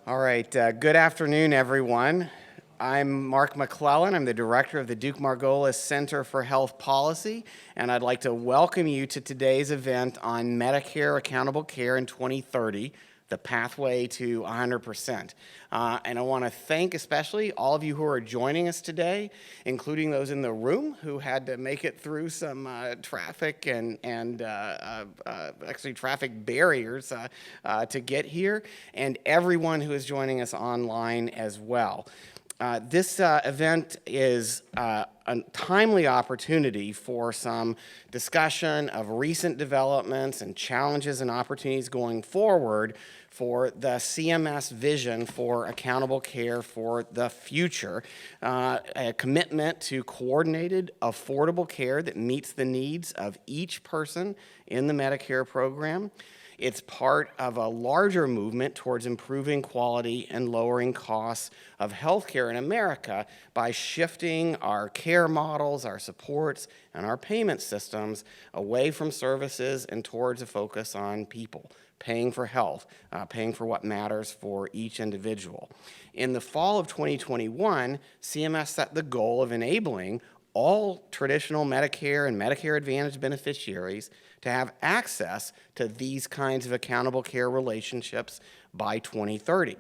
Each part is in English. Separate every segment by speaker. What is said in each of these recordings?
Speaker 1: All right, good afternoon, everyone. I'm Mark McClellan. I'm the director of the Duke-Margolis Center for Health Policy, and I'd like to welcome you to today's event on Medicare Accountable Care in 2030, the pathway to 100%. And I want to thank especially all of you who are joining us today, including those in the room who had to make it through some traffic and actually traffic barriers to get here, and everyone who is joining us online as well. This event is a timely opportunity for some discussion of recent developments and challenges and opportunities going forward for the CMS vision for accountable care for the future, a commitment to coordinated, affordable care that meets the needs of each person in the Medicare program. It's part of a larger movement towards improving quality and lowering costs of healthcare in America by shifting our care models, our supports, and our payment systems away from services and towards a focus on people, paying for health, paying for what matters for each individual. In the fall of 2021, CMS set the goal of enabling all traditional Medicare and Medicare Advantage beneficiaries to have access to these kinds of accountable care relationships by 2030.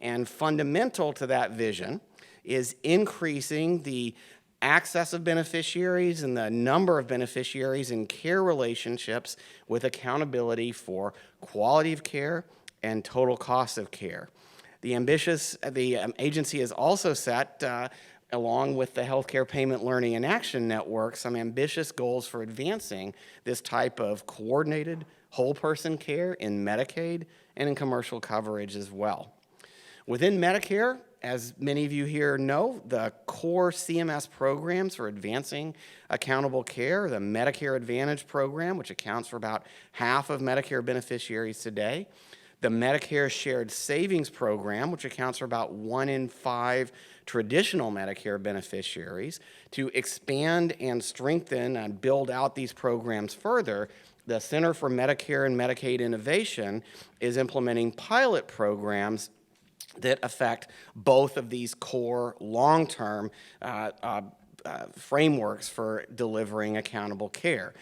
Speaker 1: And fundamental to that vision is increasing the access of beneficiaries and the number of beneficiaries in care relationships with accountability for quality of care and total cost of care. The agency has also set along with the Healthcare Payment Learning and Action Network, some ambitious goals for advancing this type of coordinated whole person care in Medicaid and in commercial coverage as well. Within Medicare, as many of you here know, the core CMS programs for advancing accountable care, the Medicare Advantage program, which accounts for about half of Medicare beneficiaries today, the Medicare Shared Savings Program, which accounts for about 1 in 5 traditional Medicare beneficiaries. To expand and strengthen and build out these programs further, the Center for Medicare and Medicaid Innovation is implementing pilot programs that affect both of these core long-term frameworks for delivering accountable care.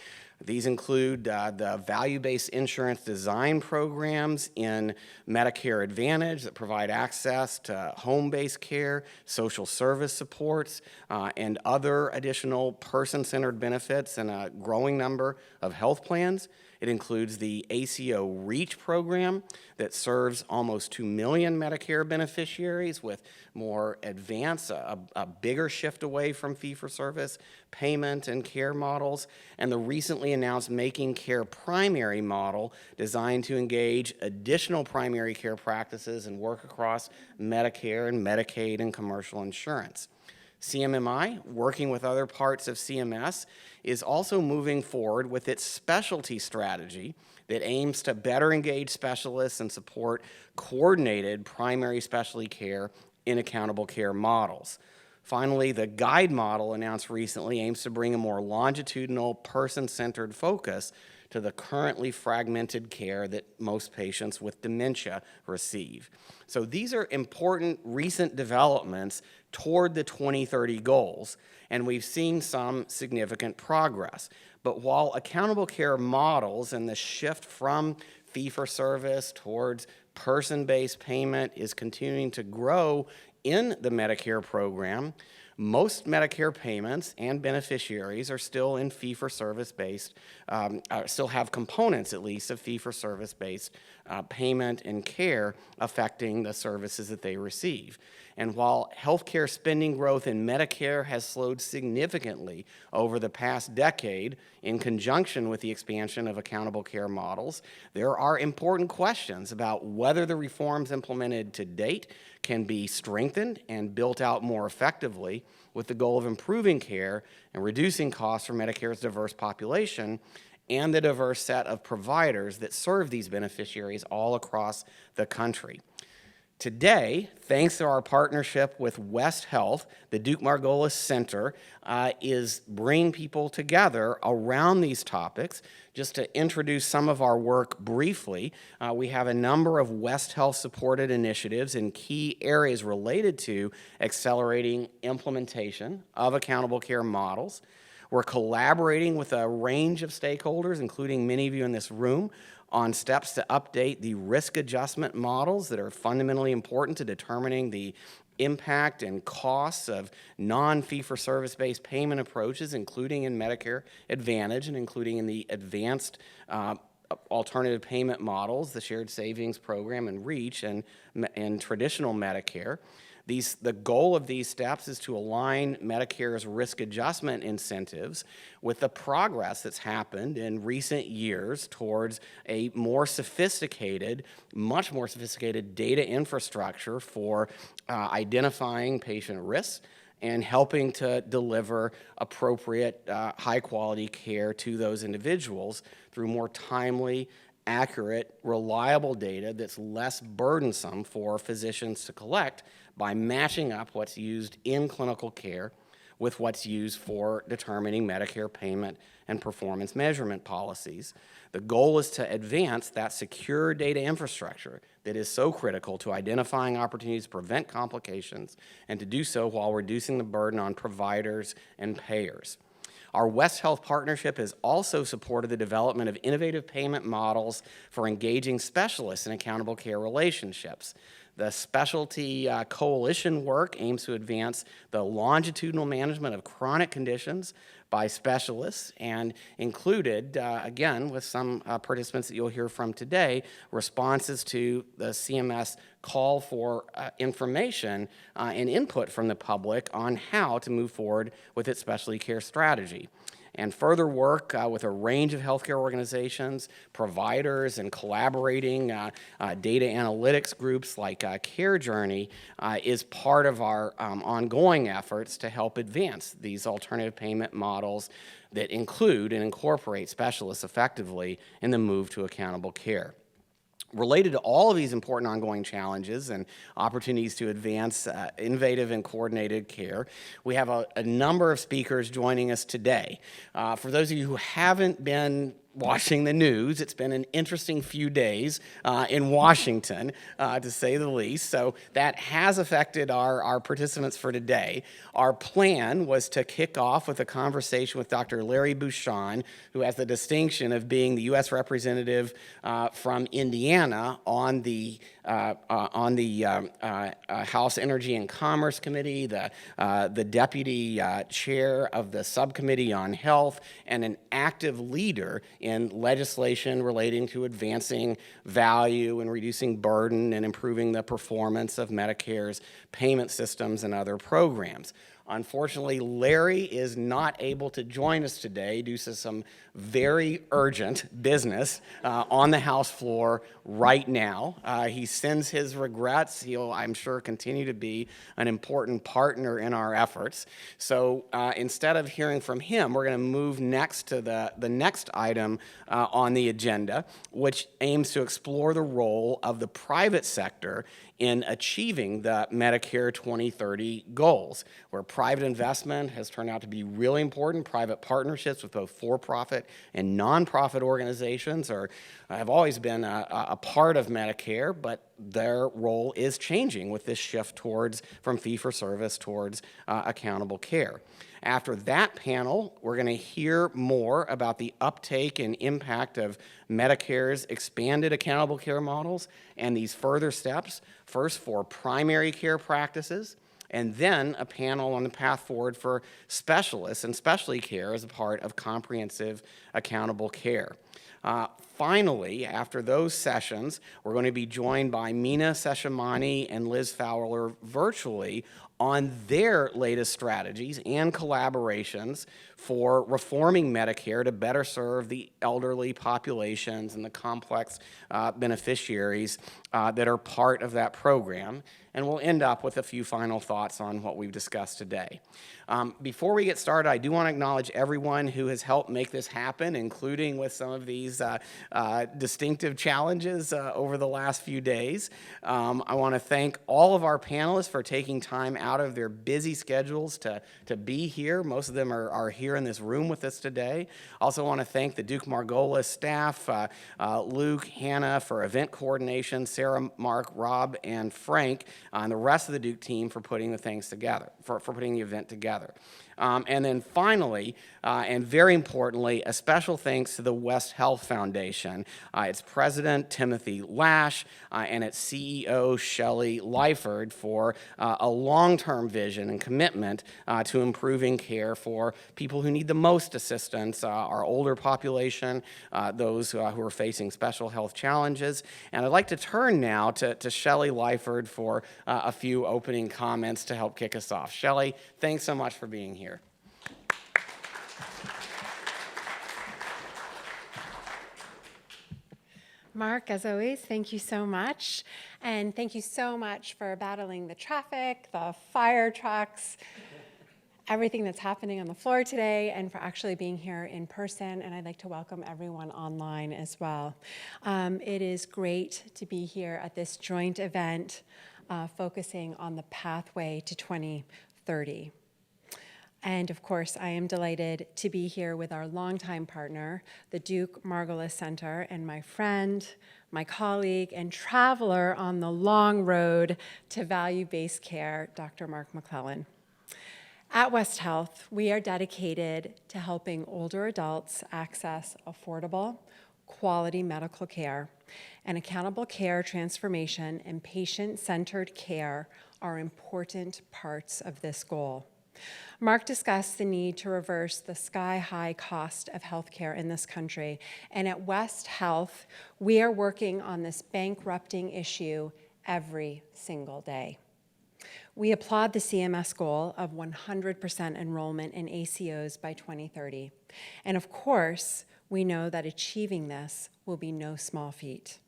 Speaker 1: These include the value-based insurance design programs in Medicare Advantage that provide access to home-based care, social service supports, and other additional person-centered benefits in a growing number of health plans. It includes the ACO REACH program that serves almost 2 million Medicare beneficiaries with more advanced, a bigger shift away from fee-for-service payment and care models, and the recently announced Making Care Primary model designed to engage additional primary care practices and work across Medicare and Medicaid and commercial insurance. CMMI, working with other parts of CMS, is also moving forward with its specialty strategy that aims to better engage specialists and support coordinated primary specialty care in accountable care models. Finally, the GUIDE model announced recently aims to bring a more longitudinal, person-centered focus to the currently fragmented care that most patients with dementia receive. So these are important recent developments toward the 2030 goals, and we've seen some significant progress. But while accountable care models and the shift from fee-for-service towards person-based payment is continuing to grow in the Medicare program, most Medicare payments and beneficiaries are still in fee-for-service based, still have components at least of fee-for-service based payment and care affecting the services that they receive. And while healthcare spending growth in Medicare has slowed significantly over the past decade in conjunction with the expansion of accountable care models, there are important questions about whether the reforms implemented to date can be strengthened and built out more effectively with the goal of improving care and reducing costs for Medicare's diverse population and the diverse set of providers that serve these beneficiaries all across the country. Today, thanks to our partnership with West Health, the Duke-Margolis Center is bringing people together around these topics. Just to introduce some of our work briefly, we have a number of West Health-supported initiatives in key areas related to accelerating implementation of accountable care models. We're collaborating with a range of stakeholders, including many of you in this room, on steps to update the risk adjustment models that are fundamentally important to determining the impact and costs of non-fee-for-service-based payment approaches, including in Medicare Advantage and including in the advanced alternative payment models, the Shared Savings Program and REACH, and traditional Medicare. The goal of these steps is to align Medicare's risk adjustment incentives with the progress that's happened in recent years towards a more sophisticated, much more sophisticated data infrastructure for identifying patient risks and helping to deliver appropriate, high-quality care to those individuals through more timely, accurate, reliable data that's less burdensome for physicians to collect by matching up what's used in clinical care with what's used for determining Medicare payment and performance measurement policies. The goal is to advance that secure data infrastructure that is so critical to identifying opportunities to prevent complications and to do so while reducing the burden on providers and payers. Our West Health partnership has also supported the development of innovative payment models for engaging specialists in accountable care relationships. The specialty coalition work aims to advance the longitudinal management of chronic conditions by specialists and included, again, with some participants that you'll hear from today, responses to the CMS call for information and input from the public on how to move forward with its specialty care strategy. And further work with a range of healthcare organizations, providers, and collaborating data analytics groups like CareJourney is part of our ongoing efforts to help advance these alternative payment models that include and incorporate specialists effectively in the move to accountable care. Related to all of these important ongoing challenges and opportunities to advance innovative and coordinated care, we have a number of speakers joining us today. For those of you who haven't been watching the news, it's been an interesting few days in Washington, to say the least. So that has affected our participants for today. Our plan was to kick off with a conversation with Dr. Larry Bucshon, who has the distinction of being the U.S. representative from Indiana on the House Energy and Commerce Committee, the deputy chair of the subcommittee on health, and an active leader in legislation relating to advancing value and reducing burden and improving the performance of Medicare's payment systems and other programs. Unfortunately, Larry is not able to join us today due to some very urgent business on the House floor right now. He sends his regrets. He'll, I'm sure, continue to be an important partner in our efforts. So instead of hearing from him, we're going to move next to the next item on the agenda, which aims to explore the role of the private sector in achieving the Medicare 2030 goals, where private investment has turned out to be really important. Private partnerships with both for-profit and nonprofit organizations have always been a part of Medicare, but their role is changing with this shift from fee-for-service towards accountable care. After that panel, we're going to hear more about the uptake and impact of Medicare's expanded accountable care models and these further steps, first for primary care practices, and then a panel on the path forward for specialists and specialty care as a part of comprehensive accountable care. Finally, after those sessions, we're going to be joined by Mina Seshamani and Liz Fowler virtually on their latest strategies and collaborations for reforming Medicare to better serve the elderly populations and the complex beneficiaries that are part of that program. And we'll end up with a few final thoughts on what we've discussed today. Before we get started, I do want to acknowledge everyone who has helped make this happen, including with some of these distinctive challenges over the last few days. I want to thank all of our panelists for taking time out of their busy schedules to be here. Most of them are here in this room with us today. Also want to thank the Duke-Margolis staff, Luke, Hannah for event coordination, Sarah, Mark, Rob, and Frank, and the rest of the Duke team for putting the things together, for putting the event together. And then finally, and very importantly, a special thanks to the West Health Foundation, its president, Timothy Lash, and its CEO, Shelley Lyford, for a long-term vision and commitment to improving care for people who need the most assistance, our older population, those who are facing special health challenges. And I'd like to turn now to Shelley Lyford for a few opening comments to help kick us off. Shelley, thanks so much for being here.
Speaker 2: Mark, as always, thank you so much. And thank you so much for battling the traffic, the fire trucks, everything that's happening on the floor today, and for actually being here in person. And I'd like to welcome everyone online as well. It is great to be here at this joint event focusing on the pathway to 2030. And of course, I am delighted to be here with our longtime partner, the Duke-Margolis Center, and my friend, my colleague, and traveler on the long road to value-based care, Dr. Mark McClellan. At West Health, we are dedicated to helping older adults access affordable, quality medical care, and accountable care transformation and patient-centered care are important parts of this goal. Mark discussed the need to reverse the sky-high cost of healthcare in this country, and at West Health, we are working on this bankrupting issue every single day. We applaud the CMS goal of 100% enrollment in ACOs by 2030, and of course, we know that achieving this will be no small feat.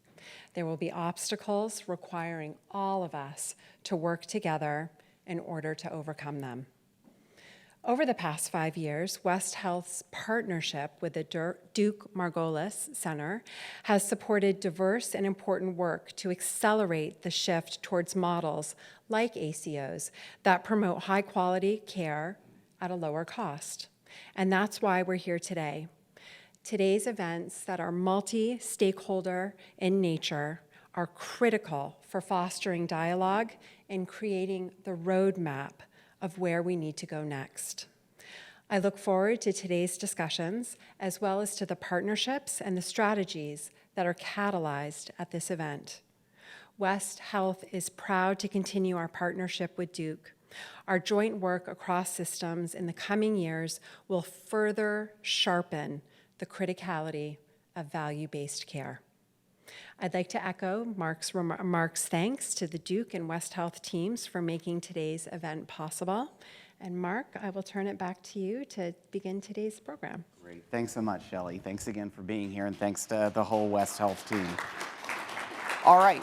Speaker 2: There will be obstacles requiring all of us to work together in order to overcome them. Over the past 5 years, West Health's partnership with the Duke-Margolis Center has supported diverse and important work to accelerate the shift towards models like ACOs that promote high-quality care at a lower cost. And that's why we're here today. Today's events that are multi-stakeholder in nature are critical for fostering dialogue and creating the roadmap of where we need to go next. I look forward to today's discussions, as well as to the partnerships and the strategies that are catalyzed at this event. West Health is proud to continue our partnership with Duke. Our joint work across systems in the coming years will further sharpen the criticality of value-based care. I'd like to echo Mark's thanks to the Duke and West Health teams for making today's event possible. And Mark, I will turn it back to you to begin today's program.
Speaker 1: Great. Thanks so much, Shelley. Thanks again for being here, and thanks to the whole West Health team. All right.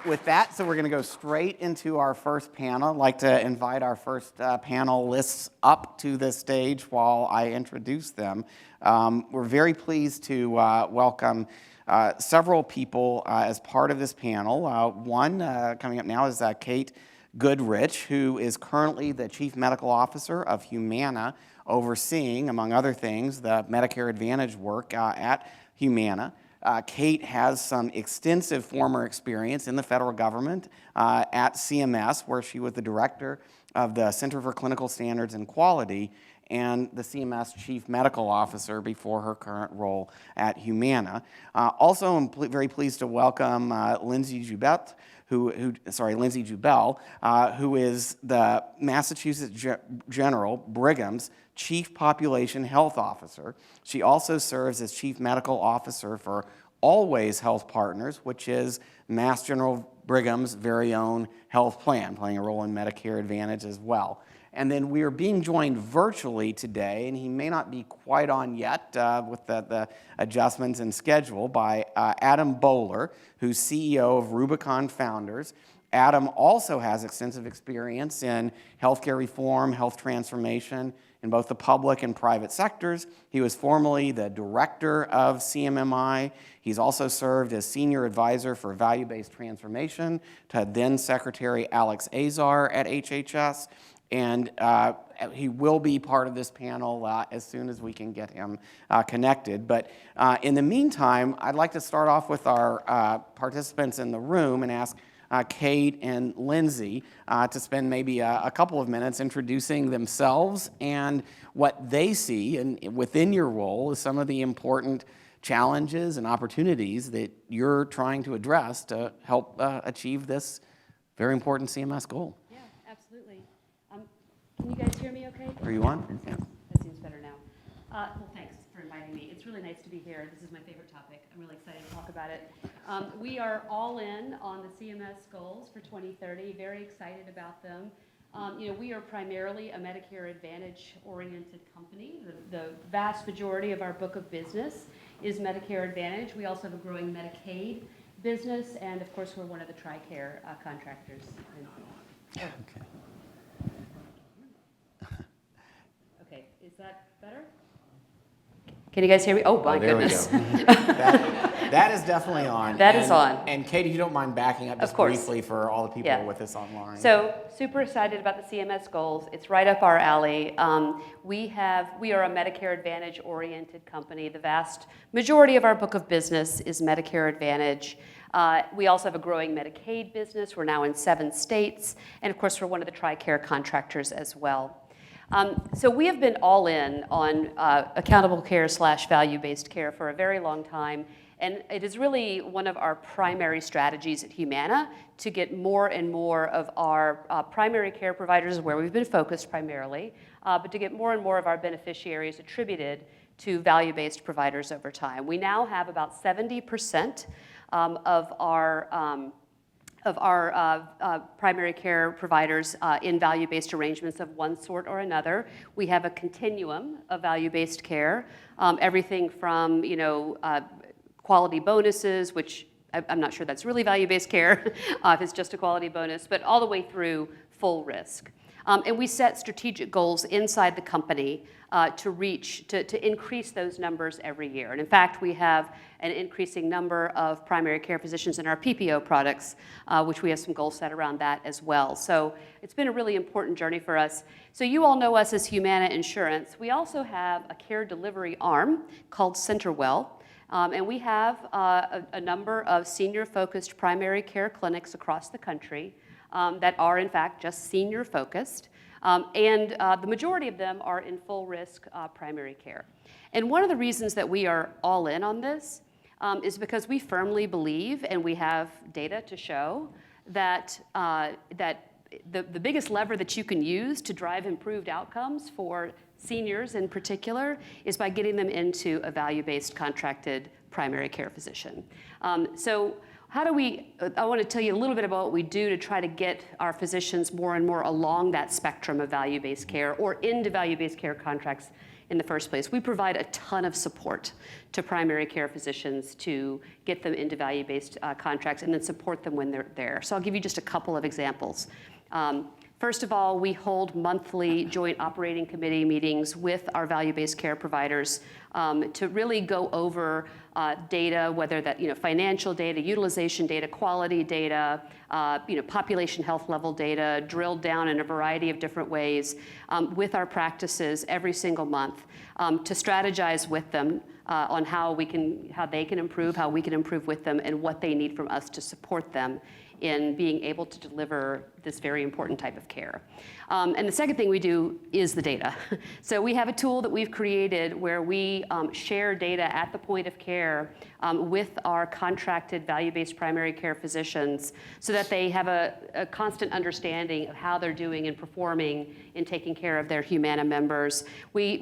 Speaker 1: With that, so we're going to go straight into our first panel. I'd like to invite our first panelists up to the stage while I introduce them. We're very pleased to welcome several people as part of this panel. One coming up now is Kate Goodrich, who is currently the Chief Medical Officer of Humana, overseeing, among other things, the Medicare Advantage work at Humana. Kate has some extensive former experience in the federal government at CMS, where she was the director of the Center for Clinical Standards and Quality and the CMS Chief Medical Officer before her current role at Humana. Also, I'm very pleased to welcome Lindsay Jubel, who is the Massachusetts General Brigham's Chief Population Health Officer. She also serves as Chief Medical Officer for Always Health Partners, which is Mass General Brigham's very own health plan, playing a role in Medicare Advantage as well. And then we are being joined virtually today, and he may not be quite on yet with the adjustments in schedule, by Adam Bowler, who's CEO of Rubicon Founders. Adam also has extensive experience in healthcare reform, health transformation, in both the public and private sectors. He was formerly the director of CMMI. He's also served as senior advisor for value-based transformation to then Secretary Alex Azar at HHS. And he will be part of this panel as soon as we can get him connected. But in the meantime, I'd like to start off with our participants in the room and ask Kate and Lindsay to spend maybe a couple of minutes introducing themselves and what they see within your role as some of the important challenges and opportunities that you're trying to address to help achieve this very important CMS goal.
Speaker 3: Yeah, absolutely. Can you guys hear me okay?
Speaker 1: Are you on? Yeah.
Speaker 3: That seems better now. Well, thanks for inviting me. It's really nice to be here. This is my favorite topic. I'm really excited to talk about it. We are all in on the CMS goals for 2030, very excited about them. We are primarily a Medicare Advantage-oriented company. The vast majority of our book of business is Medicare Advantage. We also have a growing Medicaid business, and of course, we're one of the TRICARE contractors.
Speaker 1: Okay.
Speaker 3: Okay, is that better? Can you guys hear me? Oh, my goodness.
Speaker 1: There we go. that is definitely on.
Speaker 3: That is on.
Speaker 1: And Katie, if you don't mind backing up just briefly for all the people with us online.
Speaker 3: So super excited about the CMS goals. It's right up our alley. We are a Medicare Advantage-oriented company. The vast majority of our book of business is Medicare Advantage. We also have a growing Medicaid business. We're now in 7 states. And of course, we're one of the TRICARE contractors as well. So we have been all in on accountable care / value-based care for a very long time. And it is really one of our primary strategies at Humana to get more and more of our primary care providers, where we've been focused primarily, but to get more and more of our beneficiaries attributed to value-based providers over time. We now have about 70% of our primary care providers in value-based arrangements of one sort or another. We have a continuum of value-based care, everything from quality bonuses, which I'm not sure that's really value-based care if it's just a quality bonus, but all the way through full risk. And we set strategic goals inside the company to increase those numbers every year. And in fact, we have an increasing number of primary care physicians in our PPO products, which we have some goals set around that as well. So it's been a really important journey for us. So you all know us as Humana Insurance. We also have a care delivery arm called CenterWell. And we have a number of senior-focused primary care clinics across the country that are, in fact, just senior-focused. And the majority of them are in full-risk primary care. And one of the reasons that we are all in on this is because we firmly believe, and we have data to show, that the biggest lever that you can use to drive improved outcomes for seniors in particular is by getting them into a value-based contracted primary care physician. So I want to tell you a little bit about what we do to try to get our physicians more and more along that spectrum of value-based care or into value-based care contracts in the first place. We provide a ton of support to primary care physicians to get them into value-based contracts and then support them when they're there. So I'll give you just a couple of examples. First of all, we hold monthly joint operating committee meetings with our value-based care providers to really go over data, whether that financial data, utilization data, quality data, population health level data, drilled down in a variety of different ways with our practices every single month to strategize with them on how they can improve, how we can improve with them, and what they need from us to support them in being able to deliver this very important type of care. And the second thing we do is the data. So we have a tool that we've created where we share data at the point of care with our contracted value-based primary care physicians so that they have a constant understanding of how they're doing and performing in taking care of their Humana members. We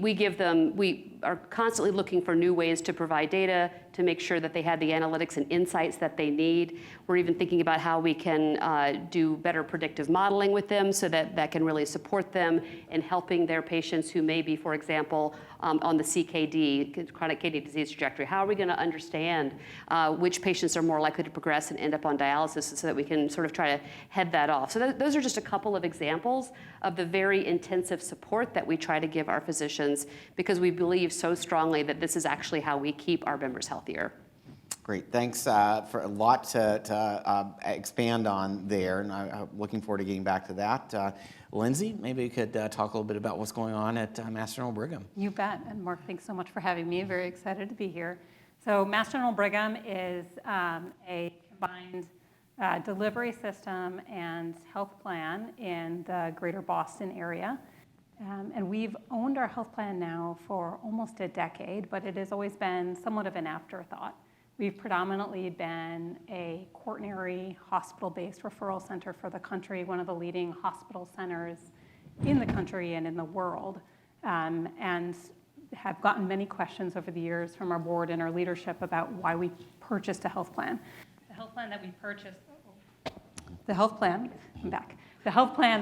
Speaker 3: are constantly looking for new ways to provide data to make sure that they had the analytics and insights that they need. We're even thinking about how we can do better predictive modeling with them so that that can really support them in helping their patients who may be, for example, on the CKD, chronic kidney disease trajectory. How are we going to understand which patients are more likely to progress and end up on dialysis so that we can sort of try to head that off? So those are just a couple of examples of the very intensive support that we try to give our physicians, because we believe so strongly that this is actually how we keep our members healthier.
Speaker 1: Great, thanks for a lot to expand on there, and I'm looking forward to getting back to that. Lindsay, maybe you could talk a little bit about what's going on at Mass General Brigham.
Speaker 4: You bet, and Mark, thanks so much for having me. Very excited to be here. So Mass General Brigham is a combined delivery system and health plan in the greater Boston area. And we've owned our health plan now for almost a decade, but it has always been somewhat of an afterthought. We've predominantly been a quaternary hospital-based referral center for the country, one of the leading hospital centers in the country and in the world, and have gotten many questions over the years from our board and our leadership about why we purchased a health plan. The health plan that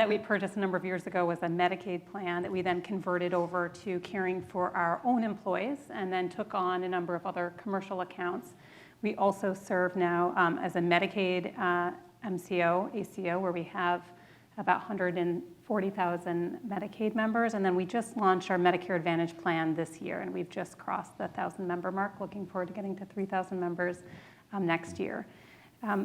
Speaker 4: we purchased a number of years ago was a Medicaid plan that we then converted over to caring for our own employees and then took on a number of other commercial accounts. We also serve now as a Medicaid MCO, ACO, where we have about 140,000 Medicaid members. And then we just launched our Medicare Advantage plan this year, and we've just crossed the 1,000-member mark, looking forward to getting to 3,000 members next year.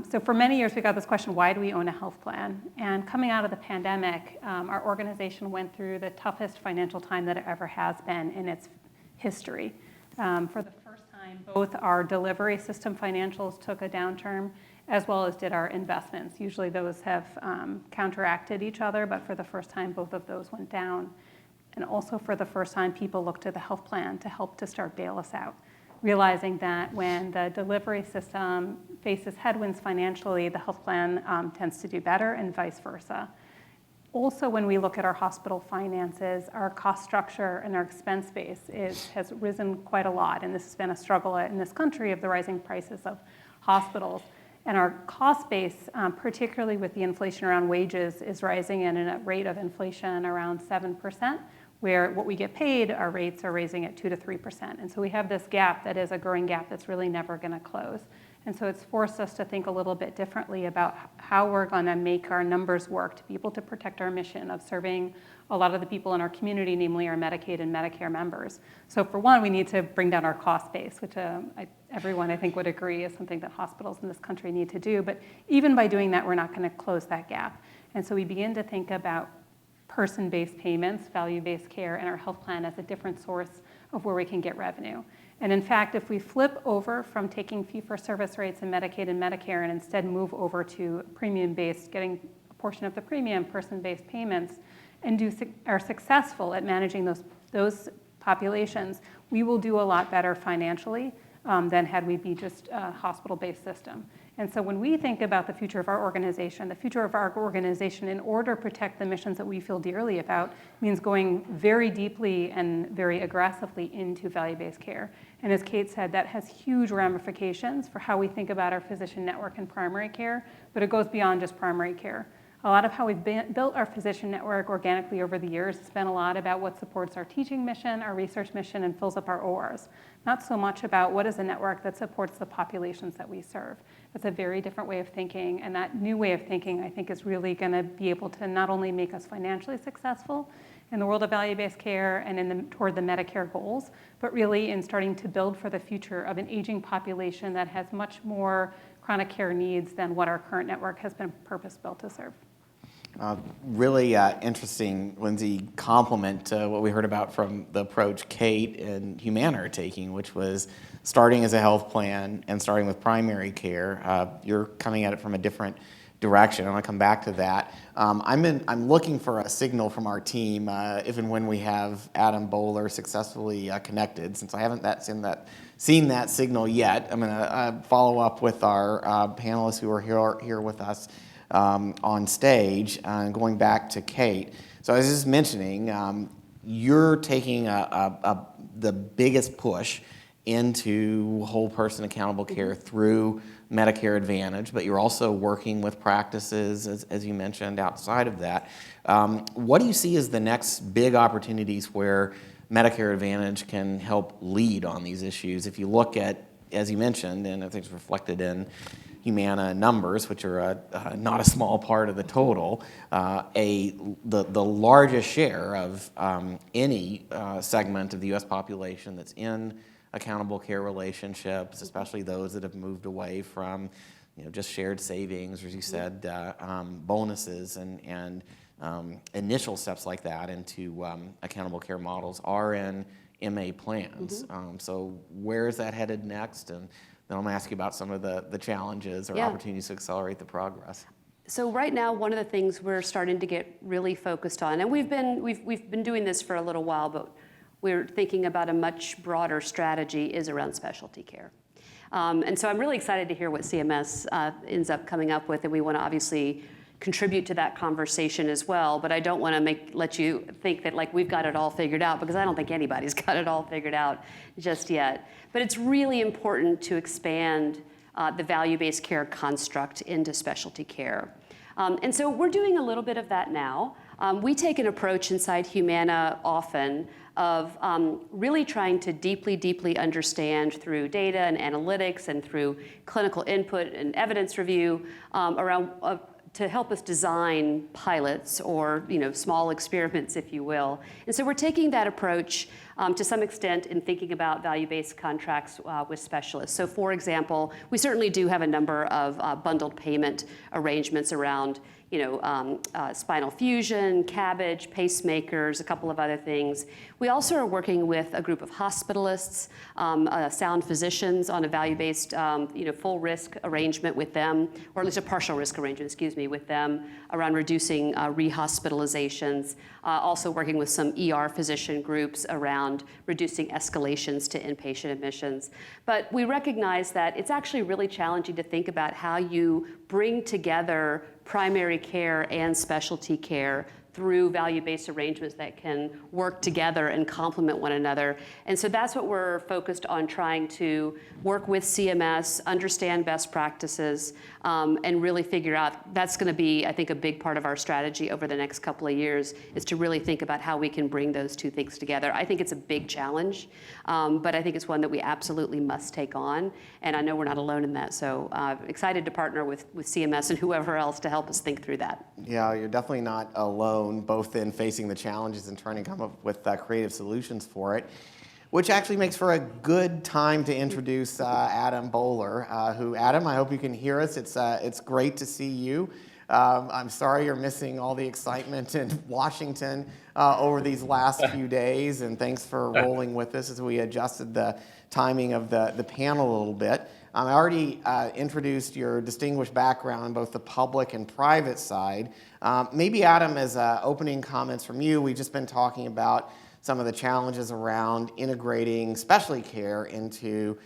Speaker 4: So for many years, we got this question, why do we own a health plan? And coming out of the pandemic, our organization went through the toughest financial time that it ever has been in its history. For the first time, both our delivery system financials took a downturn, as well as did our investments. Usually those have counteracted each other, but for the first time, both of those went down. And also for the first time, people looked to the health plan to help to start bail us out, realizing that when the delivery system faces headwinds financially, the health plan tends to do better and vice versa. Also, when we look at our hospital finances, our cost structure and our expense base has risen quite a lot, and this has been a struggle in this country of the rising prices of hospitals. And our cost base, particularly with the inflation around wages, is rising at a rate of inflation around 7%, where what we get paid, our rates are raising at 2 to 3%. And so we have this gap that is a growing gap that's really never going to close. And so it's forced us to think a little bit differently about how we're going to make our numbers work to be able to protect our mission of serving a lot of the people in our community, namely our Medicaid and Medicare members. So for one, we need to bring down our cost base, which everyone I think would agree is something that hospitals in this country need to do. But even by doing that, we're not going to close that gap. And so we begin to think about person-based payments, value-based care, and our health plan as a different source of where we can get revenue. And in fact, if we flip over from taking fee-for-service rates in Medicaid and Medicare and instead move over to premium-based, getting a portion of the premium, person-based payments, and are successful at managing those populations, we will do a lot better financially than had we be just a hospital-based system. And so when we think about the future of our organization, in order to protect the missions that we feel dearly about, means going very deeply and very aggressively into value-based care. And as Kate said, that has huge ramifications for how we think about our physician network and primary care, but it goes beyond just primary care. A lot of how we've built our physician network organically over the years has been a lot about what supports our teaching mission, our research mission, and fills up our ORs. Not so much about what is a network that supports the populations that we serve. That's a very different way of thinking, and that new way of thinking, I think, is really going to be able to not only make us financially successful in the world of value-based care and toward the Medicare goals, but really in starting to build for the future of an aging population that has much more chronic care needs than what our current network has been purpose-built to serve.
Speaker 1: Really interesting, Lindsay, compliment to what we heard about from the approach Kate and Humana are taking, which was starting as a health plan and starting with primary care. You're coming at it from a different direction. I want to come back to that. I'm looking for a signal from our team if and when we have Adam Bowler successfully connected. Since I haven't seen that signal yet, I'm going to follow up with our panelists who are here with us on stage, going back to Kate. So I was just mentioning, you're taking the biggest push into whole person accountable care through Medicare Advantage, but you're also working with practices, as you mentioned, outside of that. What do you see as the next big opportunities where Medicare Advantage can help lead on these issues? If you look at, as you mentioned, and I think it's reflected in Humana numbers, which are not a small part of the total, the largest share of any segment of the U.S. population that's in accountable care relationships, especially those that have moved away from, just shared savings, or as you said, bonuses and initial steps like that into accountable care models are in MA plans. So where is that headed next? And then I'm going to ask you about some of the challenges or opportunities to accelerate the progress.
Speaker 3: So right now, one of the things we're starting to get really focused on, and we've been doing this for a little while, but we're thinking about a much broader strategy, is around specialty care. And so I'm really excited to hear what CMS ends up coming up with, and we want to obviously contribute to that conversation as well, but I don't want to let you think that like we've got it all figured out, because I don't think anybody's got it all figured out just yet. But it's really important to expand the value-based care construct into specialty care. And so we're doing a little bit of that now. We take an approach inside Humana often of really trying to deeply understand through data and analytics and through clinical input and evidence review around to help us design pilots or small experiments, if you will. And so we're taking that approach to some extent in thinking about value-based contracts with specialists. So for example, we certainly do have a number of bundled payment arrangements around spinal fusion, CABG, pacemakers, a couple of other things. We also are working with a group of hospitalists, sound physicians on a value-based, full risk arrangement with them, or at least a partial risk arrangement, with them around reducing rehospitalizations. Also working with some ER physician groups around reducing escalations to inpatient admissions. But we recognize that it's actually really challenging to think about how you bring together primary care and specialty care through value-based arrangements that can work together and complement one another. And so that's what we're focused on, trying to work with CMS, understand best practices, and really figure out. That's going to be, I think, a big part of our strategy over the next couple of years, is to really think about how we can bring those two things together. I think it's a big challenge, but I think it's one that we absolutely must take on, and I know we're not alone in that. So excited to partner with CMS and whoever else to help us think through that.
Speaker 1: Yeah, you're definitely not alone, both in facing the challenges and trying to come up with creative solutions for it, which actually makes for a good time to introduce Adam Bowler, who, Adam, I hope you can hear us. It's great to see you. I'm sorry you're missing all the excitement in Washington over these last few days, and thanks for rolling with us as we adjusted the timing of the panel a little bit. I already introduced your distinguished background on both the public and private side. Maybe, Adam, as opening comments from you, we've just been talking about some of the challenges around integrating specialty care into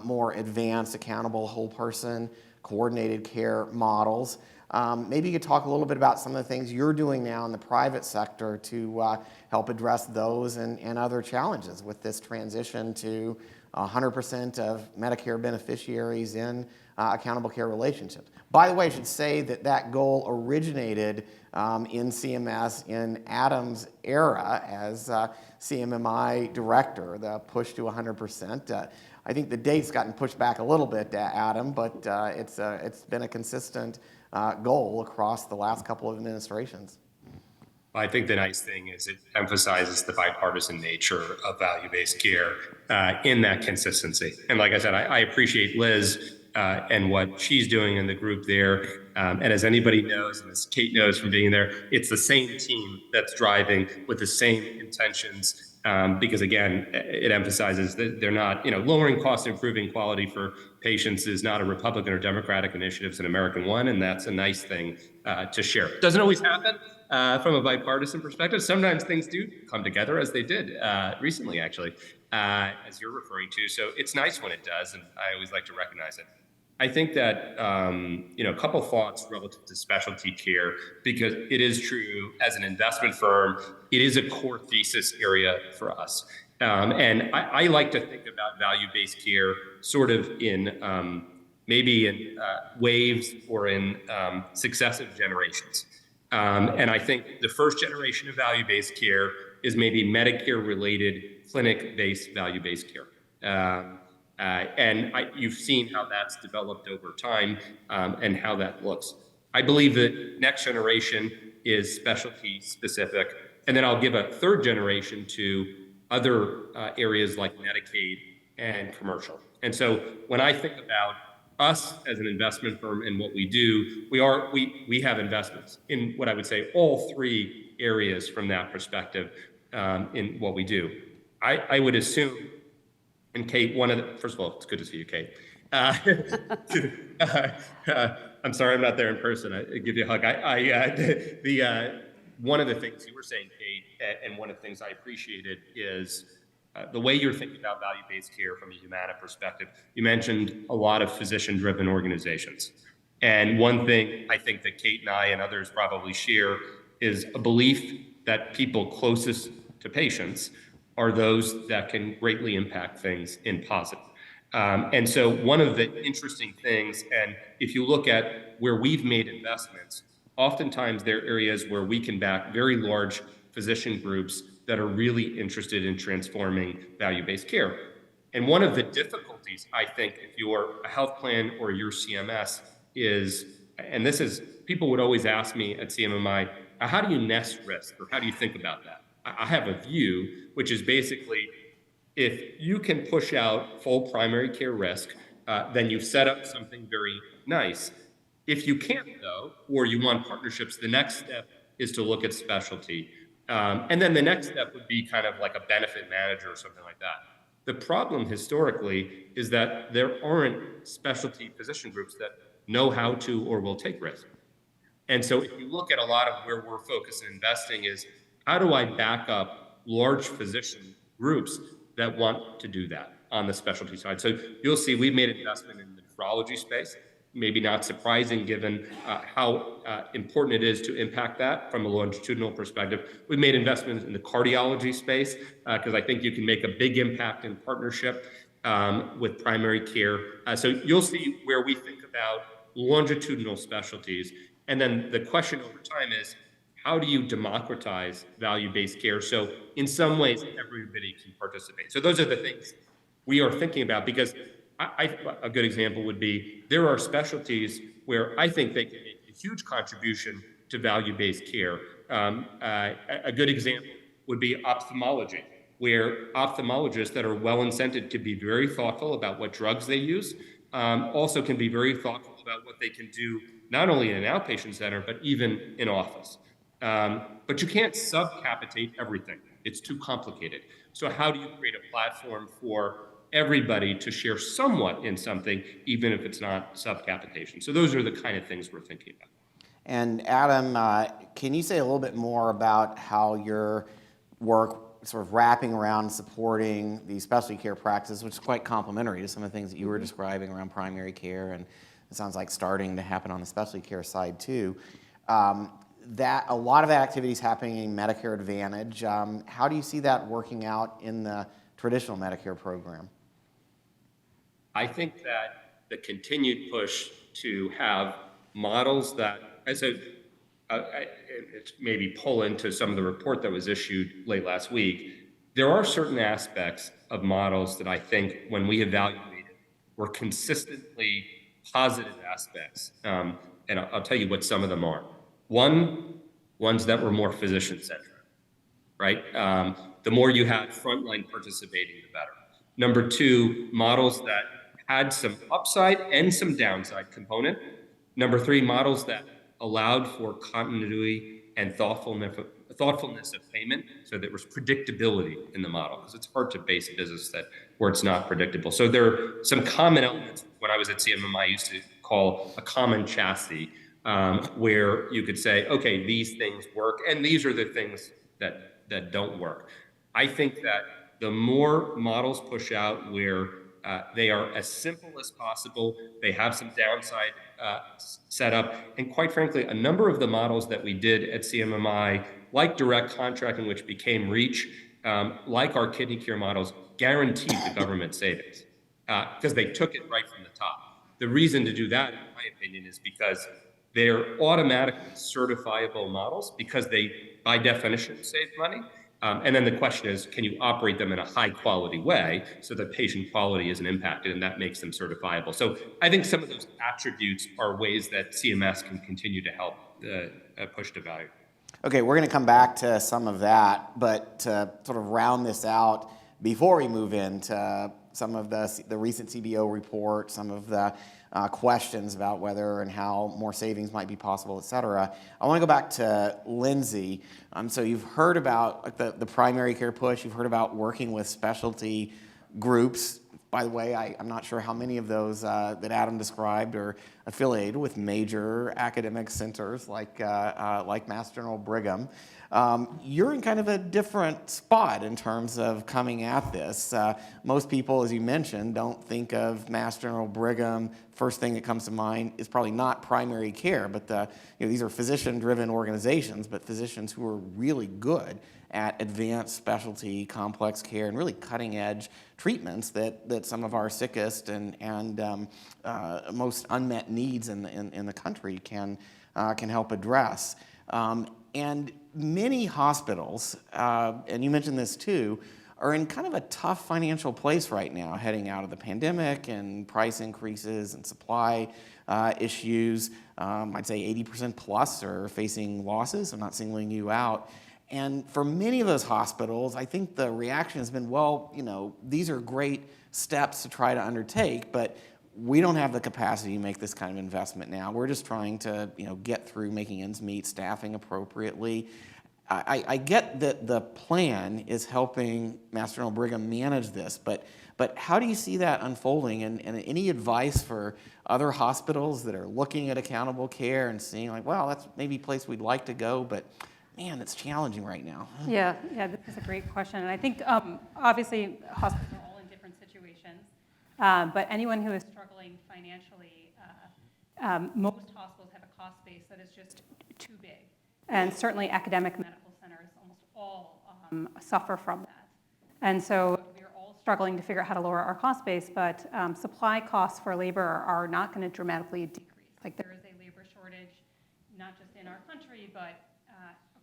Speaker 1: more advanced, accountable, whole person, coordinated care models. Maybe you could talk a little bit about some of the things you're doing now in the private sector to help address those and other challenges with this transition to 100% of Medicare beneficiaries in accountable care relationships. By the way, I should say that goal originated in CMS in Adam's era as CMMI director, the push to 100%. I think the date's gotten pushed back a little bit, Adam, but it's been a consistent goal across the last couple of administrations.
Speaker 5: I think the nice thing is it emphasizes the bipartisan nature of value-based care in that consistency. And like I said, I appreciate Liz and what she's doing in the group there. And as anybody knows, and as Kate knows from being there, it's the same team that's driving with the same intentions. Because again, it emphasizes that they're not, lowering costs, improving quality for patients is not a Republican or Democratic initiative, it's an American one, and that's a nice thing to share. Doesn't always happen from a bipartisan perspective. Sometimes things do come together, as they did recently, actually, as you're referring to. So it's nice when it does, and I always like to recognize it. I think that, a couple thoughts relative to specialty care, because it is true as an investment firm, it is a core thesis area for us. And I like to think about value-based care sort of in maybe in waves or in successive generations. And I think the first generation of value-based care is maybe Medicare-related clinic-based value-based care. You've seen how that's developed over time and how that looks. I believe that next generation is specialty specific. And then I'll give a third generation to other areas like Medicaid and commercial. And so when I think about us as an investment firm and what we do, we have investments in what I would say all three areas from that perspective in what we do. I would assume, and Kate, first of all, it's good to see you, Kate. I'm sorry I'm not there in person. I give you a hug. One of the things you were saying, Kate, and one of the things I appreciated is the way you're thinking about value-based care from a Humana perspective. You mentioned a lot of physician-driven organizations. And one thing I think that Kate and I and others probably share is a belief that people closest to patients are those that can greatly impact things in positive. And so one of the interesting things, and if you look at where we've made investments, oftentimes there are areas where we can back very large physician groups that are really interested in transforming value-based care. And one of the difficulties, I think, if you're a health plan or your CMS is, and this is, people would always ask me at CMMI, how do you nest risk, or how do you think about that? I have a view, which is basically, if you can push out full primary care risk, then you've set up something very nice. If you can't, though, or you want partnerships, the next step is to look at specialty. And then the next step would be kind of like a benefit manager or something like that. The problem historically is that there aren't specialty physician groups that know how to or will take risk. And so if you look at a lot of where we're focused in investing is, how do I back up large physician groups that want to do that on the specialty side? So you'll see we've made investment in the nephrology space, maybe not surprising given how important it is to impact that from a longitudinal perspective. We've made investments in the cardiology space because I think you can make a big impact in partnership with primary care. So you'll see where we think about longitudinal specialties. And then the question over time is, how do you democratize value-based care so in some ways everybody can participate? So those are the things we are thinking about, because a good example would be there are specialties where I think they can make a huge contribution to value-based care. A good example would be ophthalmology, where ophthalmologists that are well-incented can be very thoughtful about what drugs they use, also can be very thoughtful about what they can do not only in an outpatient center, but even in office. But you can't subcapitate everything. It's too complicated. So how do you create a platform for everybody to share somewhat in something, even if it's not subcapitation? So those are the kind of things we're thinking about.
Speaker 1: And Adam, can you say a little bit more about how your work sort of wrapping around supporting the specialty care practice, which is quite complementary to some of the things that you were describing around primary care, and it sounds like starting to happen on the specialty care side too. That a lot of that activity is happening in Medicare Advantage. How do you see that working out in the traditional Medicare program?
Speaker 5: I think that the continued push to have models that, as it's maybe pull into some of the report that was issued late last week, there are certain aspects of models that I think when we evaluated were consistently positive aspects. And I'll tell you what some of them are. Ones that were more physician-centric, right? The more you had frontline participating, the better. Number two, models that had some upside and some downside component. Number three, models that allowed for continuity and thoughtfulness of payment, so there was predictability in the model, because it's hard to base a business where it's not predictable. So there are some common elements. When I was at CMMI, I used to call a common chassis, where you could say, okay, these things work, and these are the things that don't work. I think that the more models push out where They are as simple as possible. They have some downside setup. And quite frankly, a number of the models that we did at CMMI, like direct contracting, which became REACH, like our kidney care models, guaranteed the government savings because they took it right from the top. The reason to do that, in my opinion, is because they're automatically certifiable models because they, by definition, save money. And then the question is, can you operate them in a high quality way so that patient quality isn't impacted, and that makes them certifiable? So I think some of those attributes are ways that CMS can continue to help push to value.
Speaker 1: Okay, we're going to come back to some of that, but to sort of round this out before we move into some of the recent CBO report, some of the questions about whether and how more savings might be possible, et cetera, I want to go back to Lindsay. So you've heard about the primary care push. You've heard about working with specialty groups. By the way, I'm not sure how many of those that Adam described are affiliated with major academic centers like Mass General Brigham. You're in kind of a different spot in terms of coming at this. Most people, as you mentioned, don't think of Mass General Brigham. First thing that comes to mind is probably not primary care, but these are physician-driven organizations, but physicians who are really good at advanced specialty complex care and really cutting-edge treatments that some of our sickest and most unmet needs in the country can help address. And many hospitals, and you mentioned this too, are in kind of a tough financial place right now, heading out of the pandemic and price increases and supply issues. I'd say 80% plus are facing losses. I'm not singling you out. And for many of those hospitals, I think the reaction has been, well, these are great steps to try to undertake, but we don't have the capacity to make this kind of investment now. We're just trying to, get through making ends meet, staffing appropriately. I get that the plan is helping Mass General Brigham manage this, but how do you see that unfolding? And any advice for other hospitals that are looking at accountable care and seeing like, well, that's maybe a place we'd like to go, but man, it's challenging right now.
Speaker 4: Yeah, this is a great question. And I think obviously hospitals are all in different situations, but anyone who is struggling financially, most hospitals have a cost base that is just too big. And certainly academic medical centers, almost all suffer from that. And so we're all struggling to figure out how to lower our cost base, but supply costs for labor are not going to dramatically decrease. Like there is a labor shortage, not just in our country, but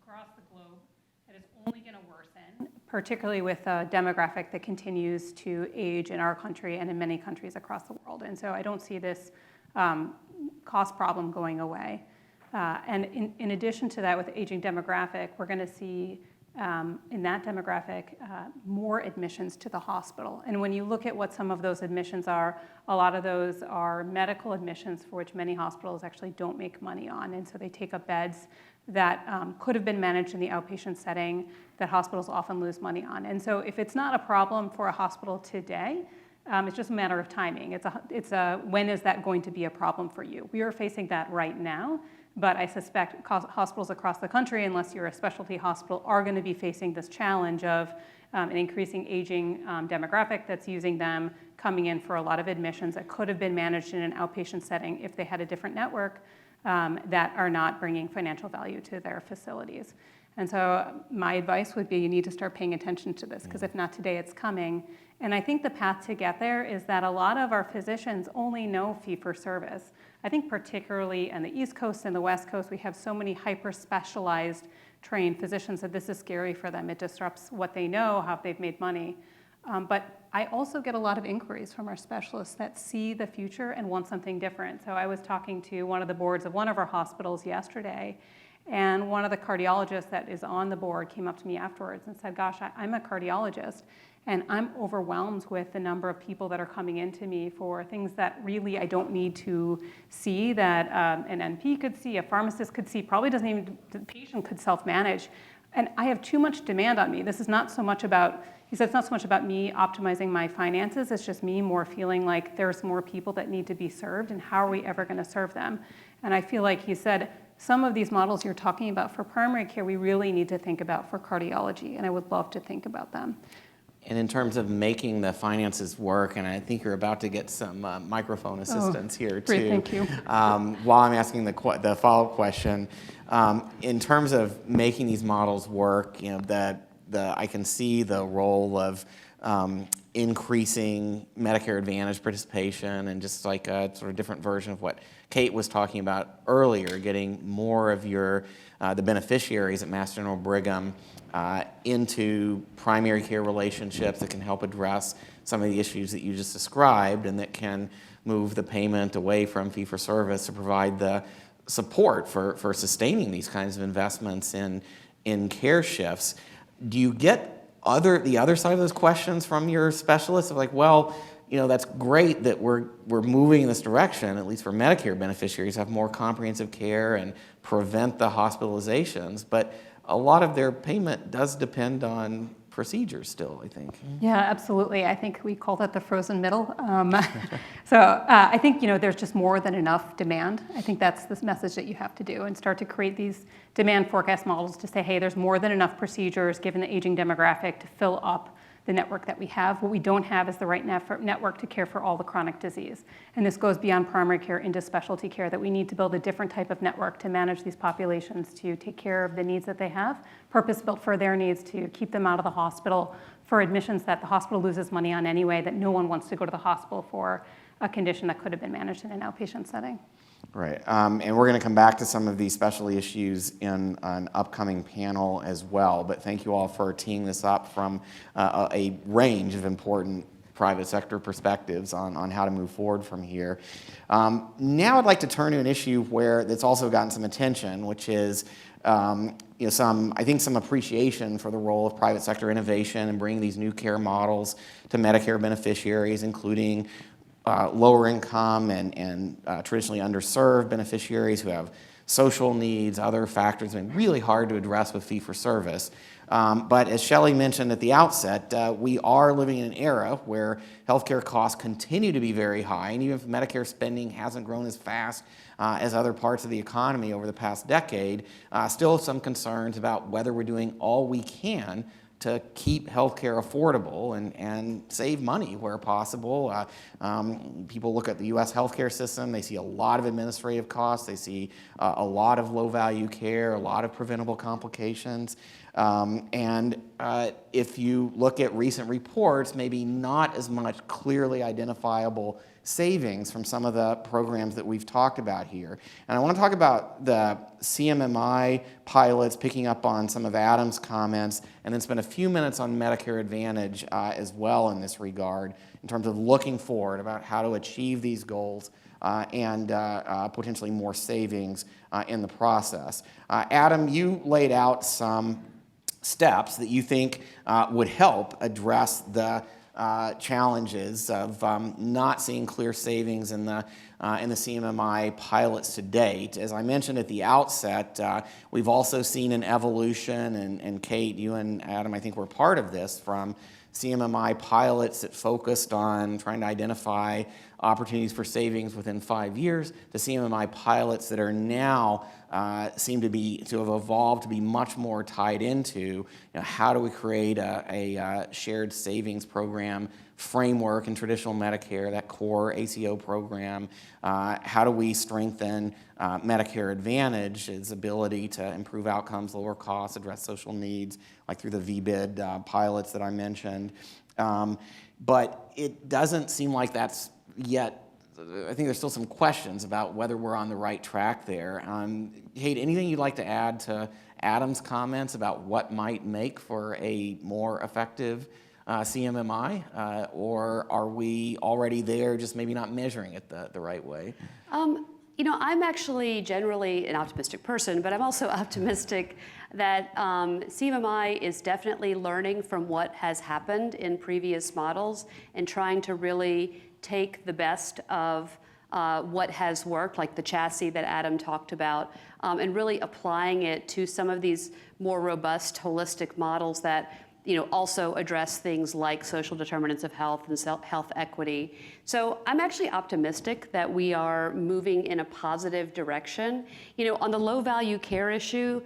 Speaker 4: across the globe that is only going to worsen, particularly with a demographic that continues to age in our country and in many countries across the world. And so I don't see this cost problem going away. And in addition to that, with the aging demographic, we're going to see in that demographic more admissions to the hospital. And when you look at what some of those admissions are, a lot of those are medical admissions for which many hospitals actually don't make money on. And so they take up beds that could have been managed in the outpatient setting that hospitals often lose money on. And so if it's not a problem for a hospital today, it's just a matter of timing. It's a when is that going to be a problem for you? We are facing that right now, but I suspect hospitals across the country, unless you're a specialty hospital, are going to be facing this challenge of an increasing aging demographic that's using them, coming in for a lot of admissions that could have been managed in an outpatient setting if they had a different network that are not bringing financial value to their facilities. And so my advice would be you need to start paying attention to this, because if not today, it's coming. And I think the path to get there is that a lot of our physicians only know fee-for-service. I think particularly on the East Coast and the West Coast, we have so many hyper-specialized trained physicians that this is scary for them. It disrupts what they know, how they've made money. But I also get a lot of inquiries from our specialists that see the future and want something different. So I was talking to one of the boards of one of our hospitals yesterday, and one of the cardiologists that is on the board came up to me afterwards and said, gosh, I'm a cardiologist, and I'm overwhelmed with the number of people that are coming into me for things that really I don't need to see, that an NP could see, a pharmacist could see, probably doesn't even, the patient could self-manage. And I have too much demand on me. This is not so much about, he said, it's not so much about me optimizing my finances, it's just me more feeling like there's more people that need to be served, and how are we ever going to serve them? And I feel like he said, some of these models you're talking about for primary care, we really need to think about for cardiology, and I would love to think about them.
Speaker 1: And in terms of making the finances work, and I think you're about to get some microphone assistance here too.
Speaker 4: Great, thank you.
Speaker 1: While I'm asking the follow-up question, in terms of making these models work, I can see the role of increasing Medicare Advantage participation, and just like a sort of different version of what Kate was talking about earlier, getting more of the beneficiaries at Mass General Brigham into primary care relationships that can help address some of the issues that you just described, and that can move the payment away from fee-for-service to provide the support for sustaining these kinds of investments in care shifts. Do you get the other side of those questions from your specialists of like, well, that's great that we're moving in this direction, at least for Medicare beneficiaries, have more comprehensive care and prevent the hospitalizations, but a lot of their payment does depend on procedures still, I think.
Speaker 4: Yeah, absolutely. I think we call that the frozen middle. I think there's just more than enough demand. I think that's this message that you have to do, and start to create these demand forecast models to say, hey, there's more than enough procedures given the aging demographic to fill up the network that we have. What we don't have is the right network to care for all the chronic disease. And this goes beyond primary care into specialty care, that we need to build a different type of network to manage these populations, to take care of the needs that they have, purpose-built for their needs, to keep them out of the hospital for admissions that the hospital loses money on anyway, that no one wants to go to the hospital for a condition that could have been managed in an outpatient setting.
Speaker 1: Right, and we're going to come back to some of these specialty issues in an upcoming panel as well, but thank you all for teeing this up from a range of important private sector perspectives on how to move forward from here. Now I'd like to turn to an issue that's also gotten some attention, which is I think some appreciation for the role of private sector innovation and bringing these new care models to Medicare beneficiaries, including lower income and traditionally underserved beneficiaries who have social needs, other factors that are really hard to address with fee-for-service. But as Shelley mentioned at the outset, we are living in an era where healthcare costs continue to be very high, and even if Medicare spending hasn't grown as fast as other parts of the economy over the past decade, still some concerns about whether we're doing all we can to keep healthcare affordable and save money where possible. People look at the U.S. healthcare system, they see a lot of administrative costs, they see a lot of low-value care, a lot of preventable complications. If you look at recent reports, maybe not as much clearly identifiable savings from some of the programs that we've talked about here. And I want to talk about the CMMI pilots, picking up on some of Adam's comments, and then spend a few minutes on Medicare Advantage as well in this regard, in terms of looking forward about how to achieve these goals and potentially more savings in the process. Adam, you laid out some steps that you think would help address the challenges of not seeing clear savings in the CMMI pilots to date. As I mentioned at the outset, we've also seen an evolution, and Kate, you and Adam, I think were part of this, from CMMI pilots that focused on trying to identify opportunities for savings within 5 years, to CMMI pilots that are now seem to have evolved to be much more tied into how do we create a shared savings program framework in traditional Medicare, that core ACO program. How do we strengthen Medicare Advantage, its ability to improve outcomes, lower costs, address social needs, like through the VBID pilots that I mentioned. But it doesn't seem like that's yet. I think there's still some questions about whether we're on the right track there. Kate, anything you'd like to add to Adam's comments about what might make for a more effective CMMI, or are we already there, just maybe not measuring it the right way?
Speaker 3: I'm actually generally an optimistic person, but I'm also optimistic that CMMI is definitely learning from what has happened in previous models and trying to really take the best of what has worked, like the chassis that Adam talked about, and really applying it to some of these more robust, holistic models that also address things like social determinants of health and health equity. So I'm actually optimistic that we are moving in a positive direction. On the low value care issue,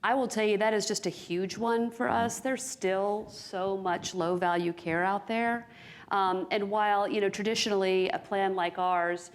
Speaker 3: I will tell you that is just a huge one for us. There's still so much low-value care out there. And while, traditionally a plan like ours,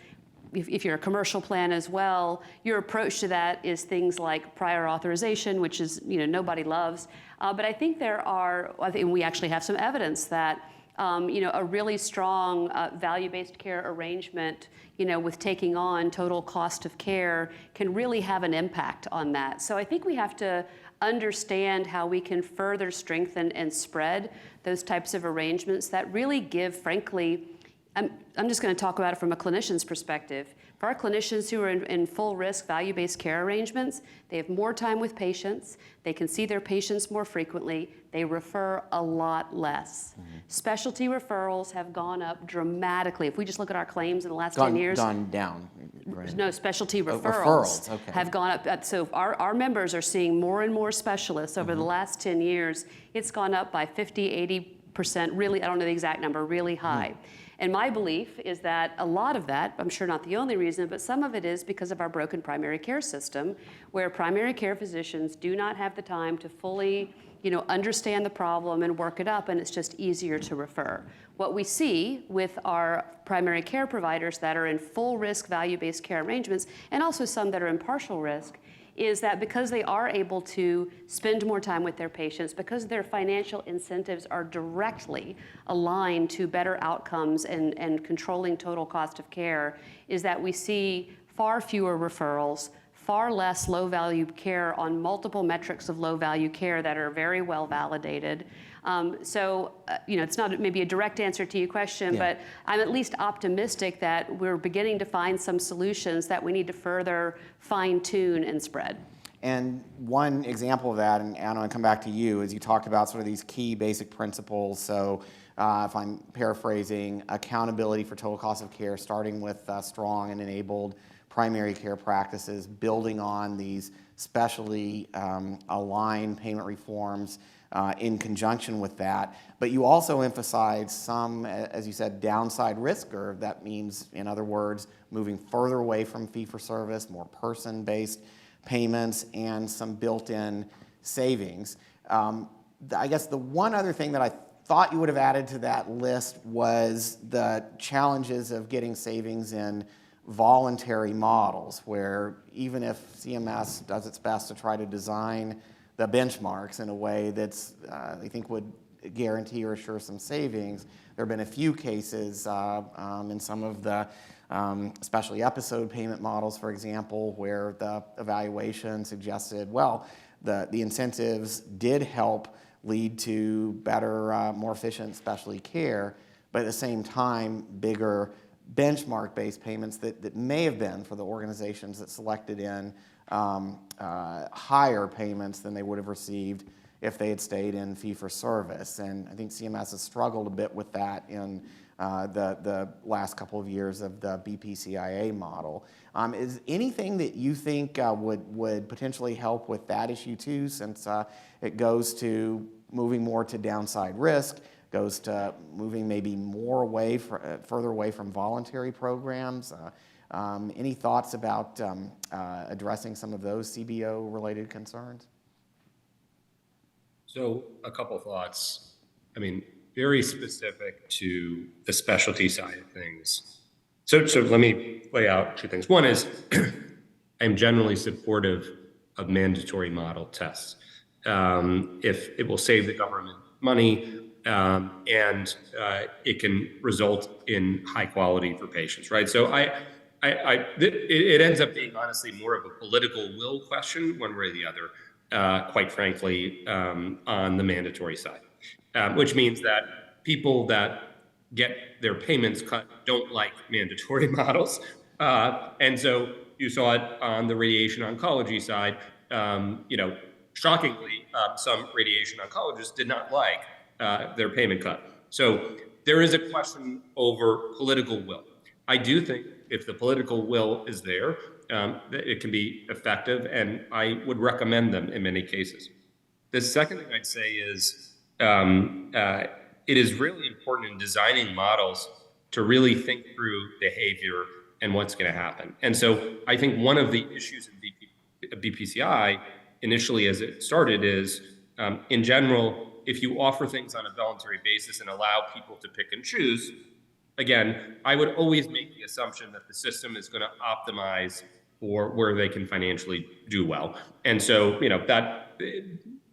Speaker 3: if you're a commercial plan as well, your approach to that is things like prior authorization, which is, nobody loves. But I think we actually have some evidence that, a really strong value-based care arrangement, with taking on total cost of care can really have an impact on that. So I think we have to understand how we can further strengthen and spread those types of arrangements that really give, frankly, I'm just going to talk about it from a clinician's perspective. For our clinicians who are in full risk value-based care arrangements, they have more time with patients, they can see their patients more frequently, they refer a lot less. Specialty referrals have gone up dramatically. If we just look at our claims in the last 10 years.
Speaker 1: Gone down. Right.
Speaker 3: No, specialty referrals,
Speaker 1: referrals, okay.
Speaker 3: have gone up. So our members are seeing more and more specialists over the last 10 years. It's gone up by 50, 80%, really, I don't know the exact number, really high. And my belief is that a lot of that, I'm sure not the only reason, but some of it is because of our broken primary care system, where primary care physicians do not have the time to fully, understand the problem and work it up, and it's just easier to refer. What we see with our primary care providers that are in full risk value-based care arrangements, and also some that are in partial risk, is that because they are able to spend more time with their patients, because their financial incentives are directly aligned to better outcomes and controlling total cost of care, is that we see far fewer referrals, far less low-value care on multiple metrics of low-value care that are very well validated. It's not maybe a direct answer to your question, but I'm at least optimistic that we're beginning to find some solutions that we need to further fine-tune and spread.
Speaker 1: And one example of that, and Anna, I'll come back to you, is you talked about sort of these key basic principles. So if I'm paraphrasing, accountability for total cost of care, starting with strong and enabled primary care practices, building on these specially aligned payment reforms in conjunction with that. But you also emphasize some, as you said, downside risk, or that means, in other words, moving further away from fee-for-service, more person-based payments, and some built-in savings. I guess the one other thing that I thought you would have added to that list was the challenges of getting savings in voluntary models, where even if CMS does its best to try to design the benchmarks in a way that's, I think, would guarantee or assure some savings, there have been a few cases in some of the especially episode payment models, for example, where the evaluation suggested, well, the incentives did help lead to better, more efficient specialty care, but at the same time, bigger benchmark-based payments that may have been for the organizations that selected in higher payments than they would have received if they had stayed in fee-for-service. And I think CMS has struggled a bit with that in the last couple of years of the BPCIA model. Is anything that you think would potentially help with that issue too, since it goes to moving more to downside risk, goes to moving maybe more away, further away from voluntary programs? Any thoughts about addressing some of those CBO-related concerns?
Speaker 5: So a couple thoughts. I mean, very specific to the specialty side of things. So let me lay out two things. One is I'm generally supportive of mandatory model tests. If it will save the government money, and it can result in high quality for patients, right? So it ends up being honestly more of a political will question, one way or the other, quite frankly, on the mandatory side, which means that people that get their payments cut don't like mandatory models. And so you saw it on the radiation oncology side. Shockingly, some radiation oncologists did not like their payment cut. So there is a question over political will. I do think if the political will is there, it can be effective, and I would recommend them in many cases. The second thing I'd say is it is really important in designing models to really think through behavior and what's going to happen. And so I think one of the issues in BPCI initially as it started is, in general, if you offer things on a voluntary basis and allow people to pick and choose, again, I would always make the assumption that the system is going to optimize for where they can financially do well. And so, that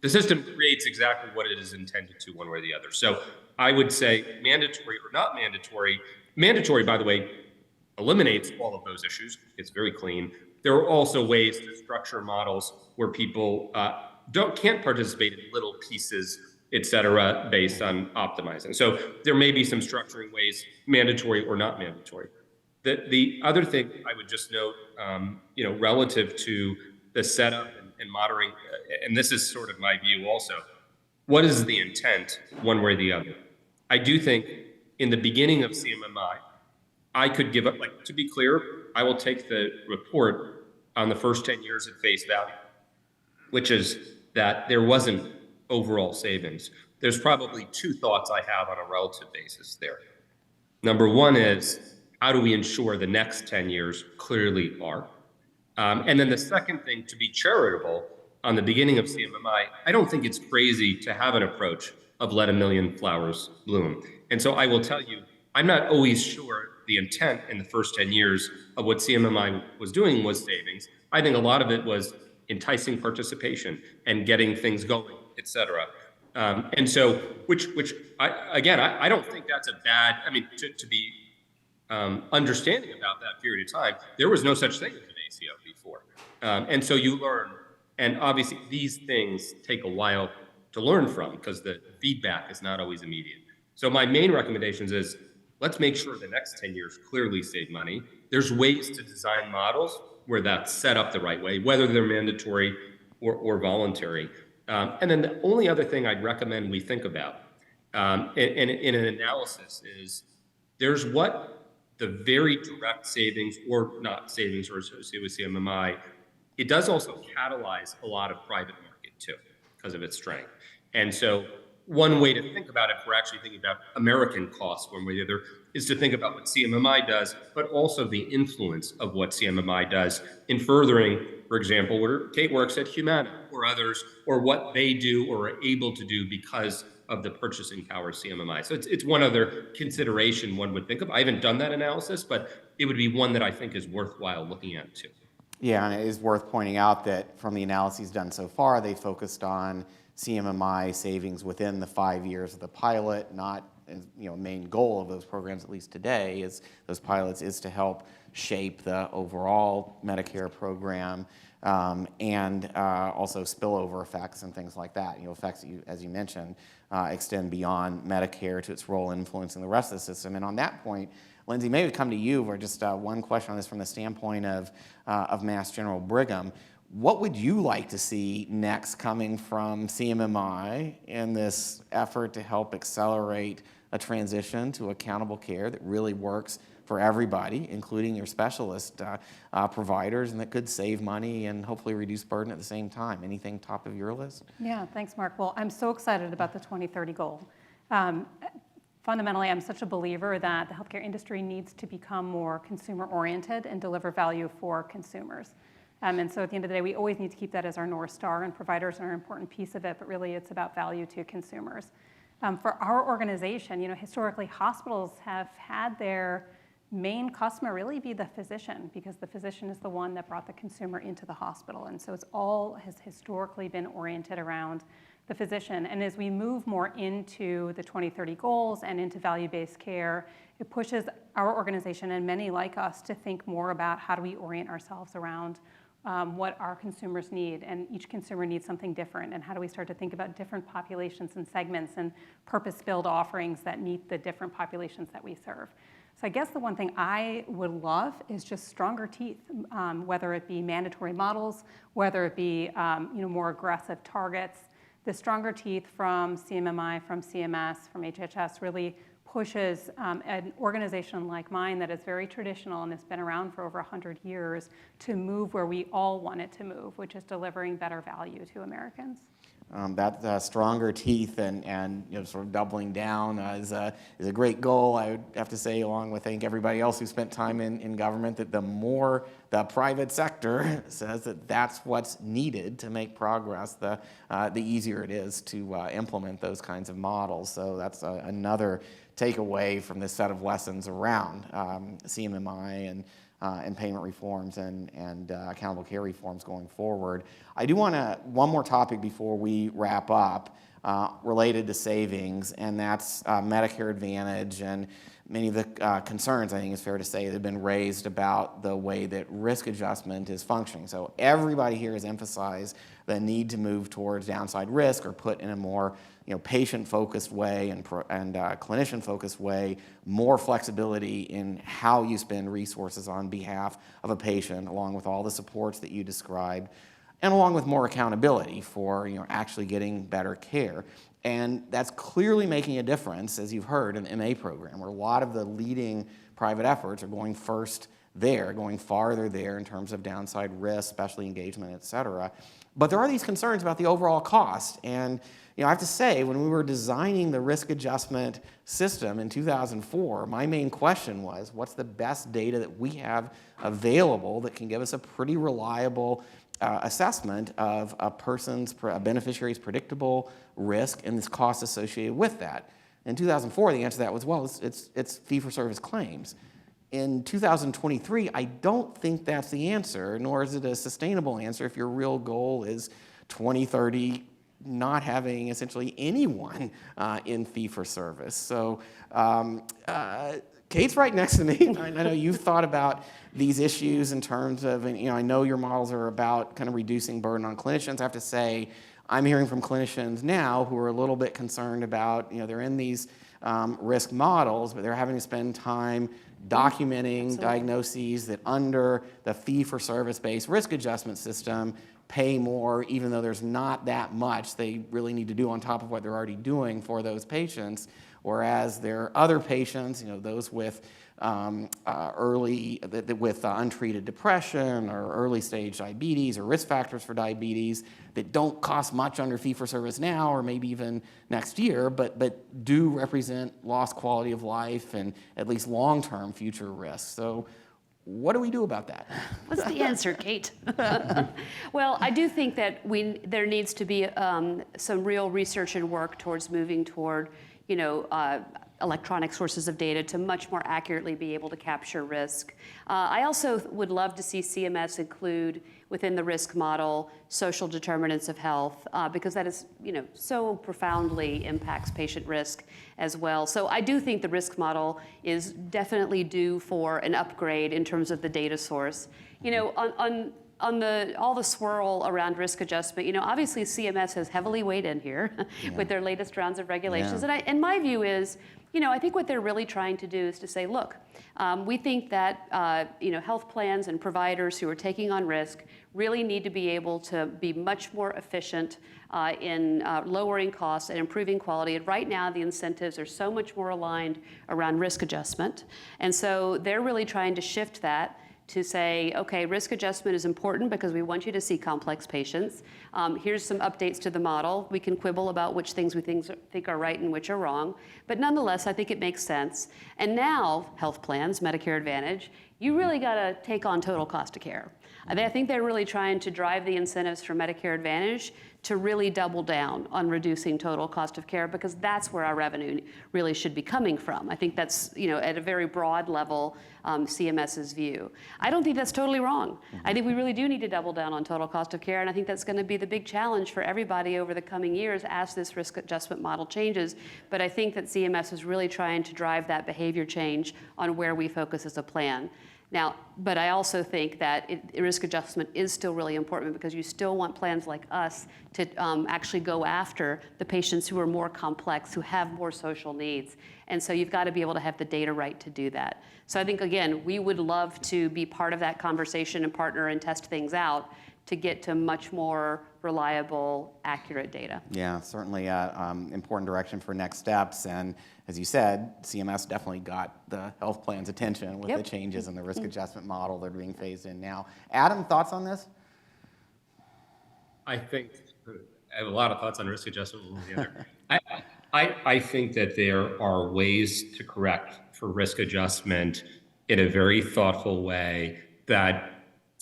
Speaker 5: the system creates exactly what it is intended to, one way or the other. So I would say mandatory or not mandatory. Mandatory, by the way, eliminates all of those issues. It's very clean. There are also ways to structure models where people can't participate in little pieces, et cetera, based on optimizing. So there may be some structuring ways, mandatory or not mandatory. The other thing I would just note, relative to the setup and monitoring, and this is sort of my view also, what is the intent one way or the other? I do think in the beginning of CMMI, I could give up, to be clear, I will take the report on the first 10 years at face value, which is that there wasn't overall savings. There's probably two thoughts I have on a relative basis there. Number one is, how do we ensure the next 10 years clearly are? And then the second thing, to be charitable, on the beginning of CMMI, I don't think it's crazy to have an approach of let a million flowers bloom. And so I will tell you, I'm not always sure the intent in the first 10 years of what CMMI was doing was savings. I think a lot of it was enticing participation and getting things going, et cetera. And so, which I don't think that's a bad, to be understanding about that period of time, there was no such thing as an ACO before. And so you learn, and obviously these things take a while to learn from because the feedback is not always immediate. So my main recommendations is, let's make sure the next 10 years clearly save money. There's ways to design models where that's set up the right way, whether they're mandatory or voluntary. And then the only other thing I'd recommend we think about in an analysis is there's what the very direct savings or not savings are associated with CMMI. It does also catalyze a lot of private market too because of its strength. And so one way to think about it, if we're actually thinking about American costs one way or the other, is to think about what CMMI does, but also the influence of what CMMI does in furthering, for example, where Kate works at Humana or others, or what they do or are able to do because of the purchasing power of CMMI. So it's one other consideration one would think of. I haven't done that analysis, but it would be one that I think is worthwhile looking at too.
Speaker 1: Yeah, and it is worth pointing out that from the analyses done so far, they focused on CMMI savings within the 5 years of the pilot, not, main goal of those programs, at least today, is those pilots is to help shape the overall Medicare program and also spillover effects and things like that. Effects that as you mentioned, extend beyond Medicare to its role in influencing the rest of the system. And on that point, Lindsay, maybe come to you for just one question on this from the standpoint of Mass General Brigham. What would you like to see next coming from CMMI in this effort to help accelerate a transition to accountable care that really works for everybody, including your specialist providers, and that could save money and hopefully reduce burden at the same time? Anything top of your list?
Speaker 4: Yeah, thanks, Mark. Well, I'm so excited about the 2030 goal. Fundamentally, I'm such a believer that the healthcare industry needs to become more consumer-oriented and deliver value for consumers. And so at the end of the day, we always need to keep that as our North Star, and providers are an important piece of it, but really it's about value to consumers. For our organization, historically hospitals have had their main customer really be the physician, because the physician is the one that brought the consumer into the hospital. And so has historically been oriented around the physician. And as we move more into the 2030 goals and into value-based care, it pushes our organization and many like us to think more about how do we orient ourselves around what our consumers need, and each consumer needs something different, and how do we start to think about different populations and segments and purpose-built offerings that meet the different populations that we serve. So I guess the one thing I would love is just stronger teeth, whether it be mandatory models, whether it be more aggressive targets. The stronger teeth from CMMI, from CMS, from HHS really pushes an organization like mine that is very traditional and has been around for over 100 years to move where we all want it to move, which is delivering better value to Americans.
Speaker 1: That stronger teeth and sort of doubling down is a great goal. I would have to say, along with I think everybody else who spent time in government, that the more the private sector says that that's what's needed to make progress, the easier it is to implement those kinds of models. So that's another takeaway from this set of lessons around CMMI and payment reforms and accountable care reforms going forward. I do want to, one more topic before we wrap up, related to savings, and that's Medicare Advantage, and many of the concerns, I think it's fair to say, that have been raised about the way that risk adjustment is functioning. So everybody here has emphasized the need to move towards downside risk, or put in a more patient-focused way and clinician-focused way, more flexibility in how you spend resources on behalf of a patient, along with all the supports that you described, and along with more accountability for actually getting better care. And that's clearly making a difference, as you've heard, in the MA program, where a lot of the leading private efforts are going first there, going farther there in terms of downside risk, specialty engagement, et cetera. But there are these concerns about the overall cost. And I have to say, when we were designing the risk adjustment system in 2004, my main question was, what's the best data that we have available that can give us a pretty reliable assessment of a beneficiary's predictable risk and this cost associated with that? In 2004, the answer to that was, well, it's fee-for-service claims. In 2023, I don't think that's the answer, nor is it a sustainable answer if your real goal is 2030 not having essentially anyone in fee-for-service. So Kate's right next to me. I know you've thought about these issues in terms of, and I know your models are about kind of reducing burden on clinicians. I have to say, I'm hearing from clinicians now who are a little bit concerned about, they're in these risk models, but they're having to spend time documenting diagnoses that under the fee-for-service-based risk adjustment system pay more, even though there's not that much they really need to do on top of what they're already doing for those patients. Whereas there are other patients, those with untreated depression or early stage diabetes or risk factors for diabetes that don't cost much under fee-for-service now, or maybe even next year, but do represent lost quality of life and at least long-term future risks. So what do we do about that?
Speaker 3: What's the answer, Kate? Well, I do think that there needs to be some real research and work towards moving toward electronic sources of data to much more accurately be able to capture risk. I also would love to see CMS include within the risk model social determinants of health, because that is, so profoundly impacts patient risk as well. So I do think the risk model is definitely due for an upgrade in terms of the data source. On all the swirl around risk adjustment, obviously CMS has heavily weighed in here with their latest rounds of regulations.
Speaker 1: Yeah.
Speaker 3: And my view is, I think what they're really trying to do is to say, look, we think that health plans and providers who are taking on risk really need to be able to be much more efficient in lowering costs and improving quality. And right now, the incentives are so much more aligned around risk adjustment. And so they're really trying to shift that to say, okay, risk adjustment is important because we want you to see complex patients. Here's some updates to the model. We can quibble about which things we think are right and which are wrong, but nonetheless, I think it makes sense. And now, health plans, Medicare Advantage, you really gotta take on total cost of care. I think they're really trying to drive the incentives for Medicare Advantage to really double down on reducing total cost of care, because that's where our revenue really should be coming from. I think that's, at a very broad level, CMS's view. I don't think that's totally wrong. I think we really do need to double down on total cost of care, and I think that's gonna be the big challenge for everybody over the coming years as this risk adjustment model changes. But I think that CMS is really trying to drive that behavior change on where we focus as a plan. Now, but I also think that risk adjustment is still really important, because you still want plans like us to actually go after the patients who are more complex, who have more social needs. And so you've got to be able to have the data right to do that. So I think, again, we would love to be part of that conversation and partner and test things out to get to much more reliable, accurate data.
Speaker 1: Yeah, certainly important direction for next steps. And as you said, CMS definitely got the health plan's attention with the changes in the risk adjustment model that are being phased in now. Adam, thoughts on this?
Speaker 5: I think I have a lot of thoughts on risk adjustment, one or the other. I think that there are ways to correct for risk adjustment in a very thoughtful way that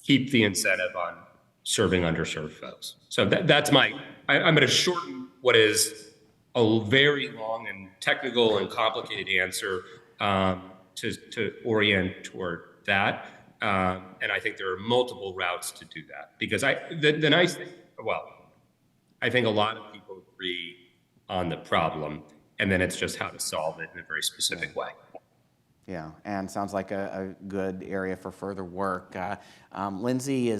Speaker 5: keep the incentive on serving underserved folks. So that's I'm going to shorten what is a very long and technical and complicated answer to orient toward that. And I think there are multiple routes to do that, because the nice thing, well, I think a lot of people agree on the problem, and then it's just how to solve it in a very specific way.
Speaker 1: Yeah, and sounds like a good area for further work. Lindsay,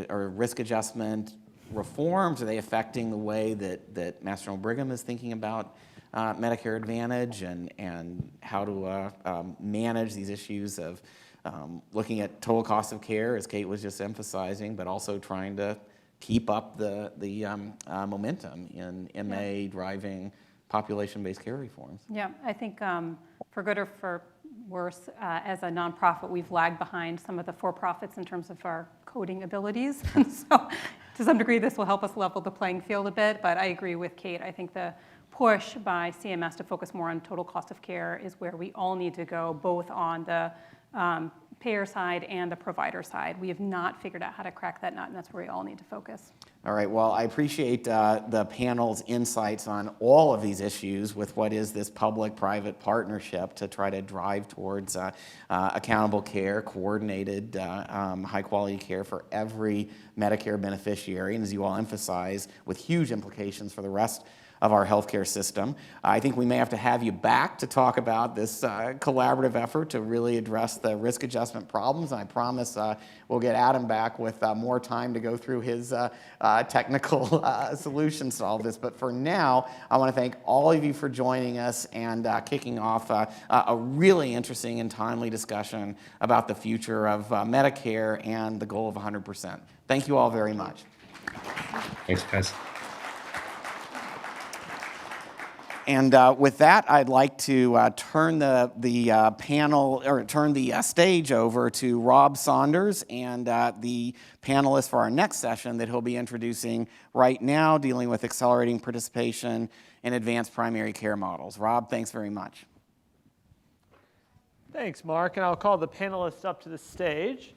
Speaker 1: are risk adjustment reforms, are they affecting the way that Mass General Brigham is thinking about Medicare Advantage and how to manage these issues of looking at total cost of care, as Kate was just emphasizing, but also trying to keep up the momentum in MA driving population-based care reforms?
Speaker 4: Yeah, I think for good or for worse, as a nonprofit, we've lagged behind some of the for-profits in terms of our coding abilities. And so to some degree, this will help us level the playing field a bit, but I agree with Kate. I think the push by CMS to focus more on total cost of care is where we all need to go, both on the payer side and the provider side. We have not figured out how to crack that nut, and that's where we all need to focus.
Speaker 1: All right, well, I appreciate the panel's insights on all of these issues with what is this public-private partnership to try to drive towards accountable care, coordinated, high-quality care for every Medicare beneficiary, and as you all emphasize, with huge implications for the rest of our healthcare system. I think we may have to have you back to talk about this collaborative effort to really address the risk adjustment problems. And I promise we'll get Adam back with more time to go through his technical solutions to all of this. But for now, I want to thank all of you for joining us and kicking off a really interesting and timely discussion about the future of Medicare and the goal of 100%. Thank you all very much.
Speaker 5: Thanks, guys.
Speaker 1: And with that, I'd like to turn the panel, or turn the stage over to Rob Saunders and the panelists for our next session that he'll be introducing right now, dealing with accelerating participation in advanced primary care models. Rob, thanks very much.
Speaker 6: Thanks, Mark, and I'll call the panelists up to the stage.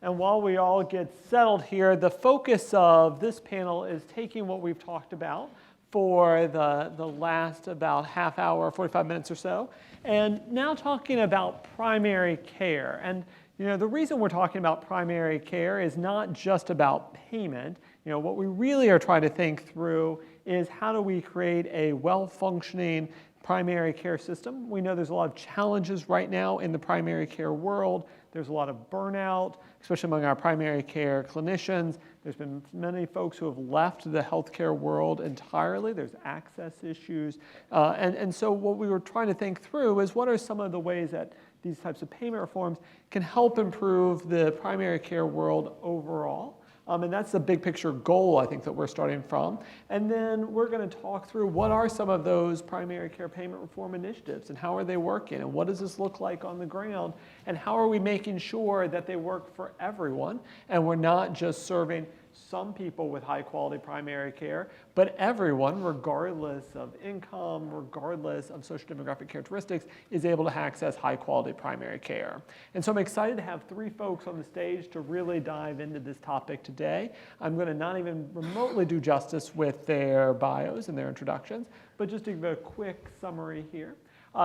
Speaker 6: And while we all get settled here, the focus of this panel is taking what we've talked about for the last about half hour, 45 minutes or so, and now talking about primary care. And the reason we're talking about primary care is not just about payment. What we really are trying to think through is how do we create a well-functioning primary care system. We know there's a lot of challenges right now in the primary care world. There's a lot of burnout, especially among our primary care clinicians. There's been many folks who have left the healthcare world entirely. There's access issues. And so what we were trying to think through is what are some of the ways that these types of payment reforms can help improve the primary care world overall. And that's the big picture goal, I think, that we're starting from. And then we're going to talk through what are some of those primary care payment reform initiatives and how are they working and what does this look like on the ground and how are we making sure that they work for everyone and we're not just serving some people with high quality primary care, but everyone, regardless of income, regardless of social demographic characteristics, is able to access high quality primary care. And so I'm excited to have three folks on the stage to really dive into this topic today. I'm going to not even remotely do justice with their bios and their introductions, but just to give a quick summary here.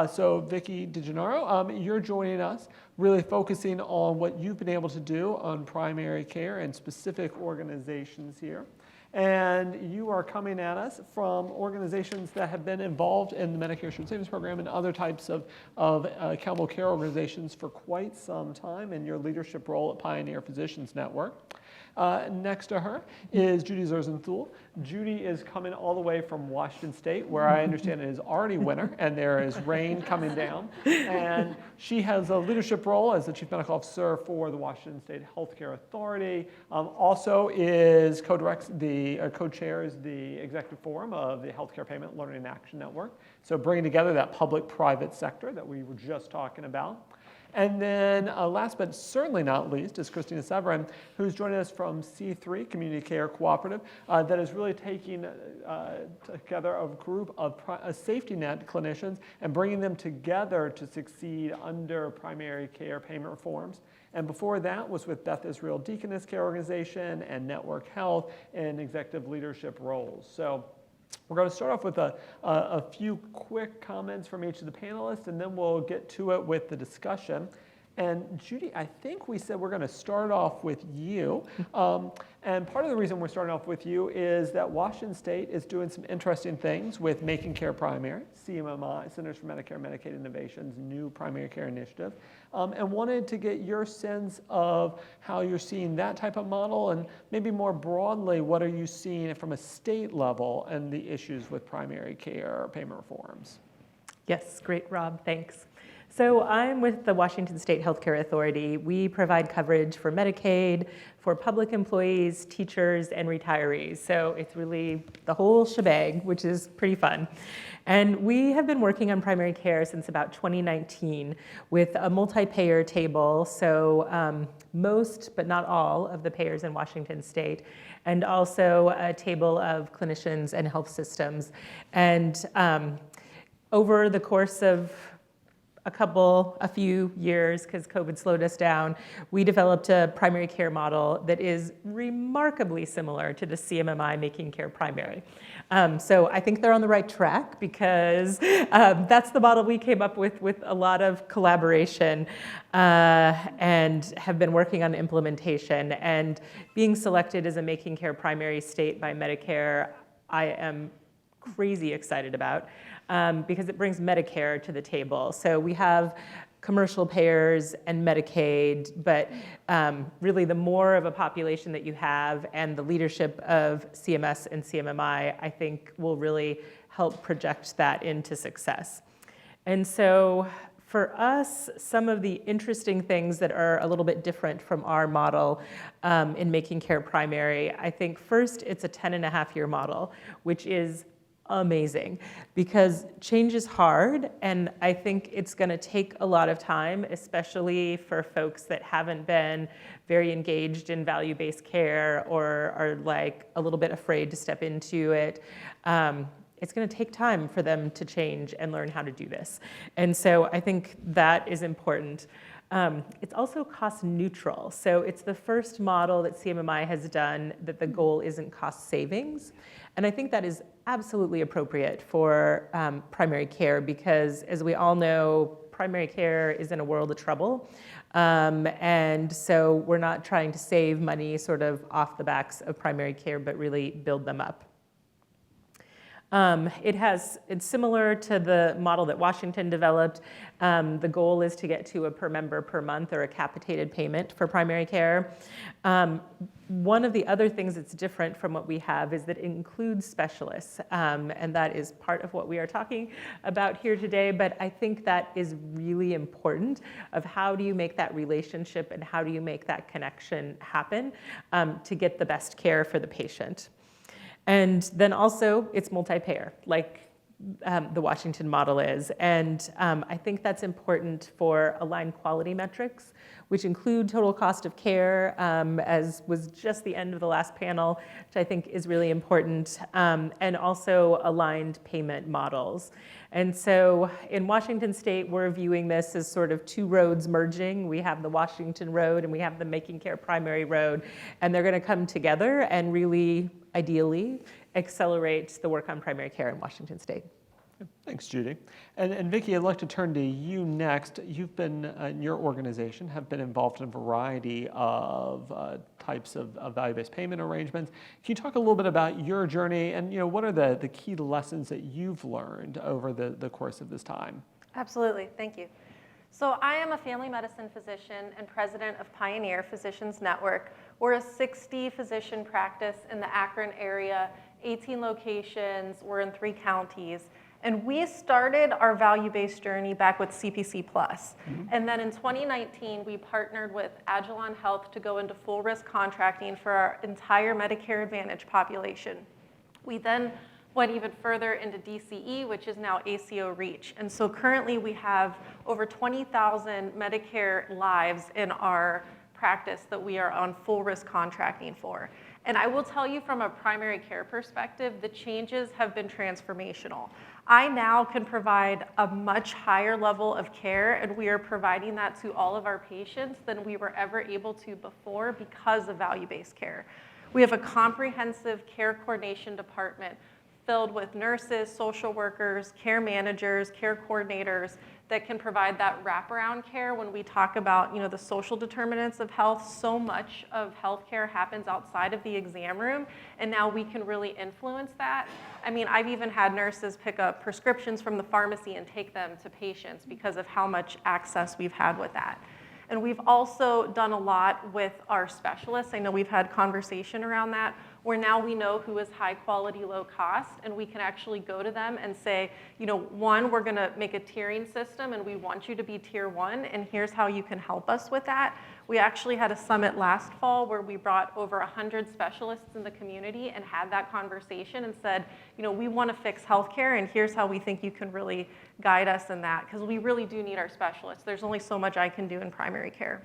Speaker 6: So Vicki DeGennaro, you're joining us, really focusing on what you've been able to do on primary care and specific organizations here. And you are coming at us from organizations that have been involved in the Medicare Shared Savings Program and other types of accountable care organizations for quite some time in your leadership role at Pioneer Physicians Network. Next to her is Judy Zerzenthal. Judy is coming all the way from Washington State, where I understand it is already winter and there is rain coming down. And she has a leadership role as the Chief Medical Officer for the Washington State Healthcare Authority. Also is co-chairs the Executive Forum of the Healthcare Payment Learning and Action Network. So bringing together that public-private sector that we were just talking about. And then last but certainly not least is Christina Severin, who's joining us from C3 Community Care Cooperative that is really taking together a group of safety net clinicians and bringing them together to succeed under primary care payment reforms. And before that was with Beth Israel Deaconess Care Organization and Network Health in executive leadership roles. So we're going to start off with a few quick comments from each of the panelists, and then we'll get to it with the discussion. And Judy, I think we said we're going to start off with you. And part of the reason we're starting off with you is that Washington State is doing some interesting things with Making Care Primary, CMMI, Centers for Medicare and Medicaid Innovations, new primary care initiative, and wanted to get your sense of how you're seeing that type of model, and maybe more broadly, what are you seeing from a state level and the issues with primary care payment reforms?
Speaker 7: Yes, great, Rob, thanks. So I'm with the Washington State Healthcare Authority. We provide coverage for Medicaid, for public employees, teachers, and retirees. So it's really the whole shebang, which is pretty fun. And we have been working on primary care since about 2019 with a multi-payer table. So most, but not all, of the payers in Washington State, and also a table of clinicians and health systems. And over the course of a few years, because COVID slowed us down, we developed a primary care model that is remarkably similar to the CMMI Making Care Primary. So I think they're on the right track, because that's the model we came up with a lot of collaboration, and have been working on implementation. And being selected as a Making Care Primary state by Medicare, I am crazy excited about, because it brings Medicare to the table. So we have commercial payers and Medicaid, but really the more of a population that you have and the leadership of CMS and CMMI, I think will really help project that into success. And so for us, some of the interesting things that are a little bit different from our model in Making Care Primary, I think first it's a 10.5-year model, which is amazing, because change is hard, and I think it's going to take a lot of time, especially for folks that haven't been very engaged in value-based care or are like a little bit afraid to step into it. It's going to take time for them to change and learn how to do this. And so I think that is important. It's also cost neutral. So it's the first model that CMMI has done that the goal isn't cost savings. And I think that is absolutely appropriate for primary care, because as we all know, primary care is in a world of trouble. And so we're not trying to save money sort of off the backs of primary care, but really build them up. It's similar to the model that Washington developed. The goal is to get to a per member per month, or a capitated payment for primary care. One of the other things that's different from what we have is that it includes specialists, and that is part of what we are talking about here today, but I think that is really important, of how do you make that relationship and how do you make that connection happen to get the best care for the patient. And then also, it's multi-payer, like the Washington model is. And I think that's important for aligned quality metrics, which include total cost of care, as was just the end of the last panel, which I think is really important, and also aligned payment models. And so in Washington State, we're viewing this as sort of two roads merging. We have the Washington Road and we have the Making Care Primary Road, and they're going to come together and really, ideally, accelerate the work on primary care in Washington State.
Speaker 6: Thanks, Judy. And Vicki, I'd like to turn to you next. You've been, in your organization, have been involved in a variety of types of value-based payment arrangements. Can you talk a little bit about your journey, and what are the key lessons that you've learned over the course of this time?
Speaker 8: Absolutely, thank you. So I am a family medicine physician and president of Pioneer Physicians Network. We're a 60-physician practice in the Akron area, 18 locations, we're in 3 counties. And we started our value-based journey back with CPC Plus. And then in 2019, we partnered with Agilon Health to go into full risk contracting for our entire Medicare Advantage population. We then went even further into DCE, which is now ACO REACH. And so currently we have over 20,000 Medicare lives in our practice that we are on full risk contracting for. And I will tell you from a primary care perspective, the changes have been transformational. I now can provide a much higher level of care, and we are providing that to all of our patients than we were ever able to before because of value-based care. We have a comprehensive care coordination department filled with nurses, social workers, care managers, care coordinators that can provide that wraparound care. When we talk about, the social determinants of health, so much of healthcare happens outside of the exam room, and now we can really influence that. I mean, I've even had nurses pick up prescriptions from the pharmacy and take them to patients because of how much access we've had with that. And we've also done a lot with our specialists. I know we've had conversation around that, where now we know who is high quality, low cost, and we can actually go to them and say, one, we're gonna make a tiering system and we want you to be tier 1, and here's how you can help us with that. We actually had a summit last fall where we brought over 100 specialists in the community and had that conversation and said, we wanna fix healthcare, and here's how we think you can really guide us in that, because we really do need our specialists. There's only so much I can do in primary care.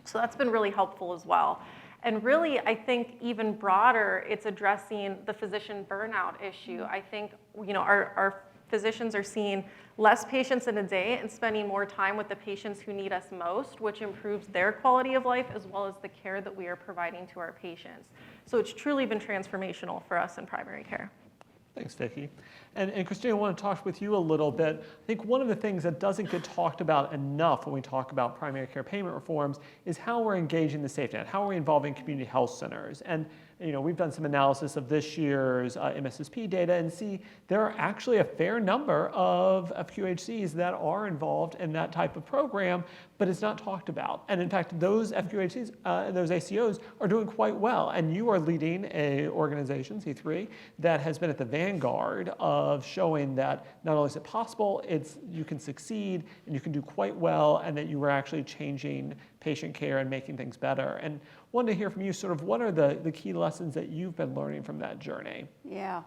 Speaker 8: So that's been really helpful as well. And really, I think even broader, it's addressing the physician burnout issue. I think, our physicians are seeing less patients in a day and spending more time with the patients who need us most, which improves their quality of life as well as the care that we are providing to our patients. So it's truly been transformational for us in primary care.
Speaker 6: Thanks, Vicki. And Christine, I want to talk with you a little bit. I think one of the things that doesn't get talked about enough when we talk about primary care payment reforms is how we're engaging the safety net, how are we involving community health centers. And we've done some analysis of this year's MSSP data and see there are actually a fair number of FQHCs that are involved in that type of program, but it's not talked about. And in fact, those FQHCs, those ACOs are doing quite well. And you are leading an organization, C3, that has been at the vanguard of showing that not only is it possible, you can succeed and you can do quite well, and that you were actually changing patient care and making things better. And wanted to hear from you sort of what are the key lessons that you've been learning from that journey?
Speaker 9: Yeah.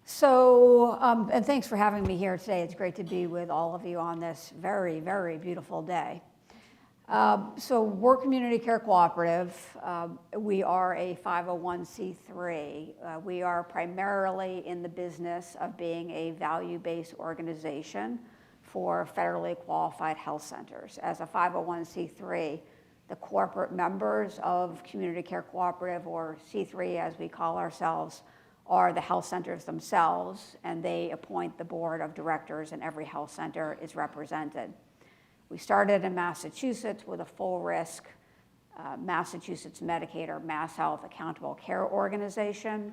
Speaker 9: So, and thanks for having me here today. It's great to be with all of you on this very, very beautiful day. So we're Community Care Cooperative. We are a 501c3. We are primarily in the business of being a value-based organization for federally qualified health centers. As a 501c3, the corporate members of Community Care Cooperative, or C3 as we call ourselves, are the health centers themselves, and they appoint the board of directors, and every health center is represented. We started in Massachusetts with a full risk Massachusetts Medicaid, or Mass Health Accountable Care Organization,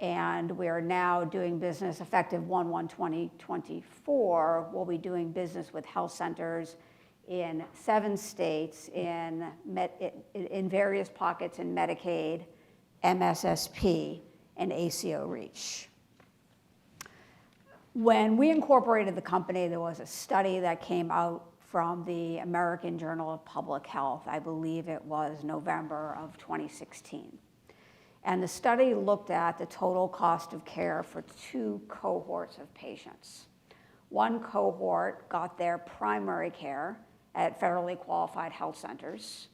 Speaker 9: and we are now doing business effective 1/1/2024. We'll be doing business with health centers in 7 states in various pockets in Medicaid, MSSP, and ACO REACH. When we incorporated the company, there was a study that came out from the American Journal of Public Health. I believe it was November of 2016. And the study looked at the total cost of care for 2 cohorts of patients. One cohort got their primary care at federally qualified health centers,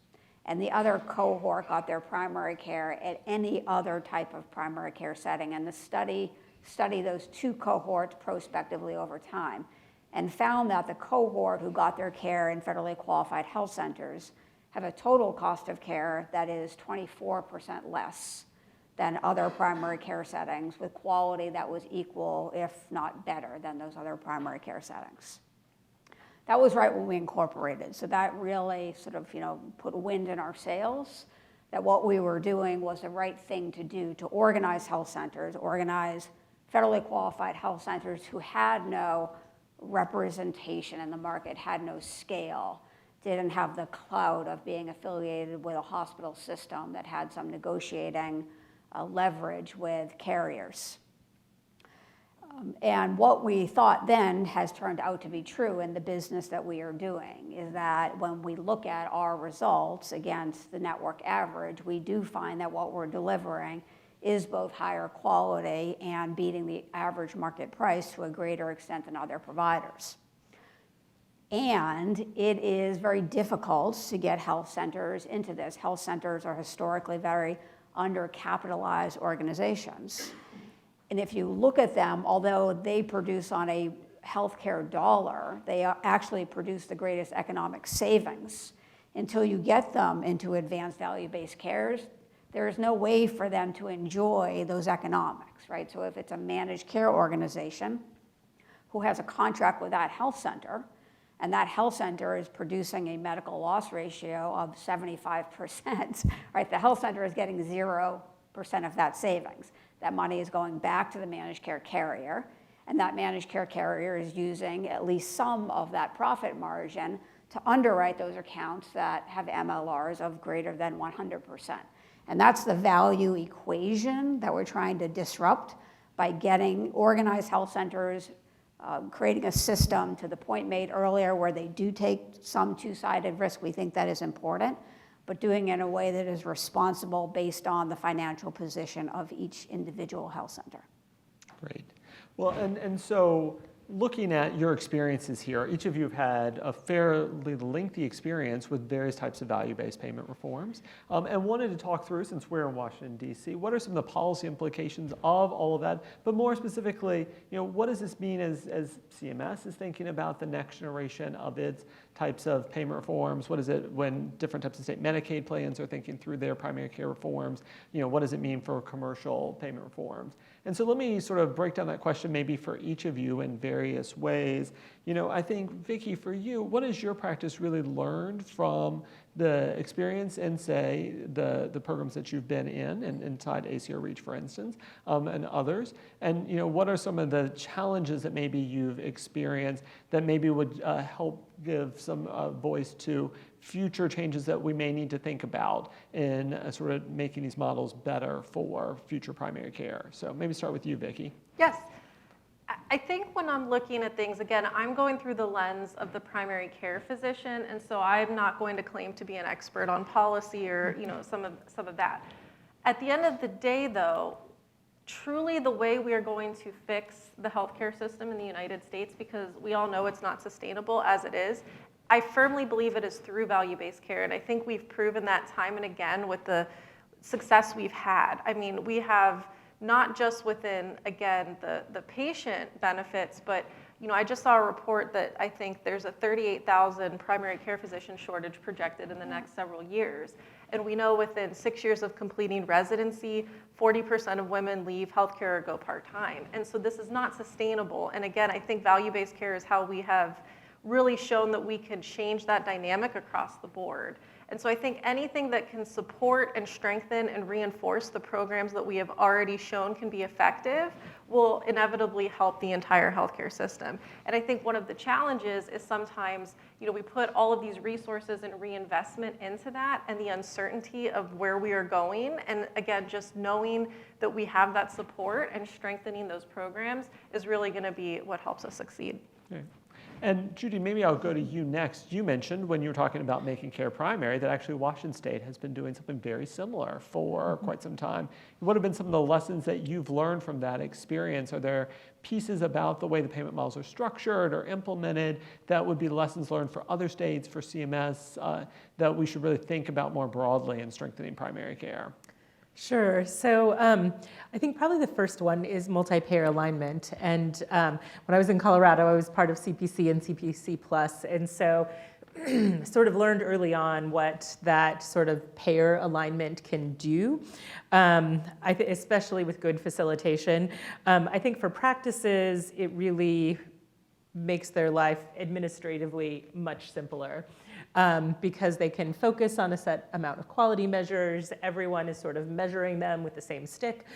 Speaker 9: and the other cohort got their primary care at any other type of primary care setting. And the study studied those 2 cohorts prospectively over time and found that the cohort who got their care in federally qualified health centers have a total cost of care that is 24% less than other primary care settings, with quality that was equal, if not better, than those other primary care settings. That was right when we incorporated. So that really sort of, put wind in our sails, that what we were doing was the right thing to do to organize health centers, organize federally qualified health centers who had no representation in the market, had no scale, didn't have the clout of being affiliated with a hospital system that had some negotiating leverage with carriers. And what we thought then has turned out to be true in the business that we are doing is that when we look at our results against the network average, we do find that what we're delivering is both higher quality and beating the average market price to a greater extent than other providers. And it is very difficult to get health centers into this. Health centers are historically very undercapitalized organizations. And if you look at them, although they produce on a healthcare dollar, they actually produce the greatest economic savings. Until you get them into advanced value-based care, there is no way for them to enjoy those economics, right? So if it's a managed care organization who has a contract with that health center, and that health center is producing a medical loss ratio of 75%, right? The health center is getting 0% of that savings. That money is going back to the managed care carrier, and that managed care carrier is using at least some of that profit margin to underwrite those accounts that have MLRs of greater than 100%. And that's the value equation that we're trying to disrupt by getting organized health centers, creating a system, to the point made earlier, where they do take some two-sided risk. We think that is important, but doing it in a way that is responsible based on the financial position of each individual health center.
Speaker 6: Great. Well, and so looking at your experiences here, each of you have had a fairly lengthy experience with various types of value-based payment reforms, and wanted to talk through, since we're in Washington, D.C., what are some of the policy implications of all of that, but more specifically, what does this mean as CMS is thinking about the next generation of its types of payment reforms? What is it when different types of state Medicaid plans are thinking through their primary care reforms? What does it mean for commercial payment reforms? And so let me sort of break down that question maybe for each of you in various ways. I think, Vicki, for you, what has your practice really learned from the experience in, say, the programs that you've been in, and inside ACO REACH, for instance, and others? And what are some of the challenges that maybe you've experienced that maybe would help give some voice to future changes that we may need to think about in sort of making these models better for future primary care? So maybe start with you, Vicki.
Speaker 8: Yes. I think when I'm looking at things, again, I'm going through the lens of the primary care physician, and so I'm not going to claim to be an expert on policy or some of that. At the end of the day, though, truly the way we are going to fix the healthcare system in the United States, because we all know it's not sustainable as it is, I firmly believe it is through value-based care, and I think we've proven that time and again with the success we've had. I mean, we have not just within, again, the patient benefits, but I just saw a report that I think there's a 38,000 primary care physician shortage projected in the next several years. And we know within 6 years of completing residency, 40% of women leave healthcare or go part-time. And so this is not sustainable. And again, I think value-based care is how we have really shown that we can change that dynamic across the board. And so I think anything that can support and strengthen and reinforce the programs that we have already shown can be effective will inevitably help the entire healthcare system. And I think one of the challenges is sometimes, we put all of these resources and reinvestment into that, and the uncertainty of where we are going. And again, just knowing that we have that support and strengthening those programs is really going to be what helps us succeed.
Speaker 6: Okay. And Judy, maybe I'll go to you next. You mentioned when you were talking about making care primary that actually Washington State has been doing something very similar for quite some time. What have been some of the lessons that you've learned from that experience? Are there pieces about the way the payment models are structured or implemented that would be lessons learned for other states, for CMS, that we should really think about more broadly in strengthening primary care?
Speaker 7: Sure. So I think probably the first one is multi-payer alignment. And when I was in Colorado, I was part of CPC and CPC Plus. And so sort of learned early on what that sort of payer alignment can do, especially with good facilitation. I think for practices, it really makes their life administratively much simpler. Because they can focus on a set amount of quality measures. Everyone is sort of measuring them with the same stick.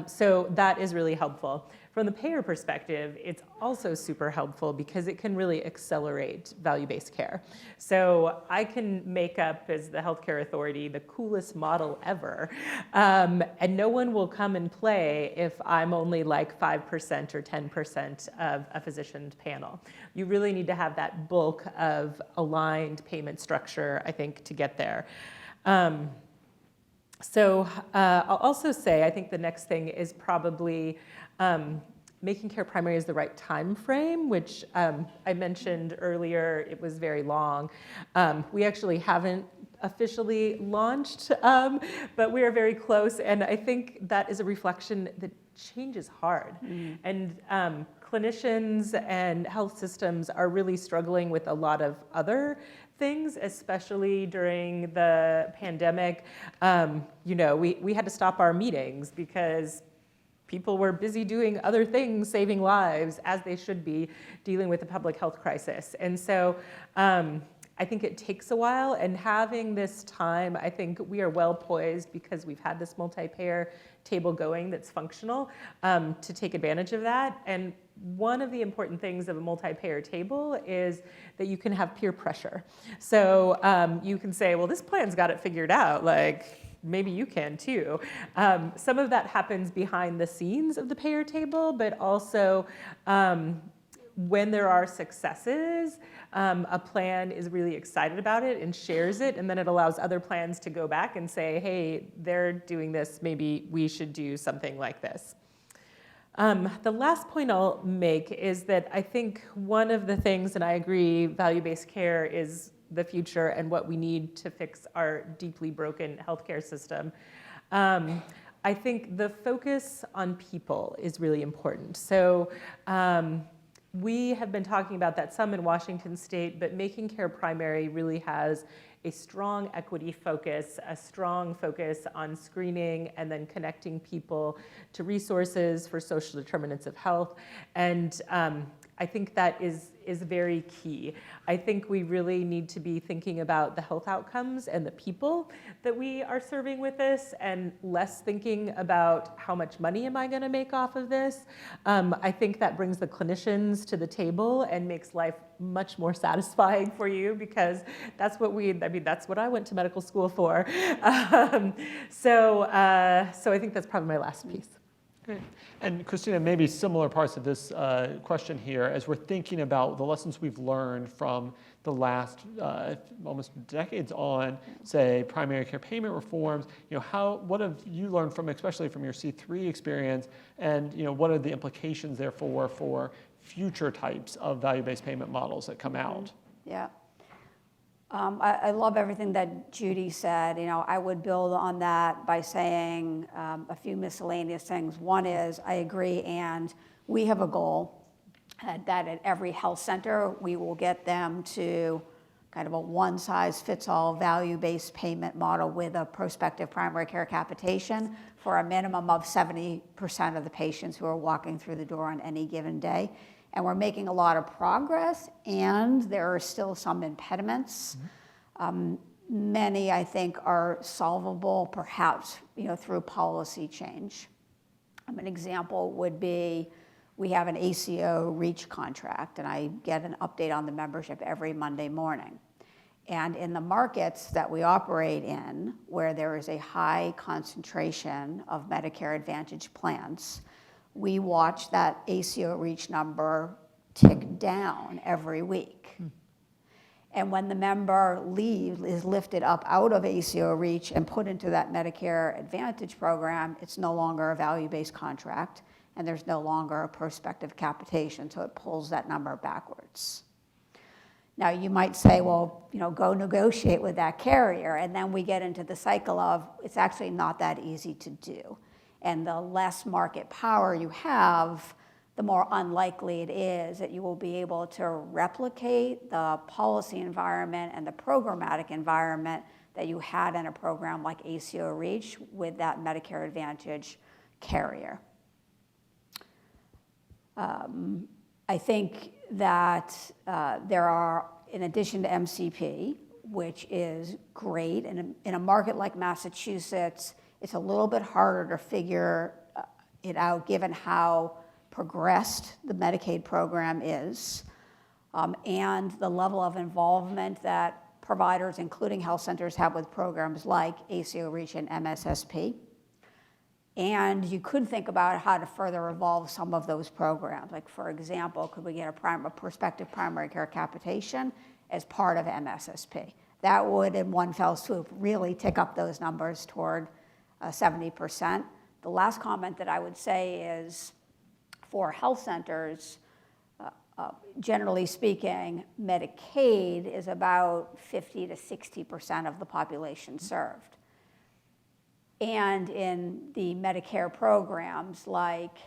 Speaker 7: So that is really helpful. From the payer perspective, it's also super helpful because it can really accelerate value-based care. So I can make up, as the healthcare authority, the coolest model ever, and no one will come and play if I'm only like 5% or 10% of a physician's panel. You really need to have that bulk of aligned payment structure, I think, to get there. So I'll also say, I think the next thing is probably making care primary is the right time frame, which I mentioned earlier, it was very long. We actually haven't officially launched, but we are very close. And I think that is a reflection that change is hard. And clinicians and health systems are really struggling with a lot of other things, especially during the pandemic. We had to stop our meetings because people were busy doing other things, saving lives, as they should be, dealing with the public health crisis. And so I think it takes a while, and having this time, I think we are well poised because we've had this multi-payer table going that's functional to take advantage of that. And one of the important things of a multi-payer table is that you can have peer pressure. So you can say, well, this plan's got it figured out, like maybe you can too. Some of that happens behind the scenes of the payer table, but also when there are successes, a plan is really excited about it and shares it, and then it allows other plans to go back and say, hey, they're doing this, maybe we should do something like this. The last point I'll make is that I think one of the things, and I agree, value-based care is the future and what we need to fix our deeply broken healthcare system. I think the focus on people is really important. So we have been talking about that some in Washington State, but Making Care Primary really has a strong equity focus, a strong focus on screening and then connecting people to resources for social determinants of health. And I think that is very key. I think we really need to be thinking about the health outcomes and the people that we are serving with this, and less thinking about how much money am I going to make off of this. I think that brings the clinicians to the table and makes life much more satisfying for you, because that's what that's what I went to medical school for. So I think that's probably my last piece.
Speaker 6: Great. And Christina, maybe similar parts of this question here, as we're thinking about the lessons we've learned from the last almost decades on, say, primary care payment reforms. What have you learned from, especially from your C3 experience, and what are the implications therefore for future types of value-based payment models that come out?
Speaker 9: Yeah. I love everything that Judy said. I would build on that by saying a few miscellaneous things. One is, I agree, and we have a goal that at every health center, we will get them to kind of a one-size-fits-all value-based payment model with a prospective primary care capitation for a minimum of 70% of the patients who are walking through the door on any given day. And we're making a lot of progress, and there are still some impediments. Many, I think, are solvable, perhaps, through policy change. An example would be, we have an ACO REACH contract, and I get an update on the membership every Monday morning. And in the markets that we operate in, where there is a high concentration of Medicare Advantage plans, we watch that ACO REACH number tick down every week. And when the member is lifted up out of ACO REACH and put into that Medicare Advantage program, it's no longer a value-based contract, and there's no longer a prospective capitation, so it pulls that number backwards. Now, you might say, well, go negotiate with that carrier, and then we get into the cycle of, it's actually not that easy to do. And the less market power you have, the more unlikely it is that you will be able to replicate the policy environment and the programmatic environment that you had in a program like ACO REACH with that Medicare Advantage carrier. I think that there are, in addition to MCP, which is great, and in a market like Massachusetts, it's a little bit harder to figure it out given how progressed the Medicaid program is, and the level of involvement that providers, including health centers, have with programs like ACO REACH and MSSP. And you could think about how to further evolve some of those programs. Like, for example, could we get a prospective primary care capitation as part of MSSP? That would, in one fell swoop, really tick up those numbers toward 70%. The last comment that I would say is, for health centers, generally speaking, Medicaid is about 50 to 60% of the population served. And in the Medicare programs like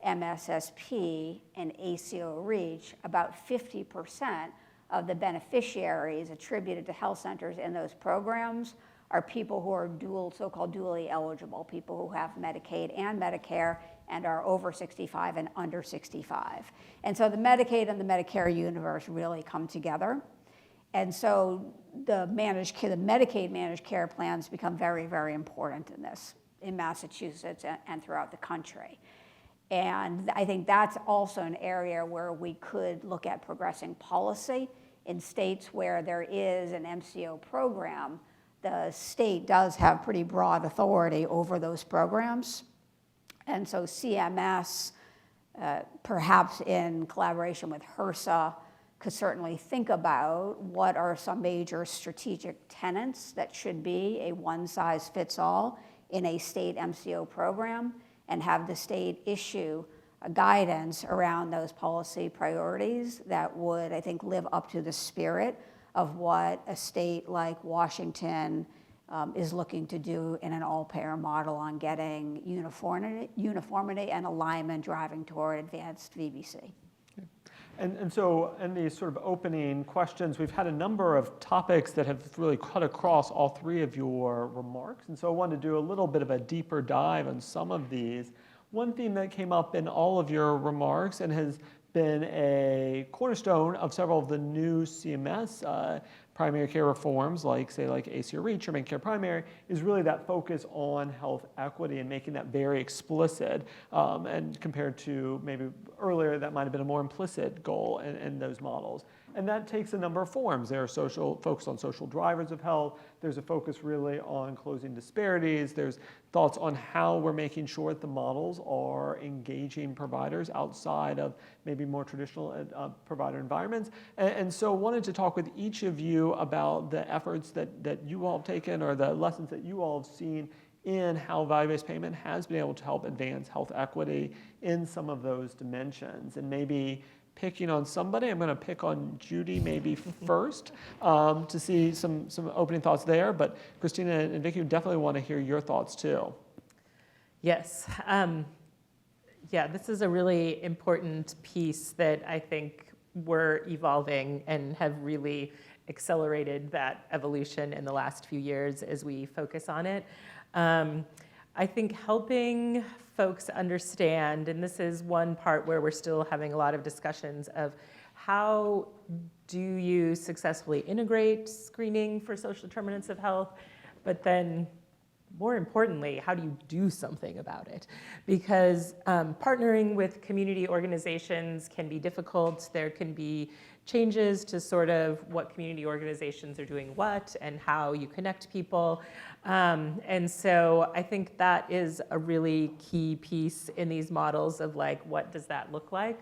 Speaker 9: MSSP and ACO REACH, about 50% of the beneficiaries attributed to health centers in those programs are people who are so-called dually eligible, people who have Medicaid and Medicare and are over 65 and under 65. And so the Medicaid and the Medicare universe really come together. And so the Medicaid managed care plans become very, very important in this, in Massachusetts and throughout the country. And I think that's also an area where we could look at progressing policy. In states where there is an MCO program, the state does have pretty broad authority over those programs. And so CMS, perhaps in collaboration with HRSA, could certainly think about what are some major strategic tenets that should be a one-size-fits-all in a state MCO program, and have the state issue a guidance around those policy priorities that would, I think, live up to the spirit of what a state like Washington is looking to do in an all-payer model on getting uniformity and alignment driving toward advanced VBC.
Speaker 6: And so in these sort of opening questions, we've had a number of topics that have really cut across all three of your remarks. And so I wanted to do a little bit of a deeper dive on some of these. One theme that came up in all of your remarks and has been a cornerstone of several of the new CMS primary care reforms, like ACO REACH or Medicare Primary, is really that focus on health equity and making that very explicit, and compared to maybe earlier that might have been a more implicit goal in those models. And that takes a number of forms. There are focus on social drivers of health. There's a focus really on closing disparities. There's thoughts on how we're making sure that the models are engaging providers outside of maybe more traditional provider environments. And so wanted to talk with each of you about the efforts that you all have taken, or the lessons that you all have seen in how value-based payment has been able to help advance health equity in some of those dimensions. And maybe picking on somebody, I'm going to pick on Judy maybe first to see some opening thoughts there. But Christina and Vicki, definitely want to hear your thoughts too.
Speaker 7: Yes. Yeah, this is a really important piece that I think we're evolving and have really accelerated that evolution in the last few years as we focus on it. I think helping folks understand, and this is one part where we're still having a lot of discussions of how do you successfully integrate screening for social determinants of health, but then more importantly, how do you do something about it? Because partnering with community organizations can be difficult. There can be changes to sort of what community organizations are doing what and how you connect people. And so I think that is a really key piece in these models of like, what does that look like?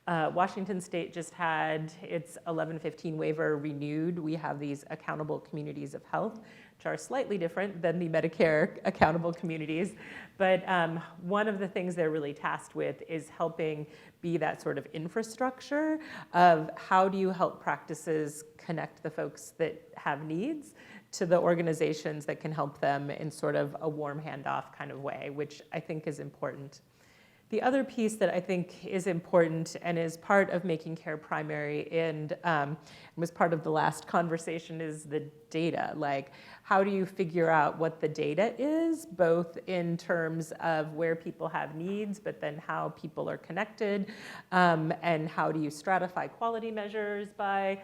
Speaker 7: Washington State just had its 1115 waiver renewed. We have these accountable communities of health, which are slightly different than the Medicare accountable communities. But one of the things they're really tasked with is helping be that sort of infrastructure of how do you help practices connect the folks that have needs to the organizations that can help them in sort of a warm handoff kind of way, which I think is important. The other piece that I think is important and is part of making care primary and was part of the last conversation is the data. Like, how do you figure out what the data is, both in terms of where people have needs, but then how people are connected, and how do you stratify quality measures by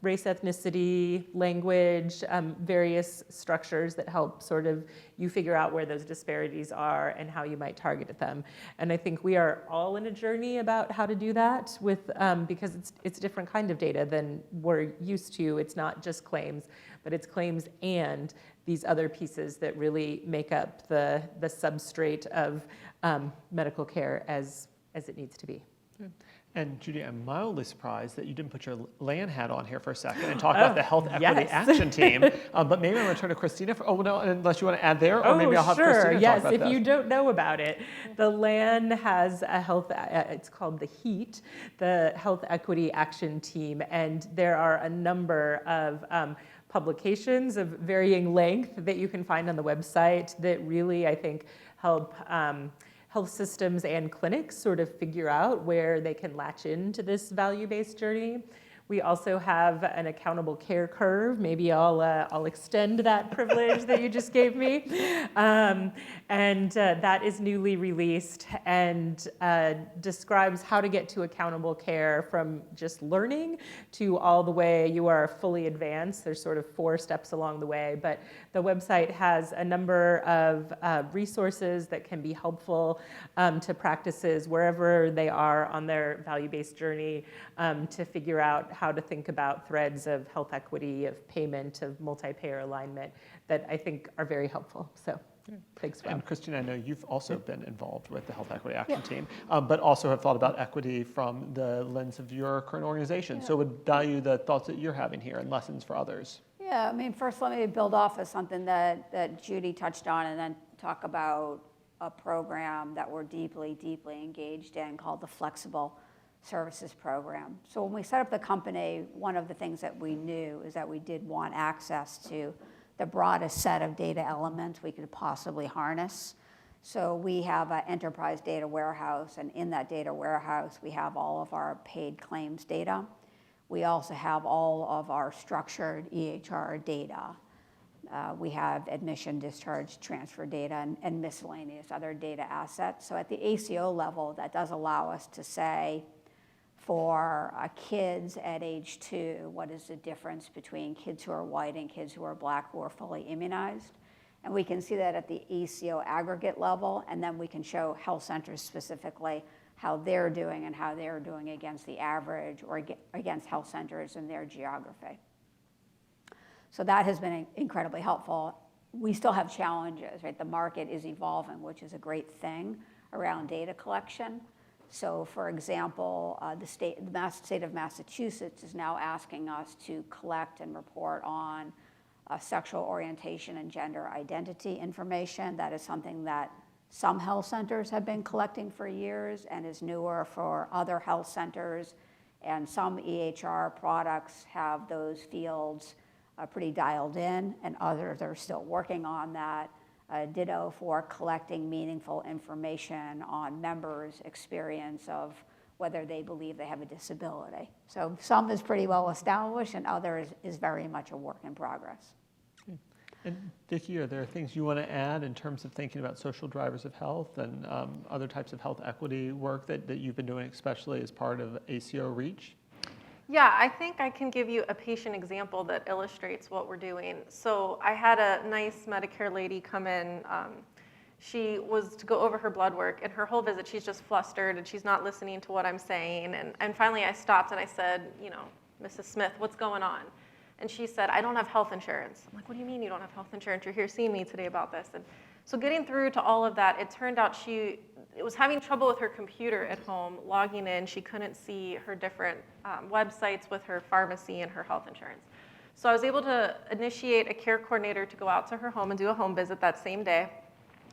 Speaker 7: race, ethnicity, language, various structures that help sort of you figure out where those disparities are and how you might target them. And I think we are all in a journey about how to do that with, because it's a different kind of data than we're used to. It's not just claims, but it's claims and these other pieces that really make up the substrate of medical care as it needs to be.
Speaker 6: And Judy, I'm mildly surprised that you didn't put your land hat on here for a second and talk about the Health Equity
Speaker 7: yes.
Speaker 6: Action Team. But maybe I'm going to turn to Christina. No, unless you want to add there, or maybe I'll have
Speaker 7: sure.
Speaker 6: Christina
Speaker 7: Yes,
Speaker 6: talk about
Speaker 7: if
Speaker 6: this.
Speaker 7: you don't know about it, the LAN has a it's called the HEAT, the Health Equity Action Team, and there are a number of publications of varying length that you can find on the website that really, I think, help health systems and clinics sort of figure out where they can latch into this value-based journey. We also have an accountable care curve. Maybe I'll extend that privilege that you just gave me. That is newly released and describes how to get to accountable care from just learning to all the way you are fully advanced. There's sort of 4 steps along the way, but the website has a number of resources that can be helpful to practices wherever they are on their value-based journey to figure out how to think about threads of health equity, of payment, of multi-payer alignment that I think are very helpful. So thanks, Rob.
Speaker 6: And Christina, I know you've also been involved with the Health Equity Action Team, but also have thought about equity from the lens of your current organization. So would value the thoughts that you're having here and lessons for others.
Speaker 9: Yeah, I mean, first let me build off of something that Judy touched on and then talk about a program that we're deeply, deeply engaged in called the Flexible Services Program. So when we set up the company, one of the things that we knew is that we did want access to the broadest set of data elements we could possibly harness. So we have an enterprise data warehouse, and in that data warehouse, we have all of our paid claims data. We also have all of our structured EHR data. We have admission, discharge, transfer data, and miscellaneous other data assets. So at the ACO level, that does allow us to say, for kids at age 2, what is the difference between kids who are white and kids who are black who are fully immunized? And we can see that at the ACO aggregate level, and then we can show health centers specifically how they're doing and how they're doing against the average or against health centers in their geography. So that has been incredibly helpful. We still have challenges, right? The market is evolving, which is a great thing around data collection. So for example, the state of Massachusetts is now asking us to collect and report on sexual orientation and gender identity information. That is something that some health centers have been collecting for years and is newer for other health centers. And some EHR products have those fields pretty dialed in, and others are still working on that. Ditto for collecting meaningful information on members' experience of whether they believe they have a disability. So some is pretty well established, and others is very much a work in progress.
Speaker 6: And Vicki, are there things you want to add in terms of thinking about social drivers of health and other types of health equity work that you've been doing, especially as part of ACO REACH?
Speaker 8: Yeah, I think I can give you a patient example that illustrates what we're doing. So I had a nice Medicare lady come in. She was to go over her blood work, and her whole visit, she's just flustered, and she's not listening to what I'm saying. And finally I stopped and I said, Mrs. Smith, what's going on? And she said, I don't have health insurance. I'm like, what do you mean you don't have health insurance? You're here seeing me today about this. And so getting through to all of that, it turned out she was having trouble with her computer at home, logging in. She couldn't see her different websites with her pharmacy and her health insurance. So I was able to initiate a care coordinator to go out to her home and do a home visit that same day.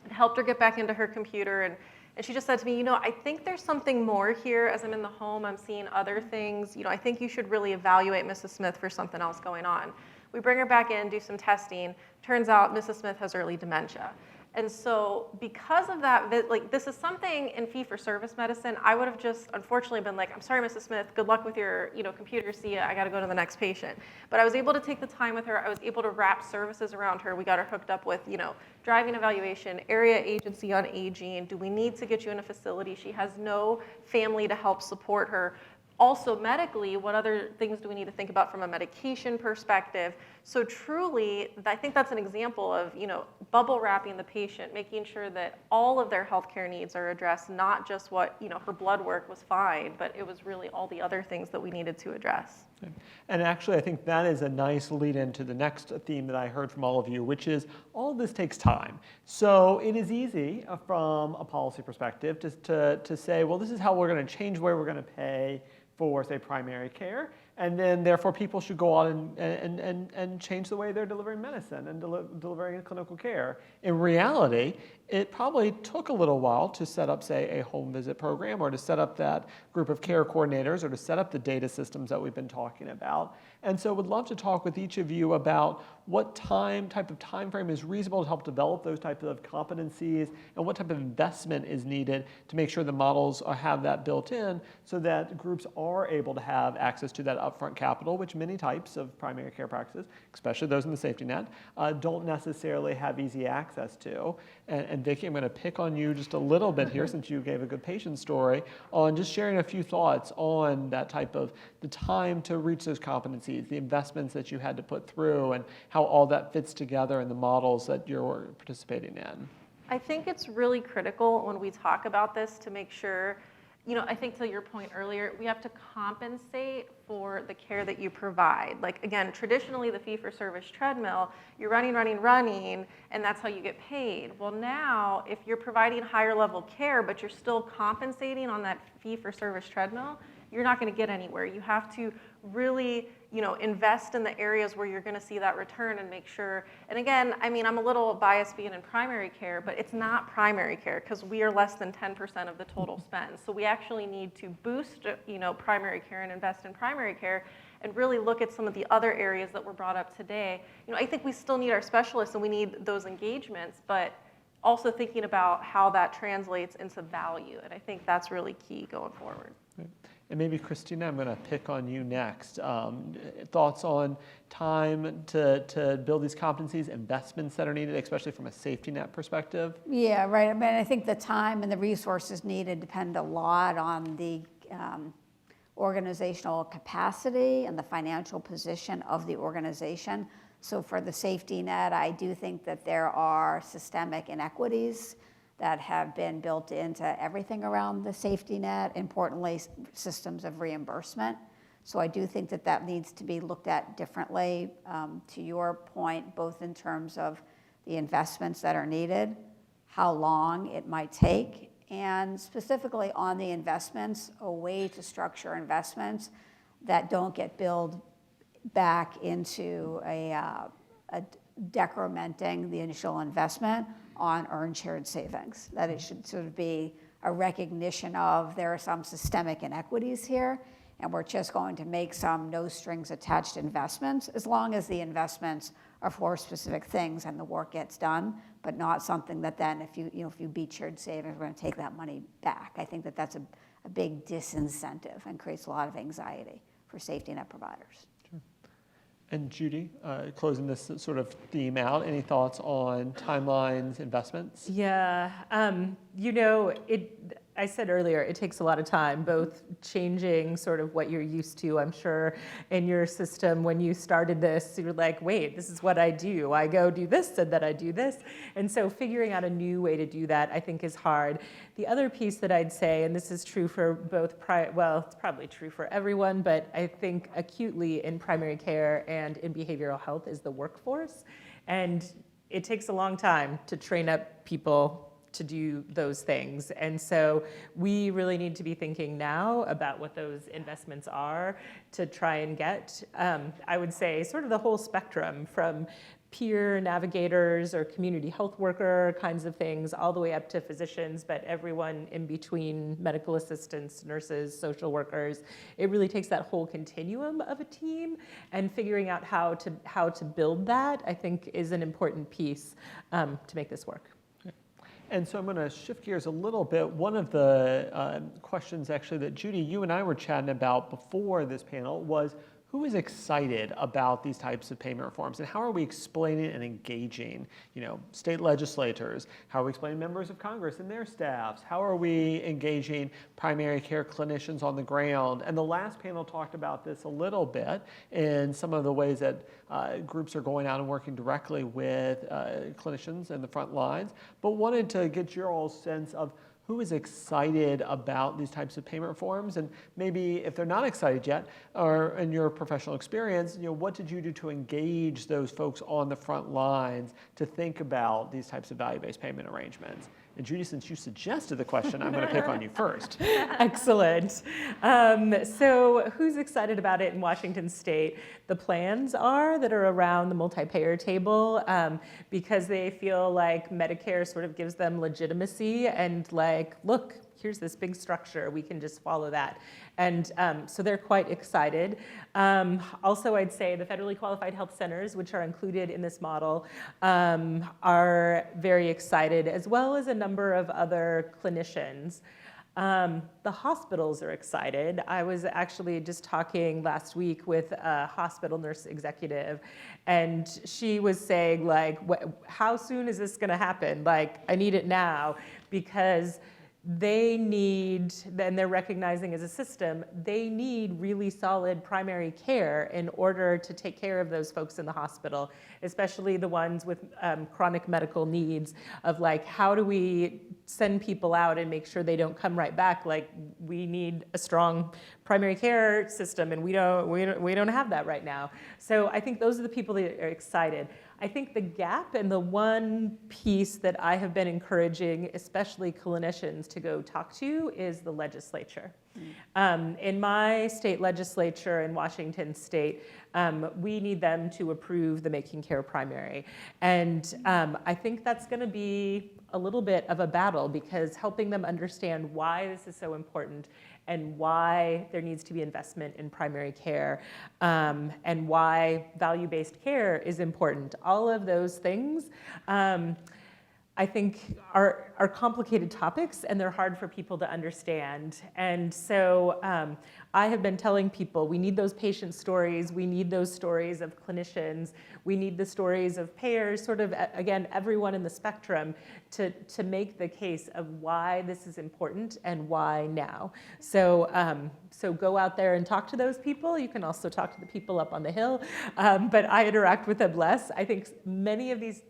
Speaker 8: It helped her get back into her computer, and she just said to me, I think there's something more here. As I'm in the home, I'm seeing other things. I think you should really evaluate Mrs. Smith for something else going on. We bring her back in, do some testing. Turns out Mrs. Smith has early dementia. And so because of that, this is something in fee-for-service medicine, I would have just unfortunately been like, I'm sorry, Mrs. Smith, good luck with your computer, see ya, I gotta go to the next patient. But I was able to take the time with her. I was able to wrap services around her. We got her hooked up with, driving evaluation, area agency on aging. Do we need to get you in a facility? She has no family to help support her. Also medically, what other things do we need to think about from a medication perspective? So truly, I think that's an example of, bubble wrapping the patient, making sure that all of their healthcare needs are addressed, not just what, her blood work was fine, but it was really all the other things that we needed to address.
Speaker 6: And actually, I think that is a nice lead into the next theme that I heard from all of you, which is all of this takes time. So it is easy from a policy perspective to say, well, this is how we're going to change where we're going to pay for, say, primary care, and then therefore people should go on and change the way they're delivering medicine and delivering clinical care. In reality, it probably took a little while to set up, say, a home visit program, or to set up that group of care coordinators, or to set up the data systems that we've been talking about. And so would love to talk with each of you about what type of time frame is reasonable to help develop those types of competencies, and what type of investment is needed to make sure the models have that built in, so that groups are able to have access to that upfront capital, which many types of primary care practices, especially those in the safety net, don't necessarily have easy access to. And Vicki, I'm going to pick on you just a little bit here, since you gave a good patient story, on just sharing a few thoughts on that type of the time to reach those competencies, the investments that you had to put through, and how all that fits together in the models that you're participating in.
Speaker 8: I think it's really critical when we talk about this to make sure, I think to your point earlier, we have to compensate for the care that you provide. Like, again, traditionally the fee-for-service treadmill, you're running, and that's how you get paid. Well, now, if you're providing higher level care, but you're still compensating on that fee-for-service treadmill, you're not going to get anywhere. You have to really, invest in the areas where you're going to see that return and make sure. And again, I'm a little biased being in primary care, but it's not primary care, because we are less than 10% of the total spend. So we actually need to boost, primary care and invest in primary care, and really look at some of the other areas that were brought up today. I think we still need our specialists and we need those engagements, but also thinking about how that translates into value. And I think that's really key going forward.
Speaker 6: And maybe, Christina, I'm going to pick on you next. Thoughts on time to build these competencies, investments that are needed, especially from a safety net perspective?
Speaker 9: Yeah, right. I think the time and the resources needed depend a lot on the organizational capacity and the financial position of the organization. So for the safety net, I do think that there are systemic inequities that have been built into everything around the safety net, importantly, systems of reimbursement. So I do think that that needs to be looked at differently, to your point, both in terms of the investments that are needed, how long it might take, and specifically on the investments, a way to structure investments that don't get billed back into a decrementing the initial investment on earned shared savings. That it should sort of be a recognition of there are some systemic inequities here, and we're just going to make some no strings attached investments, as long as the investments are for specific things and the work gets done, but not something that then if you beat shared savings, we're going to take that money back. I think that that's a big disincentive and creates a lot of anxiety for safety net providers.
Speaker 6: And Judy, closing this sort of theme out, any thoughts on timelines, investments?
Speaker 7: Yeah, I said earlier, it takes a lot of time, both changing sort of what you're used to. I'm sure in your system, when you started this, you were like, wait, this is what I do. I go do this, and then I do this. And so figuring out a new way to do that, I think, is hard. The other piece that I'd say, and this is true for both, it's probably true for everyone, but I think acutely in primary care and in behavioral health, is the workforce. And it takes a long time to train up people to do those things. And so we really need to be thinking now about what those investments are to try and get, I would say, sort of the whole spectrum, from peer navigators or community health worker kinds of things, all the way up to physicians, but everyone in between, medical assistants, nurses, social workers. It really takes that whole continuum of a team, and figuring out how to build that, I think, is an important piece to make this work.
Speaker 6: And so I'm going to shift gears a little bit. One of the questions, actually, that Judy, you and I were chatting about before this panel was, who is excited about these types of payment reforms, and how are we explaining and engaging, state legislators? How are we explaining members of Congress and their staffs? How are we engaging primary care clinicians on the ground? And the last panel talked about this a little bit in some of the ways that groups are going out and working directly with clinicians in the front lines, but wanted to get your all sense of who is excited about these types of payment reforms, and maybe if they're not excited yet, or in your professional experience, what did you do to engage those folks on the front lines to think about these types of value-based payment arrangements? And Judy, since you suggested the question, I'm going to pick on you first.
Speaker 7: Excellent. So who's excited about it in Washington State? The plans that are around the multi-payer table, because they feel like Medicare sort of gives them legitimacy and like, look, here's this big structure, we can just follow that. And so they're quite excited. Also, I'd say the federally qualified health centers, which are included in this model, are very excited, as well as a number of other clinicians. The hospitals are excited. I was actually just talking last week with a hospital nurse executive, and she was saying, like, how soon is this going to happen? Like, I need it now, because they need, and they're recognizing as a system, they need really solid primary care in order to take care of those folks in the hospital, especially the ones with chronic medical needs of like, how do we send people out and make sure they don't come right back? Like, we need a strong primary care system, and we don't have that right now. So I think those are the people that are excited. I think the gap, and the one piece that I have been encouraging, especially clinicians, to go talk to is the legislature. In my state legislature in Washington State, we need them to approve the Making Care Primary. And I think that's going to be a little bit of a battle, because helping them understand why this is so important and why there needs to be investment in primary care, and why value-based care is important. All of those things, I think, are complicated topics, and they're hard for people to understand. And so I have been telling people, we need those patient stories, we need those stories of clinicians, we need the stories of payers, sort of, again, everyone in the spectrum, to make the case of why this is important and why now. So, so go out there and talk to those people. You can also talk to the people up on the Hill, but I interact with them less. I think many of these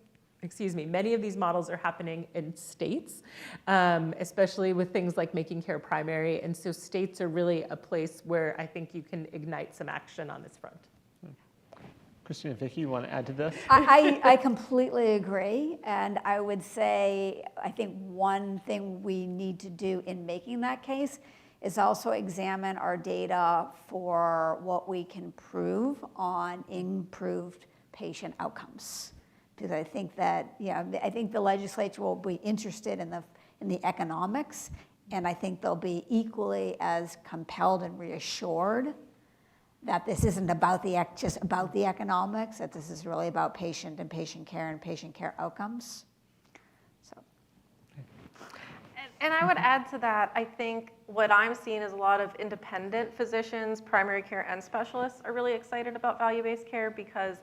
Speaker 7: models are happening in states, especially with things like Making Care Primary. And so states are really a place where I think you can ignite some action on this front.
Speaker 6: Christina and Vicki, you want to add to this?
Speaker 9: I completely agree. And I would say, I think one thing we need to do in making that case is also examine our data for what we can prove on improved patient outcomes. Because I think that, I think the legislature will be interested in the economics, and I think they'll be equally as compelled and reassured that this isn't about just about the economics, that this is really about patient care and patient care outcomes. So.
Speaker 8: And I would add to that, I think what I'm seeing is a lot of independent physicians, primary care and specialists are really excited about value-based care, because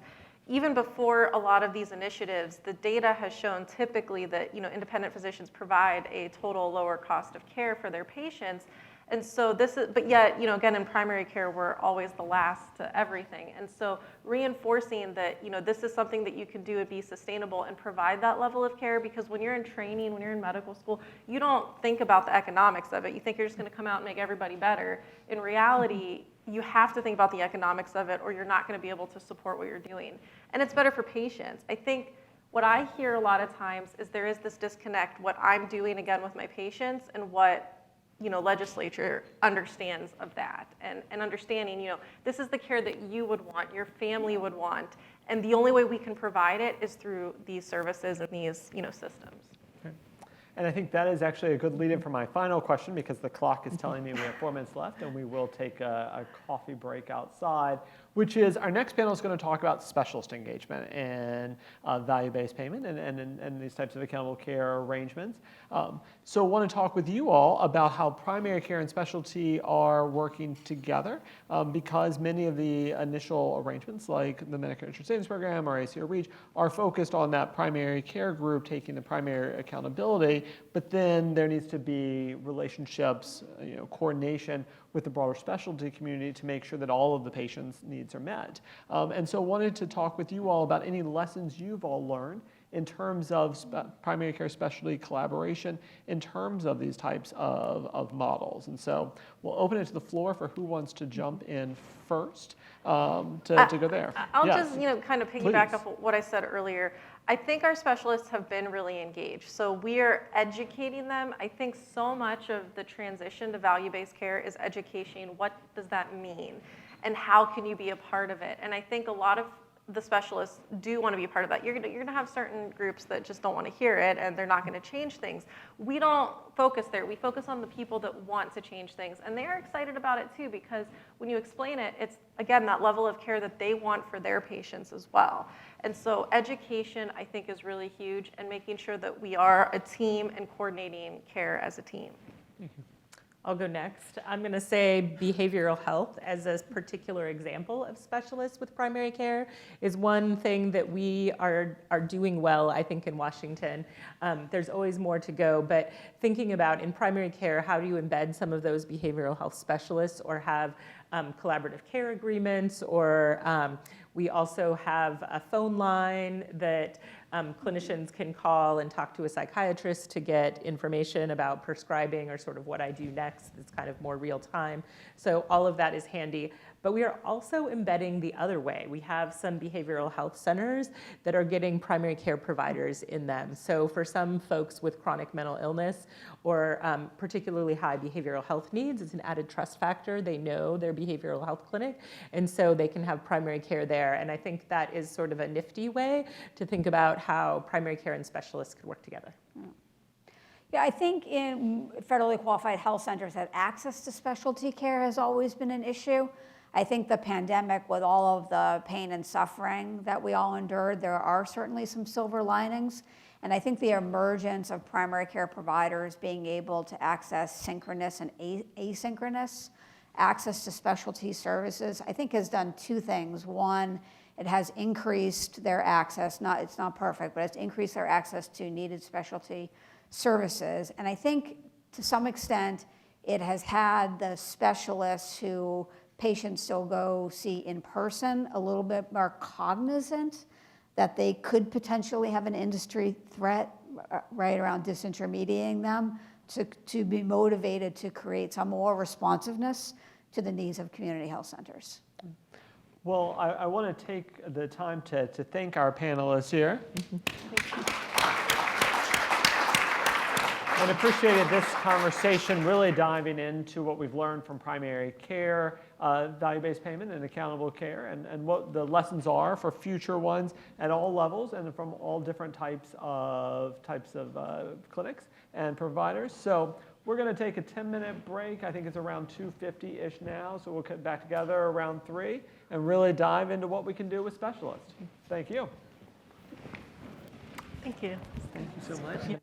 Speaker 8: even before a lot of these initiatives, the data has shown typically that independent physicians provide a total lower cost of care for their patients. And so but yet, again, in primary care, we're always the last to everything. And so reinforcing that, this is something that you can do and be sustainable and provide that level of care, because when you're in training, when you're in medical school, you don't think about the economics of it. You think you're just going to come out and make everybody better. In reality, you have to think about the economics of it, or you're not going to be able to support what you're doing. And it's better for patients. I think what I hear a lot of times is there is this disconnect, what I'm doing, again, with my patients and what legislature understands of that, and understanding, this is the care that you would want, your family would want, and the only way we can provide it is through these services and these, systems.
Speaker 6: Okay. And I think that is actually a good lead-in for my final question, because the clock is telling me we have 4 minutes left, and we will take a coffee break outside, which is our next panel is going to talk about specialist engagement and value-based payment and these types of accountable care arrangements. So I want to talk with you all about how primary care and specialty are working together, because many of the initial arrangements, like the Medicare Insurance Savings Program or ACO REACH, are focused on that primary care group taking the primary accountability, but then there needs to be relationships, coordination with the broader specialty community to make sure that all of the patients' needs are met. And so I wanted to talk with you all about any lessons you've all learned in terms of primary care specialty collaboration, in terms of these types of models. And so we'll open it to the floor for who wants to jump in first to go there.
Speaker 8: I'll
Speaker 6: Yes.
Speaker 8: just, kind of piggyback
Speaker 6: Please.
Speaker 8: off what I said earlier. I think our specialists have been really engaged. So we are educating them. I think so much of the transition to value-based care is education. What does that mean? And how can you be a part of it? And I think a lot of the specialists do want to be a part of that. You're gonna have certain groups that just don't want to hear it, and they're not going to change things. We don't focus there. We focus on the people that want to change things, and they are excited about it too, because when you explain it, it's again that level of care that they want for their patients as well. And so education, I think, is really huge, and making sure that we are a team and coordinating care as a team.
Speaker 7: I'll go next. I'm going to say behavioral health as a particular example of specialists with primary care is one thing that we are doing well, I think, in Washington. There's always more to go, but thinking about in primary care, how do you embed some of those behavioral health specialists or have collaborative care agreements, or we also have a phone line that clinicians can call and talk to a psychiatrist to get information about prescribing or sort of what I do next. It's kind of more real time. So all of that is handy. But we are also embedding the other way. We have some behavioral health centers that are getting primary care providers in them. So for some folks with chronic mental illness or particularly high behavioral health needs, it's an added trust factor. They know their behavioral health clinic, and so they can have primary care there. And I think that is sort of a nifty way to think about how primary care and specialists could work together.
Speaker 9: Yeah, I think in federally qualified health centers that access to specialty care has always been an issue. I think the pandemic, with all of the pain and suffering that we all endured, there are certainly some silver linings. And I think the emergence of primary care providers being able to access synchronous and asynchronous access to specialty services, I think has done two things. One, it has increased their access, it's not perfect, but it's increased their access to needed specialty services. And I think to some extent, it has had the specialists who patients still go see in person a little bit more cognizant that they could potentially have an industry threat right around disintermediating them, to be motivated to create some more responsiveness to the needs of community health centers.
Speaker 6: Well, I want to take the time to thank our panelists here. And appreciated this conversation, really diving into what we've learned from primary care, value-based payment and accountable care, and what the lessons are for future ones at all levels and from all different types of clinics and providers. So we're going to take a 10-minute break. I think it's around 2:50-ish now, so we'll get back together around 3 and really dive into what we can do with specialists. Thank you.
Speaker 7: Thank you.
Speaker 6: Thank you so much.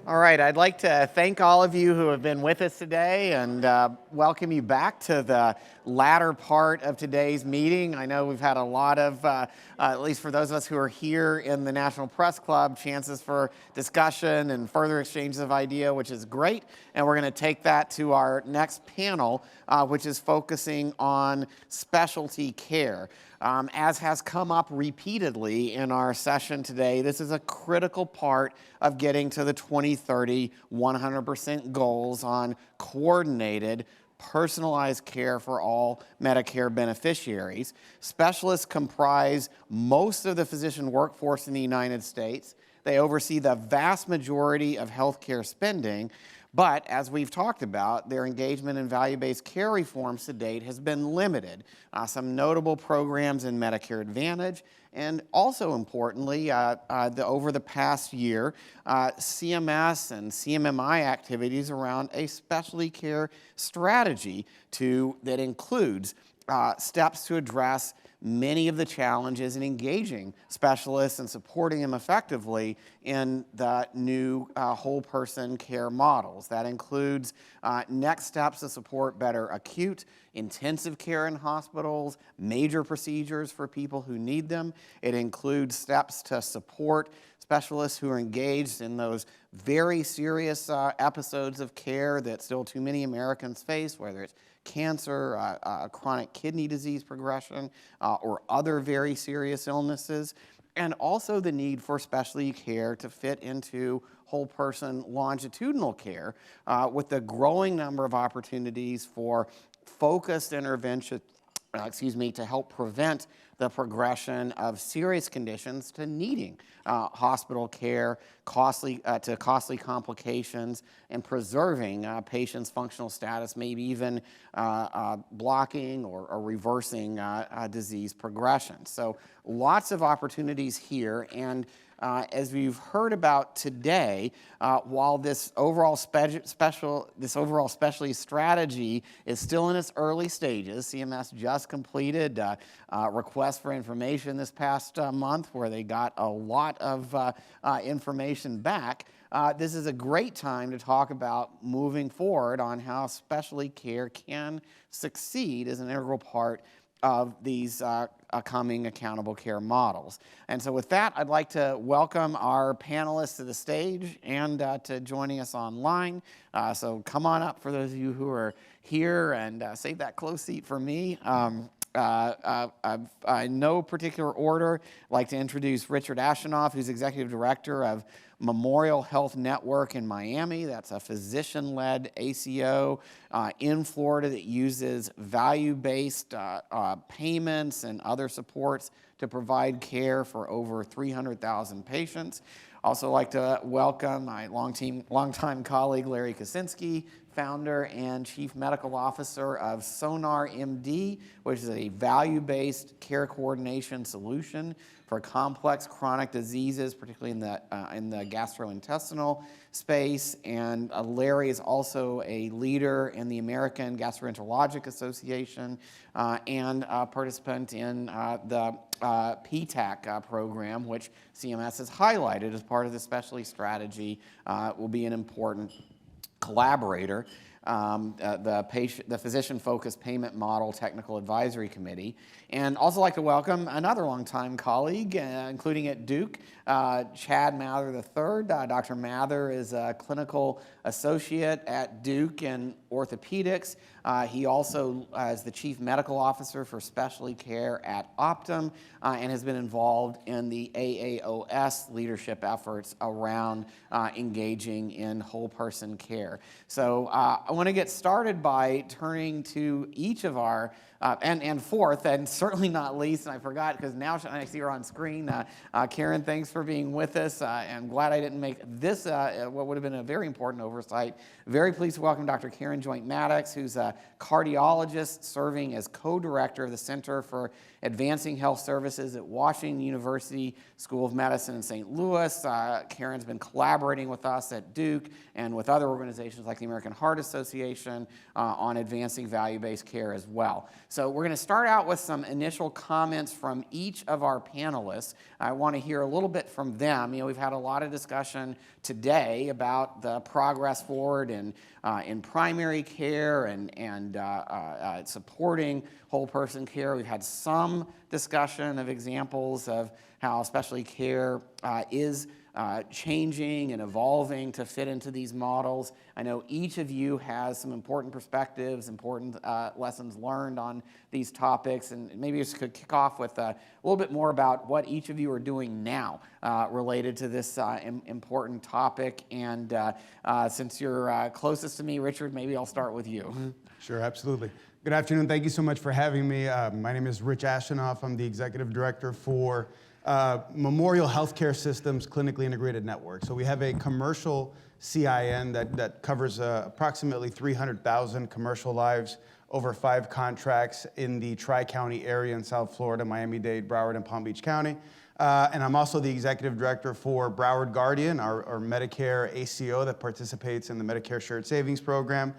Speaker 1: All right, I'd like to thank all of you who have been with us today and welcome you back to the latter part of today's meeting. I know we've had a lot of, at least for those of us who are here in the National Press Club, chances for discussion and further exchanges of idea, which is great. And we're going to take that to our next panel, which is focusing on specialty care. As has come up repeatedly in our session today, this is a critical part of getting to the 2030 100% goals on coordinated, personalized care for all Medicare beneficiaries. Specialists comprise most of the physician workforce in the United States. They oversee the vast majority of healthcare spending. But as we've talked about, their engagement in value-based care reforms to date has been limited. Some notable programs in Medicare Advantage, and also importantly, over the past year, CMS and CMMI activities around a specialty care strategy that includes steps to address many of the challenges in engaging specialists and supporting them effectively in the new whole person care models. That includes next steps to support better acute, intensive care in hospitals, major procedures for people who need them. It includes steps to support specialists who are engaged in those very serious episodes of care that still too many Americans face, whether it's cancer, chronic kidney disease progression, or other very serious illnesses, and also the need for specialty care to fit into whole person longitudinal care with the growing number of opportunities for focused intervention, to help prevent the progression of serious conditions to needing hospital care, costly complications, and preserving patients' functional status, maybe even blocking or reversing disease progression. So lots of opportunities here, and as we've heard about today, while this overall specialty strategy is still in its early stages, CMS just completed requests for information this past month where they got a lot of information back. This is a great time to talk about moving forward on how specialty care can succeed as an integral part of these coming accountable care models. And so with that, I'd like to welcome our panelists to the stage and to joining us online. So come on up for those of you who are here, and save that close seat for me. In no particular order, I'd like to introduce Richard Ashenoff, who's Executive Director of Memorial Health Network in Miami. That's a physician-led ACO in Florida that uses value-based payments and other supports to provide care for over 300,000 patients. Also like to welcome my longtime colleague Larry Kosinski, founder and chief medical officer of Sonar MD, which is a value-based care coordination solution for complex chronic diseases, particularly in the gastrointestinal space. And Larry is also a leader in the American Gastroenterologic Association and a participant in the PTAC program, which CMS has highlighted as part of the specialty strategy, will be an important collaborator. The Physician-Focused Payment Model Technical Advisory Committee. And also like to welcome another longtime colleague, including at Duke, Chad Mather III. Dr. Mather is a clinical associate at Duke in orthopedics. He also is the chief medical officer for specialty care at Optum and has been involved in the AAOS leadership efforts around engaging in whole person care. So I want to get started by turning to each of our, and fourth, and certainly not least, and I forgot because now I see her on screen, Karen, thanks for being with us. I'm glad I didn't make this what would have been a very important oversight. Very pleased to welcome Dr. Karen Joint-Maddox, who's a cardiologist serving as co-director of the Center for Advancing Health Services at Washington University School of Medicine in St. Louis. Karen's been collaborating with us at Duke and with other organizations like the American Heart Association on advancing value-based care as well. So we're going to start out with some initial comments from each of our panelists. I want to hear a little bit from them. You know, we've had a lot of discussion today about the progress forward in primary care and supporting whole person care. We've had some discussion of examples of how specialty care is changing and evolving to fit into these models. I know each of you has some important perspectives, important lessons learned on these topics, and maybe you could kick off with a little bit more about what each of you are doing now related to this important topic. And since you're closest to me, Richard, maybe I'll start with you.
Speaker 10: Sure, absolutely. Good afternoon. Thank you so much for having me. My name is Rich Ashenoff. I'm the executive director for Memorial Healthcare Systems Clinically Integrated Network. So we have a commercial CIN that covers approximately 300,000 commercial lives over 5 contracts in the Tri-County area in South Florida, Miami-Dade, Broward, and Palm Beach County. And I'm also the executive director for Broward Guardian, our Medicare ACO that participates in the Medicare Shared Savings Program.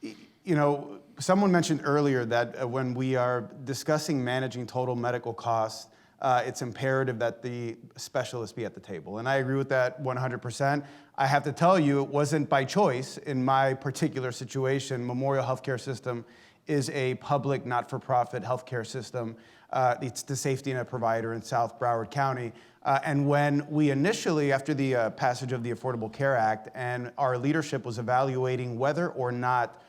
Speaker 10: You know, someone mentioned earlier that when we are discussing managing total medical costs, it's imperative that the specialist be at the table. And I agree with that 100%. I have to tell you, it wasn't by choice in my particular situation. Memorial Healthcare System is a public, not-for-profit healthcare system. It's the safety net provider in South Broward County. And when we initially, after the passage of the Affordable Care Act, and our leadership was evaluating whether or not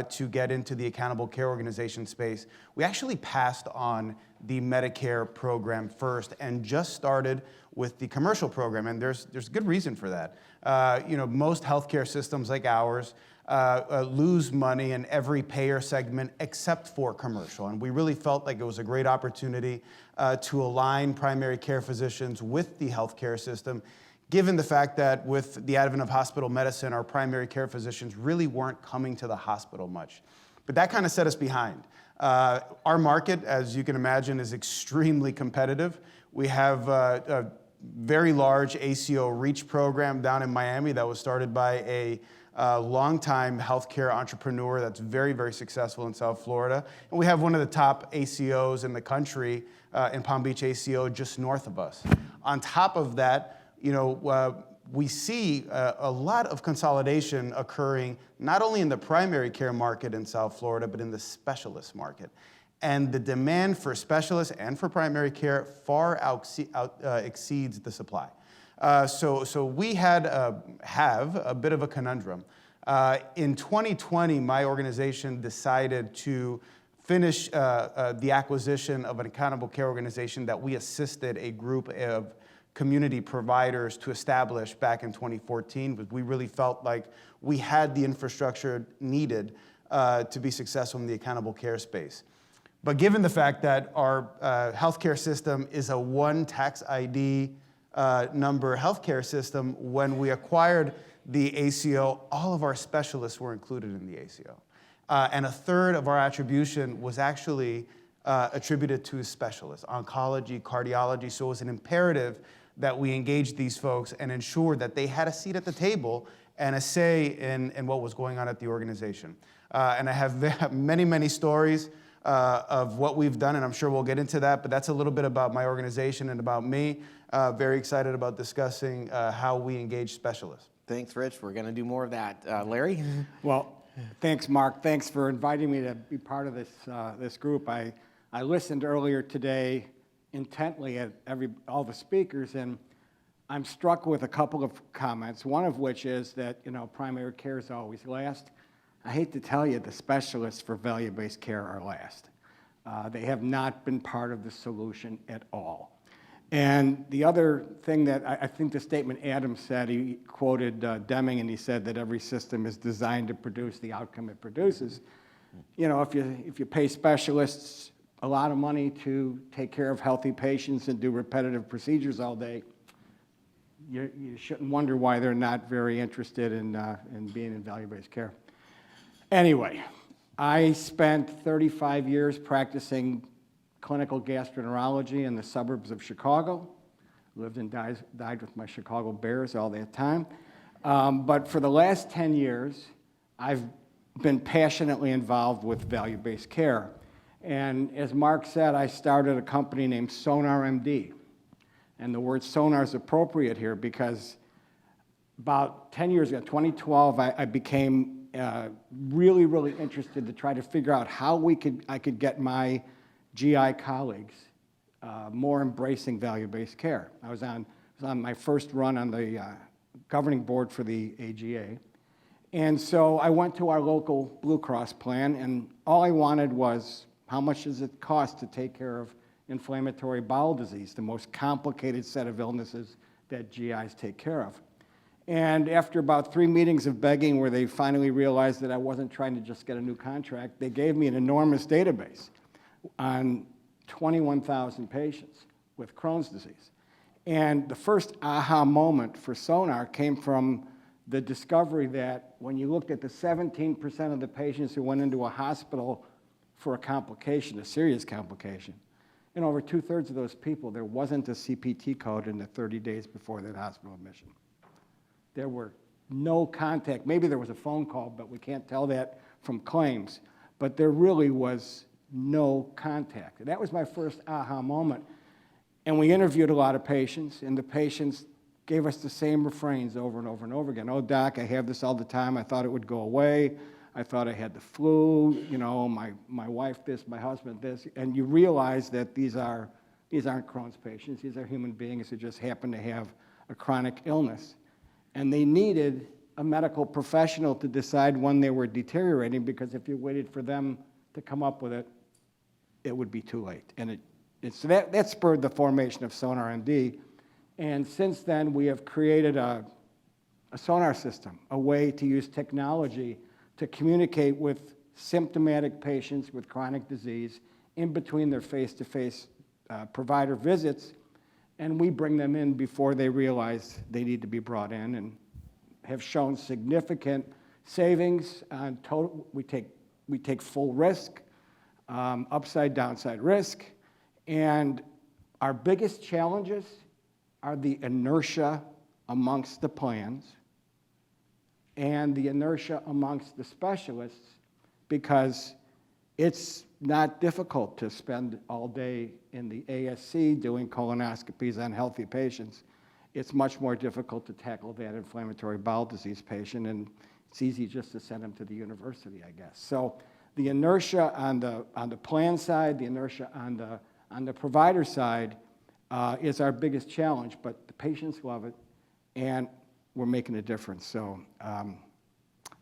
Speaker 10: to get into the accountable care organization space, we actually passed on the Medicare program first and just started with the commercial program. And there's good reason for that. You know, most healthcare systems like ours lose money in every payer segment except for commercial. And we really felt like it was a great opportunity to align primary care physicians with the healthcare system, given the fact that with the advent of hospital medicine, our primary care physicians really weren't coming to the hospital much. But that kind of set us behind. Our market, as you can imagine, is extremely competitive. We have a very large ACO REACH program down in Miami that was started by a longtime healthcare entrepreneur that's very, very successful in South Florida. And we have one of the top ACOs in the country in Palm Beach ACO just north of us. On top of that, you know, we see a lot of consolidation occurring not only in the primary care market in South Florida, but in the specialist market. And the demand for specialists and for primary care far exceeds the supply. So we have a bit of a conundrum. In 2020, my organization decided to finish the acquisition of an accountable care organization that we assisted a group of community providers to establish back in 2014. But we really felt like we had the infrastructure needed to be successful in the accountable care space. But given the fact that our healthcare system is a one tax ID number healthcare system, when we acquired the ACO, all of our specialists were included in the ACO. And a third of our attribution was actually attributed to specialists, oncology, cardiology. So it was an imperative that we engage these folks and ensure that they had a seat at the table and a say in what was going on at the organization. And I have many, many stories of what we've done, and I'm sure we'll get into that, but that's a little bit about my organization and about me. Very excited about discussing how we engage specialists.
Speaker 1: Thanks, Rich. We're going to do more of that. Larry?
Speaker 11: Well, thanks, Mark. Thanks for inviting me to be part of this group. I listened earlier today intently at all the speakers, and I'm struck with a couple of comments, one of which is that, you know, primary care is always last. I hate to tell you, the specialists for value-based care are last. They have not been part of the solution at all. And the other thing that I think the statement Adam said, he quoted Deming, and he said that every system is designed to produce the outcome it produces. You know, if you pay specialists a lot of money to take care of healthy patients and do repetitive procedures all day, you shouldn't wonder why they're not very interested in being in value-based care. Anyway, I spent 35 years practicing clinical gastroenterology in the suburbs of Chicago. Lived and died with my Chicago Bears all that time. But for the last 10 years, I've been passionately involved with value-based care. And as Mark said, I started a company named Sonar MD. And the word sonar is appropriate here because about 10 years ago, 2012, I became really, really interested to try to figure out how I could get my GI colleagues more embracing value-based care. I was on my first run on the governing board for the AGA. And so I went to our local Blue Cross plan, and all I wanted was, how much does it cost to take care of inflammatory bowel disease, the most complicated set of illnesses that GIs take care of? And after about 3 meetings of begging where they finally realized that I wasn't trying to just get a new contract, they gave me an enormous database on 21,000 patients, with Crohn's disease. And the first aha moment for Sonar came from the discovery that when you looked at the 17% of the patients who went into a hospital for a complication, a serious complication, and over 2/3 of those people, there wasn't a CPT code in the 30 days before that hospital admission. There were no contact. Maybe there was a phone call, but we can't tell that from claims. But there really was no contact. And that was my first aha moment. And we interviewed a lot of patients, and the patients gave us the same refrains over and over and over again. Oh, doc, I have this all the time. I thought it would go away. I thought I had the flu. You know, my wife this, my husband this. And you realize that these aren't Crohn's patients. These are human beings who just happen to have a chronic illness. And they needed a medical professional to decide when they were deteriorating, because if you waited for them to come up with it, it would be too late. And so that spurred the formation of Sonar MD. And since then, we have created a Sonar system, a way to use technology to communicate with symptomatic patients with chronic disease in between their face-to-face provider visits. And we bring them in before they realize they need to be brought in, and have shown significant savings on total. We take full risk, upside, downside risk. And our biggest challenges are the inertia amongst the plans and the inertia amongst the specialists, because it's not difficult to spend all day in the ASC doing colonoscopies on healthy patients. It's much more difficult to tackle that inflammatory bowel disease patient, and it's easy just to send them to the university, I guess. So the inertia on the plan side, the inertia on the provider side is our biggest challenge, but the patients love it, and we're making a difference. So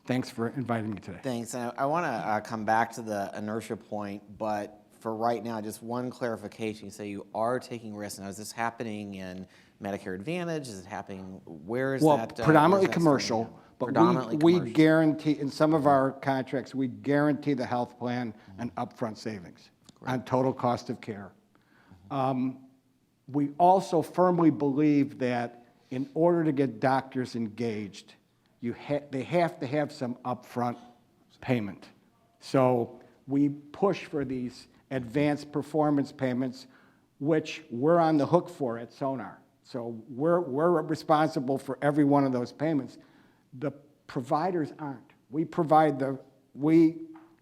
Speaker 11: thanks for inviting me today.
Speaker 1: Thanks. And I want to come back to the inertia point, but for right now, just one clarification. You say you are taking risks. Now, is this happening in Medicare Advantage? Is it happening, where is that?
Speaker 11: Well, predominantly
Speaker 1: where's that
Speaker 11: commercial,
Speaker 1: starting now?
Speaker 11: but
Speaker 1: Predominantly
Speaker 11: we
Speaker 1: commercial.
Speaker 11: guarantee, in some of our contracts, we guarantee the health plan an upfront savings on total cost of care. We also firmly believe that in order to get doctors engaged, they have to have some upfront payment. So we push for these advanced performance payments, which we're on the hook for at Sonar. So we're responsible for every one of those payments. The providers aren't.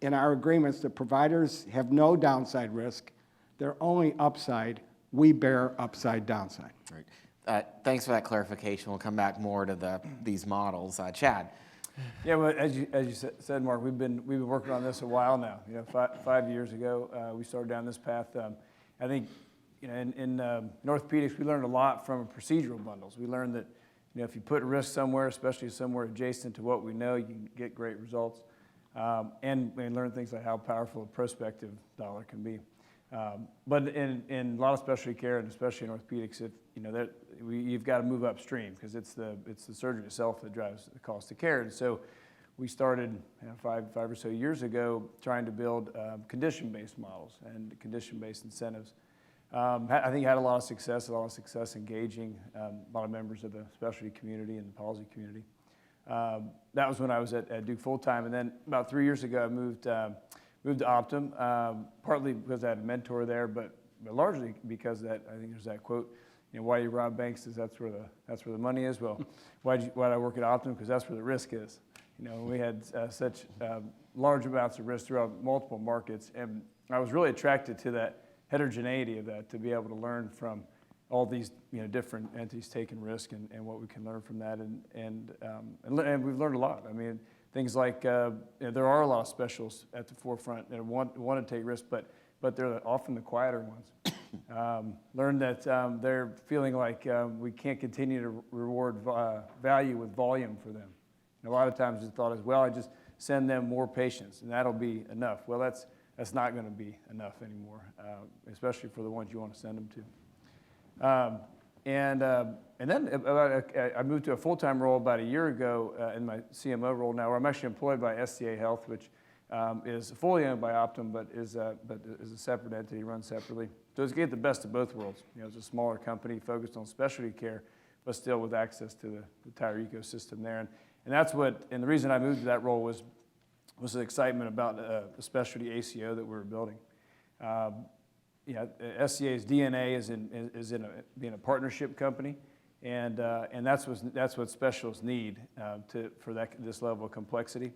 Speaker 11: In our agreements, the providers have no downside risk. They're only upside. We bear upside downside.
Speaker 1: Right. Thanks for that clarification. We'll come back more to these models. Chad.
Speaker 12: Yeah, well, as you said, Mark, we've been working on this a while now. You know, 5 years ago, we started down this path. I think, you know, in orthopedics, we learned a lot from procedural bundles. We learned that, you know, if you put risk somewhere, especially somewhere adjacent to what we know, you can get great results. And we learned things like how powerful a prospective dollar can be. But in a lot of specialty care, and especially in orthopedics, you've got to move upstream, because it's the surgery itself that drives the cost of care. And so we started 5 or so years ago trying to build condition-based models and condition-based incentives. I think had a lot of success engaging a lot of members of the specialty community and the policy community. That was when I was at Duke full-time, and then about 3 years ago I moved to Optum, partly because I had a mentor there, but largely because I think there's that quote, you know, why you rob banks is that's where the money is. Well, why'd I work at Optum? Because that's where the risk is. You know, we had such large amounts of risk throughout multiple markets, and I was really attracted to that heterogeneity of that, to be able to learn from all these, you know, different entities taking risk, and what we can learn from that, and we've learned a lot. I mean, things like you know, there are a lot of specialists at the forefront that want to take risks, but they're often the quieter ones. Learn that they're feeling like we can't continue to reward value with volume for them. And a lot of times the thought is, well, I just send them more patients and that'll be enough. Well, that's not going to be enough anymore, especially for the ones you want to send them to. And then I moved to a full-time role about a year ago in my CMO role now, where I'm actually employed by SCA Health, which is fully owned by Optum, but is a separate entity, run separately. So it's get the best of both worlds. You know, it's a smaller company focused on specialty care, but still with access to the entire ecosystem there. And that's what, and the reason I moved to that role was the excitement about the specialty ACO that we were building. SCA's DNA is in being a partnership company, and that's what specialists need for this level of complexity.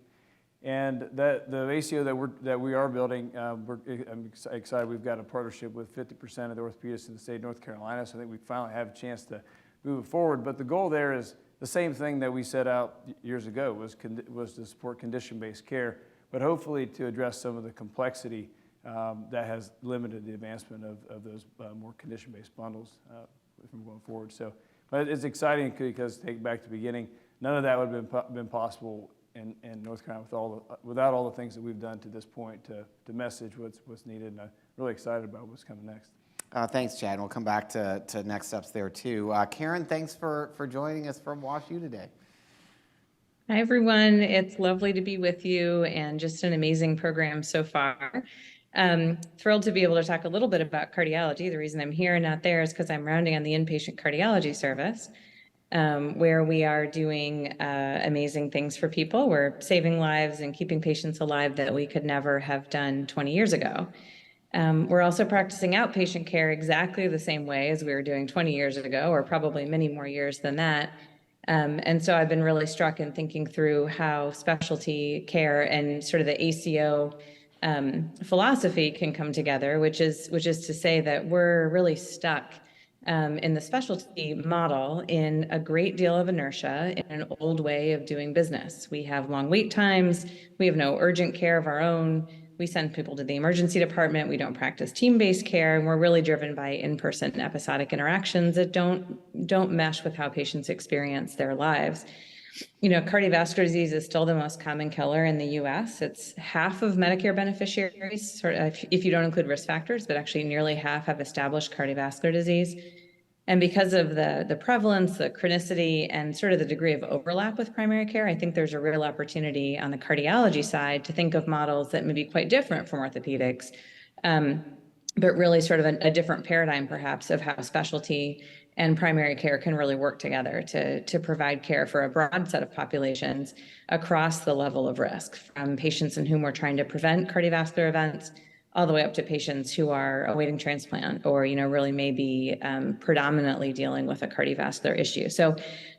Speaker 12: And the ACO that we are building, I'm excited. We've got a partnership with 50% of the orthopedists in the state of North Carolina, so I think we finally have a chance to move it forward. But the goal there is the same thing that we set out years ago, was to support condition-based care, but hopefully to address some of the complexity that has limited the advancement of those more condition-based bundles from going forward. So, but it's exciting because, take back to the beginning, none of that would have been possible in North Carolina without all the things that we've done to this point to message what's needed, and I'm really excited about what's coming next.
Speaker 1: Thanks, Chad. We'll come back to next steps there too. Karen, thanks for joining us from WashU today.
Speaker 13: Hi, everyone. It's lovely to be with you, and just an amazing program so far. Thrilled to be able to talk a little bit about cardiology. The reason I'm here and not there is because I'm rounding on the inpatient cardiology service, where we are doing amazing things for people. We're saving lives and keeping patients alive that we could never have done 20 years ago. We're also practicing outpatient care exactly the same way as we were doing 20 years ago, or probably many more years than that. And so I've been really struck in thinking through how specialty care and sort of the ACO philosophy can come together, which is to say that we're really stuck in the specialty model in a great deal of inertia, in an old way of doing business. We have long wait times. We have no urgent care of our own. We send people to the emergency department. We don't practice team-based care, and we're really driven by in-person episodic interactions that don't mesh with how patients experience their lives. You know, cardiovascular disease is still the most common killer in the U.S. It's half of Medicare beneficiaries, sort of, if you don't include risk factors, but actually nearly half have established cardiovascular disease. And because of the prevalence, the chronicity, and sort of the degree of overlap with primary care, I think there's a real opportunity on the cardiology side to think of models that may be quite different from orthopedics, but really sort of a different paradigm, perhaps, of how specialty and primary care can really work together to provide care for a broad set of populations across the level of risk, from patients in whom we're trying to prevent cardiovascular events all the way up to patients who are awaiting transplant or, you know, really may be predominantly dealing with a cardiovascular issue. So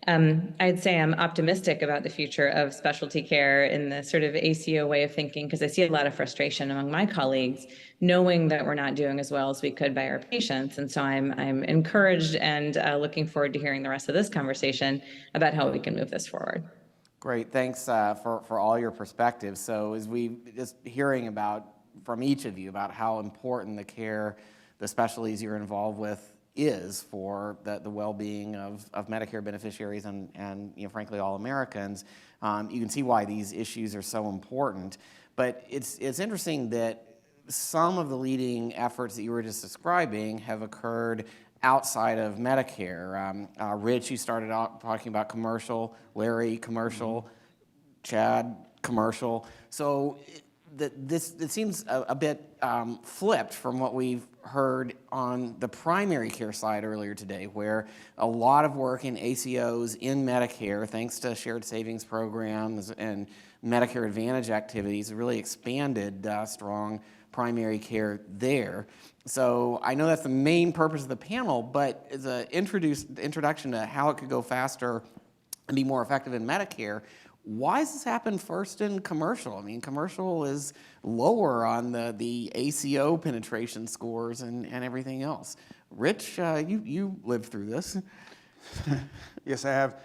Speaker 13: I'd say I'm optimistic about the future of specialty care in the sort of ACO way of thinking, because I see a lot of frustration among my colleagues, knowing that we're not doing as well as we could by our patients. And so I'm encouraged and looking forward to hearing the rest of this conversation about how we can move this forward.
Speaker 1: Great, thanks for all your perspectives. So as we just hearing about from each of you about how important the care, the specialties you're involved with is for the well-being of Medicare beneficiaries and you know, frankly, all Americans, you can see why these issues are so important. But it's interesting that some of the leading efforts that you were just describing have occurred outside of Medicare. Rich, you started out talking about commercial, Larry, commercial, Chad, commercial. So it seems a bit flipped from what we've heard on the primary care side earlier today, where a lot of work in ACOs in Medicare, thanks to shared savings programs and Medicare Advantage activities, really expanded strong primary care there. So I know that's the main purpose of the panel, but as an introduction to how it could go faster and be more effective in Medicare, why does this happen first in commercial? I mean, commercial is lower on the ACO penetration scores and everything else. Rich, you lived through this.
Speaker 10: Yes, I have.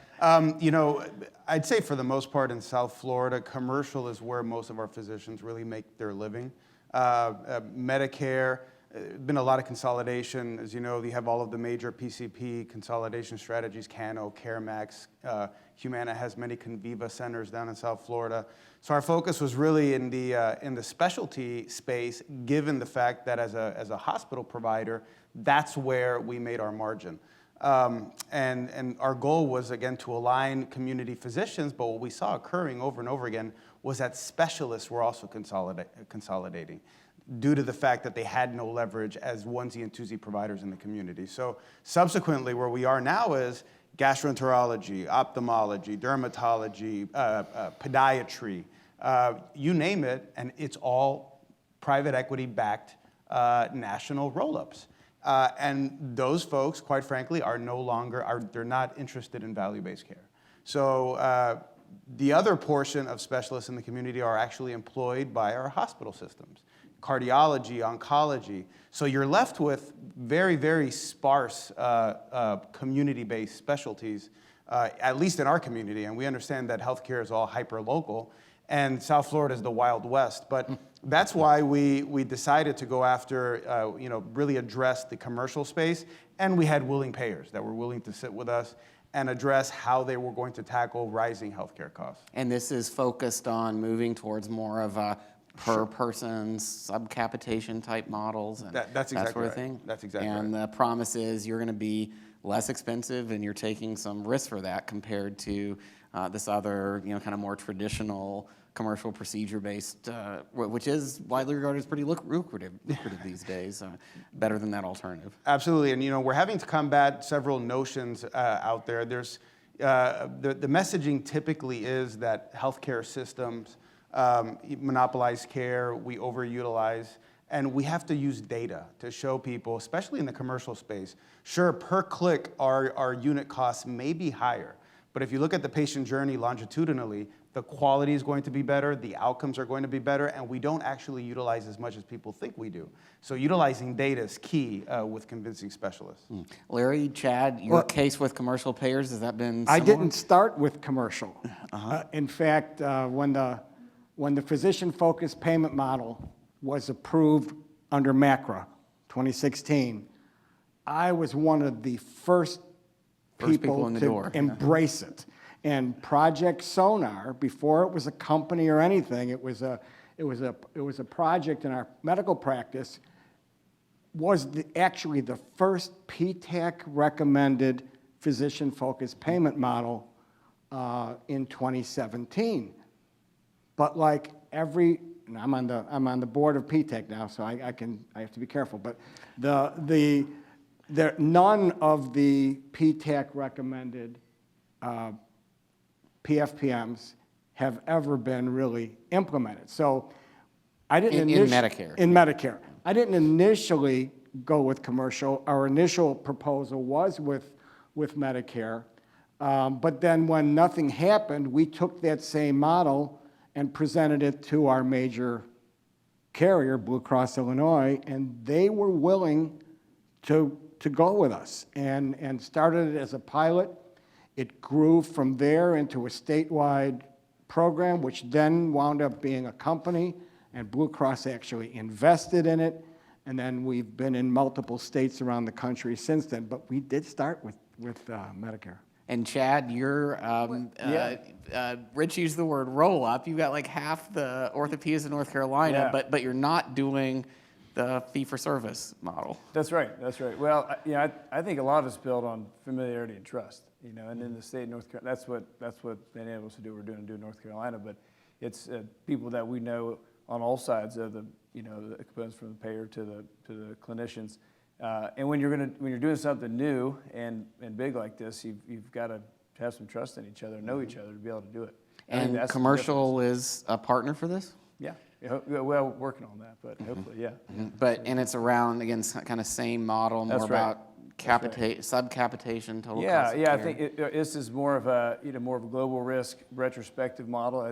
Speaker 10: You know, I'd say for the most part in South Florida, commercial is where most of our physicians really make their living. Medicare, been a lot of consolidation. As you know, you have all of the major PCP consolidation strategies, Cano, CareMax, Humana has many Conviva centers down in South Florida. So our focus was really in the specialty space, given the fact that as a hospital provider, that's where we made our margin. And our goal was, again, to align community physicians, but what we saw occurring over and over again was that specialists were also consolidating. due to the fact that they had no leverage as onesie and twosie providers in the community. So subsequently, where we are now is gastroenterology, ophthalmology, dermatology, podiatry, you name it, and it's all private equity-backed national roll-ups. And those folks, quite frankly, are no longer, they're not interested in value-based care. So the other portion of specialists in the community are actually employed by our hospital systems, cardiology, oncology. So you're left with very, very sparse community-based specialties, at least in our community. And we understand that healthcare is all hyper-local, and South Florida is the Wild West. But that's why we decided to go after, really address the commercial space. And we had willing payers that were willing to sit with us and address how they were going to tackle rising healthcare costs.
Speaker 1: And this is focused on moving towards more of a per person subcapitation type models and
Speaker 10: that's exactly
Speaker 1: that sort of
Speaker 10: right.
Speaker 1: thing.
Speaker 10: That's exactly
Speaker 1: and
Speaker 10: right.
Speaker 1: the promise is you're going to be less expensive and you're taking some risk for that compared to this other, kind of more traditional commercial procedure-based, which is widely regarded as pretty lucrative these days, better than that alternative.
Speaker 10: Absolutely, and we're having to combat several notions out there. There's the messaging typically is that healthcare systems monopolize care, we overutilize, and we have to use data to show people, especially in the commercial space. Sure, per click, our unit costs may be higher, but if you look at the patient journey longitudinally, the quality is going to be better, the outcomes are going to be better, and we don't actually utilize as much as people think we do. So utilizing data is key with convincing specialists.
Speaker 1: Larry, Chad, your case with commercial payers, has that been similar?
Speaker 11: I didn't start with commercial. In fact, when the physician-focused payment model was approved under MACRA 2016, I was one of the first people
Speaker 1: in the
Speaker 11: to
Speaker 1: door.
Speaker 11: embrace it. And Project Sonar, before it was a company or anything, it was a project in our medical practice, was actually the first PTAC recommended physician-focused payment model in 2017. But like and I'm on the board of PTAC now, so I have to be careful. But none of the PTAC recommended PFPMs have ever been really implemented. So I didn't
Speaker 1: in Medicare.
Speaker 11: In Medicare. I didn't initially go with commercial. Our initial proposal was with Medicare. But then when nothing happened, we took that same model and presented it to our major carrier, Blue Cross Illinois, and they were willing to go with us and started it as a pilot. It grew from there into a statewide program, which then wound up being a company, and Blue Cross actually invested in it. And then we've been in multiple states around the country since then, but we did start with Medicare.
Speaker 1: And Chad, you're, Rich used the word roll up. You've got like half the orthopedists in North Carolina, but you're not doing the fee-for-service model.
Speaker 12: That's right. Well, I think a lot of it's built on familiarity and trust. And in the state of North Carolina, that's what being able to do. We're doing in North Carolina, but it's people that we know on all sides of the components from the payer to the clinicians. And when you're doing something new and big like this, you've got to have some trust in each other, know each other to be able to do it.
Speaker 1: And commercial is a partner for this?
Speaker 12: Yeah. Well, working on that, but hopefully, yeah.
Speaker 1: And it's around, again, kind of same model, more about subcapitation, total cost of care.
Speaker 12: I think this is more of a global risk retrospective model. I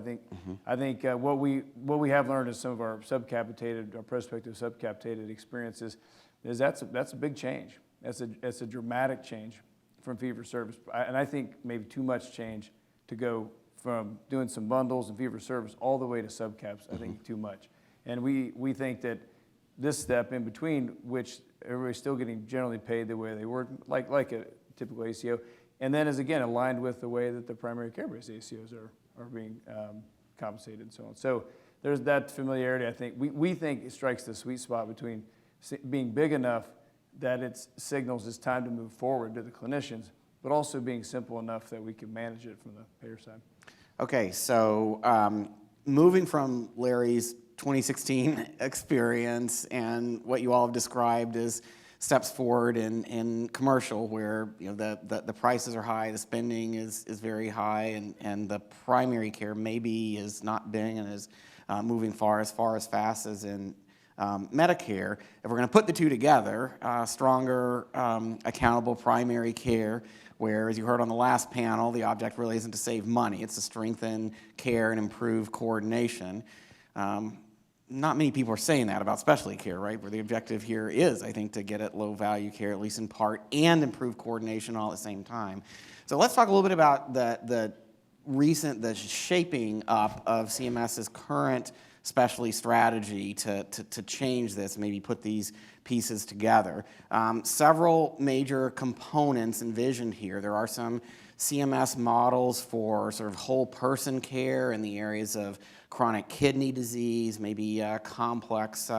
Speaker 12: think what we have learned in some of our prospective subcapitated experiences is that's a big change. That's a dramatic change from fee for service, and I think maybe too much change to go from doing some bundles and fee for service all the way to subcaps. I think too much, and we think that this step in between, which everybody's still getting generally paid the way they were, like a typical ACO, and then is again aligned with the way that the primary care-based ACOs are being compensated and so on. So there's that familiarity. I think we think it strikes the sweet spot between being big enough that it signals it's time to move forward to the clinicians, but also being simple enough that we can manage it from the payer side.
Speaker 1: Okay, so moving from Larry's 2016 experience and what you all have described as steps forward in commercial, where the prices are high, the spending is very high, and the primary care maybe is not big and is moving as fast as in Medicare. If we're going to put the two together, stronger, accountable primary care, where, as you heard on the last panel, the object really isn't to save money, it's to strengthen care and improve coordination. Not many people are saying that about specialty care, right? Where the objective here is, I think, to get at low value care, at least in part, and improve coordination all at the same time. So let's talk a little bit about the shaping up of CMS's current specialty strategy to change this, maybe put these pieces together. Several major components envisioned here. There are some CMS models for sort of whole person care in the areas of chronic kidney disease, maybe complex,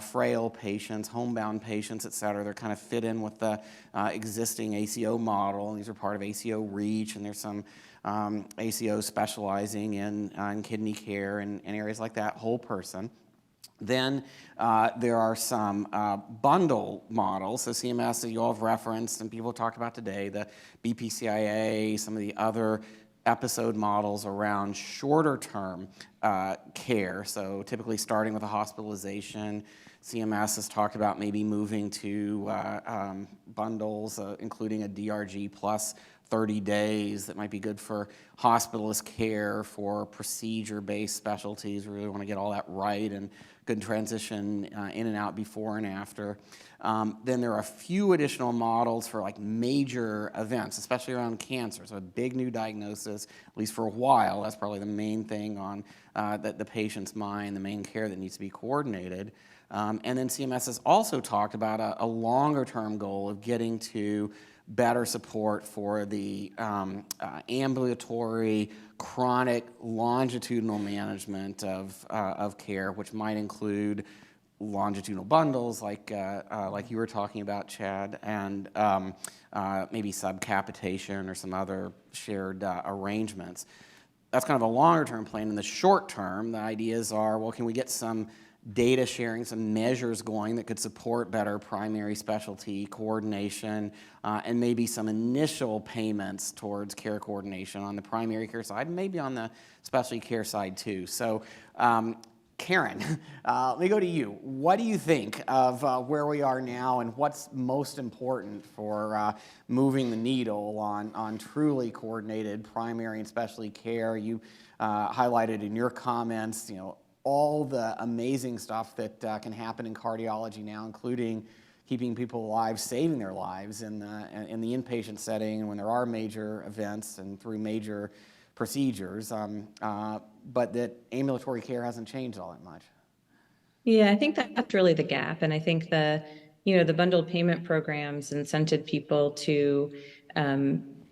Speaker 1: frail patients, homebound patients, et cetera. They're kind of fit in with the existing ACO model. These are part of ACO REACH, and there's some ACO specializing in kidney care and areas like that, whole person. Then there are some bundle models. So CMS, that you all have referenced and people talked about today, the BPCIA, some of the other episode models around shorter term care. So typically starting with a hospitalization. CMS has talked about maybe moving to bundles, including a DRG plus 30 days that might be good for hospitalist care, for procedure-based specialties. We really want to get all that right and good transition in and out before and after. Then there are a few additional models for like major events, especially around cancer. So a big new diagnosis, at least for a while, that's probably the main thing on the patient's mind, the main care that needs to be coordinated. And then CMS has also talked about a longer term goal of getting to better support for the ambulatory, chronic, longitudinal management of care, which might include longitudinal bundles like you were talking about, Chad, and maybe subcapitation or some other shared arrangements. That's kind of a longer term plan. In the short term, the ideas are, well, can we get some data sharing, some measures going that could support better primary specialty coordination, and maybe some initial payments towards care coordination on the primary care side, and maybe on the specialty care side too. So, Karen, let me go to you. What do you think of where we are now, and what's most important for moving the needle on truly coordinated primary and specialty care? You highlighted in your comments, all the amazing stuff that can happen in cardiology now, including keeping people alive, saving their lives in the inpatient setting when there are major events and through major procedures, but that ambulatory care hasn't changed all that much.
Speaker 13: Yeah, I think that's really the gap. And I think the bundled payment programs incented people to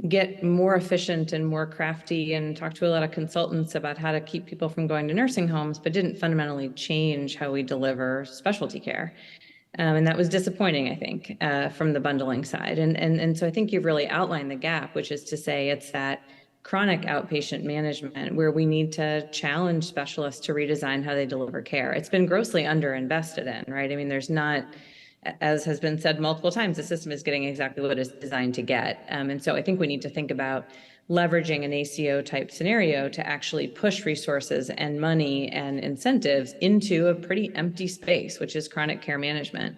Speaker 13: get more efficient and more crafty, and talk to a lot of consultants about how to keep people from going to nursing homes, but didn't fundamentally change how we deliver specialty care. And that was disappointing, I think, from the bundling side. And so I think you've really outlined the gap, which is to say it's that chronic outpatient management where we need to challenge specialists to redesign how they deliver care. It's been grossly underinvested in, right? I mean, there's not, as has been said multiple times, the system is getting exactly what it's designed to get. And so I think we need to think about leveraging an ACO type scenario to actually push resources and money and incentives into a pretty empty space, which is chronic care management.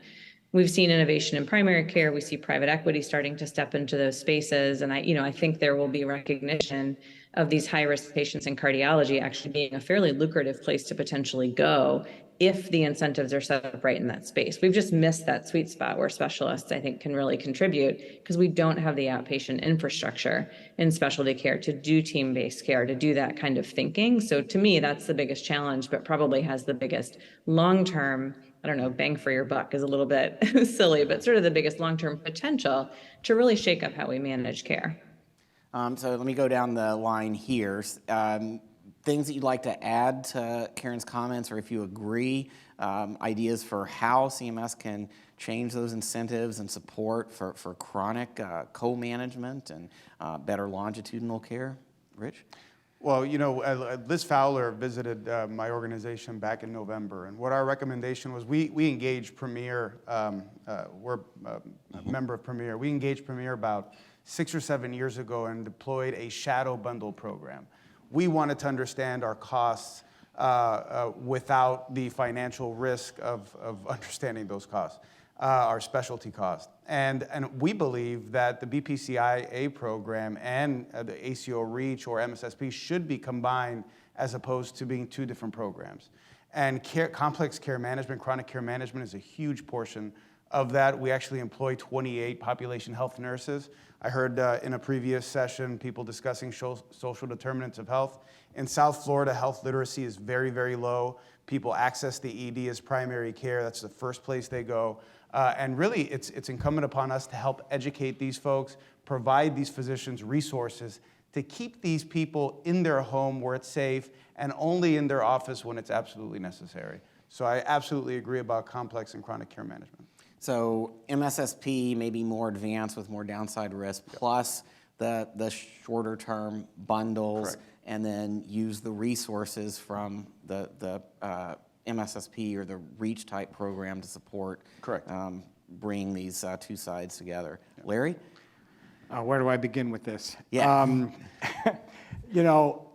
Speaker 13: We've seen innovation in primary care. We see private equity starting to step into those spaces. And I think there will be recognition of these high-risk patients in cardiology actually being a fairly lucrative place to potentially go if the incentives are set up right in that space. We've just missed that sweet spot where specialists, I think, can really contribute because we don't have the outpatient infrastructure in specialty care to do team-based care, to do that kind of thinking. So to me, that's the biggest challenge, but probably has the biggest long-term, I don't know, bang for your buck is a little bit silly, but sort of the biggest long-term potential to really shake up how we manage care.
Speaker 1: So let me go down the line here. Things that you'd like to add to Karen's comments, or if you agree, ideas for how CMS can change those incentives and support for chronic co-management and better longitudinal care? Rich?
Speaker 10: Well, Liz Fowler visited my organization back in November, and what our recommendation was, we engaged Premier, we're a member of Premier. We engaged Premier about 6 or 7 years ago and deployed a shadow bundle program. We wanted to understand our costs without the financial risk of understanding those costs, our specialty costs. And we believe that the BPCI-A program and the ACO REACH or MSSP should be combined as opposed to being two different programs. And complex care management, chronic care management is a huge portion of that. We actually employ 28 population health nurses. I heard in a previous session people discussing social determinants of health. In South Florida, health literacy is very, very low. People access the ED as primary care. That's the first place they go. And really, it's incumbent upon us to help educate these folks, provide these physicians resources to keep these people in their home where it's safe and only in their office when it's absolutely necessary. So I absolutely agree about complex and chronic care management.
Speaker 1: So MSSP may be more advanced with more downside risk, plus the shorter term bundles.
Speaker 10: Correct.
Speaker 1: And then use the resources from the MSSP or the REACH type program to support.
Speaker 10: Correct.
Speaker 1: Bring these two sides together. Larry?
Speaker 11: Where do I begin with this?
Speaker 1: Yeah.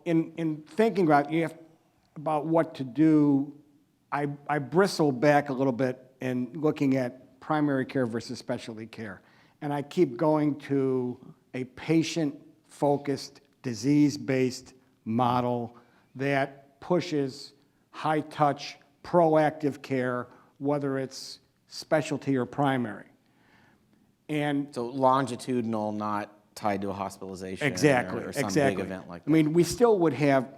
Speaker 11: In thinking about what to do, I bristle back a little bit in looking at primary care versus specialty care. And I keep going to a patient-focused, disease-based model that pushes high-touch, proactive care, whether it's specialty or primary. And
Speaker 1: So longitudinal, not tied to a hospitalization
Speaker 11: exactly,
Speaker 1: or some
Speaker 11: exactly.
Speaker 1: big event like that.
Speaker 11: I mean, we still would have,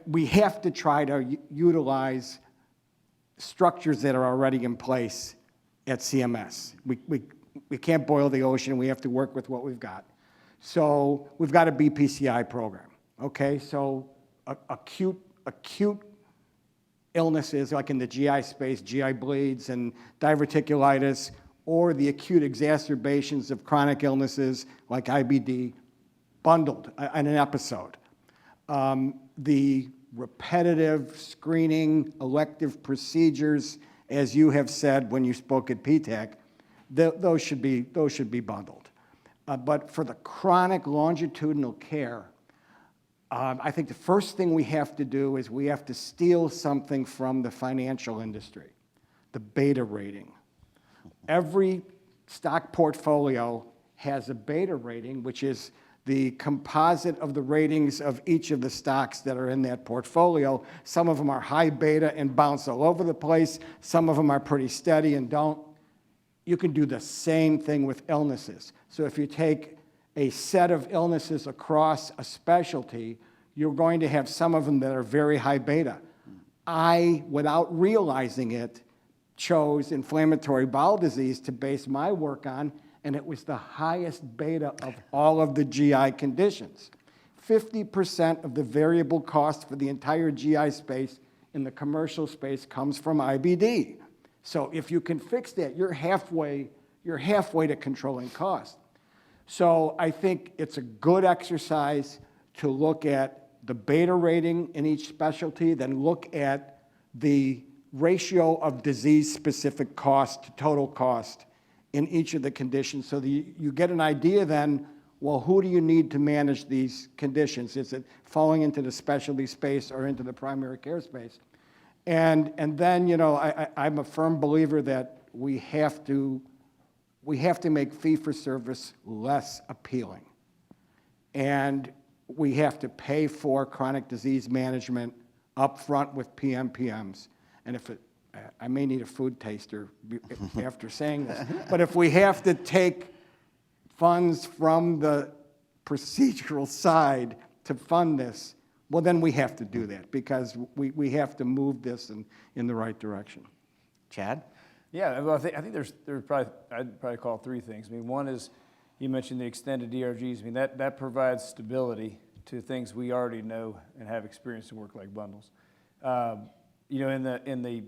Speaker 11: we have to try to utilize structures that are already in place at CMS. We can't boil the ocean. We have to work with what we've got. So we've got a BPCI program. Okay, so acute illnesses like in the GI space, GI bleeds and diverticulitis, or the acute exacerbations of chronic illnesses like IBD, bundled in an episode. The repetitive screening, elective procedures, as you have said when you spoke at PTAC, those should be bundled. But for the chronic longitudinal care, I think the first thing we have to do is we have to steal something from the financial industry, the beta rating. Every stock portfolio has a beta rating, which is the composite of the ratings of each of the stocks that are in that portfolio. Some of them are high beta and bounce all over the place. Some of them are pretty steady and don't. You can do the same thing with illnesses. So if you take a set of illnesses across a specialty, you're going to have some of them that are very high beta. I, without realizing it, chose inflammatory bowel disease to base my work on, and it was the highest beta of all of the GI conditions. 50% of the variable cost for the entire GI space in the commercial space comes from IBD. So if you can fix that, you're halfway to controlling cost. So I think it's a good exercise to look at the beta rating in each specialty, then look at the ratio of disease-specific cost to total cost in each of the conditions so that you get an idea then, well, who do you need to manage these conditions? Is it falling into the specialty space or into the primary care space? And then, I'm a firm believer that we have to make fee-for-service less appealing. And we have to pay for chronic disease management up front with PMPMs. And I may need a food taster after saying this, but if we have to take funds from the procedural side to fund this, well, then we have to do that because we have to move this in the right direction.
Speaker 1: Chad?
Speaker 12: Yeah, well, I think there's probably, I'd probably call three things. I mean, one is, you mentioned the extended DRGs. I mean, that provides stability to things we already know and have experience in work like bundles. In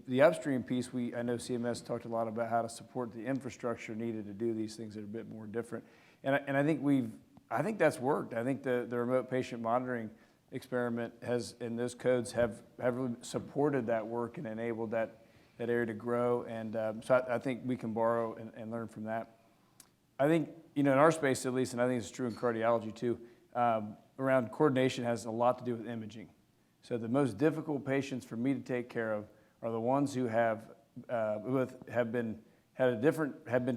Speaker 12: the upstream piece, I know CMS talked a lot about how to support the infrastructure needed to do these things that are a bit more different. And I think that's worked. I think the remote patient monitoring experiment and those codes have really supported that work and enabled that area to grow. And so I think we can borrow and learn from that. I think, in our space at least, and I think it's true in cardiology too, around coordination has a lot to do with imaging. So the most difficult patients for me to take care of are the ones who have been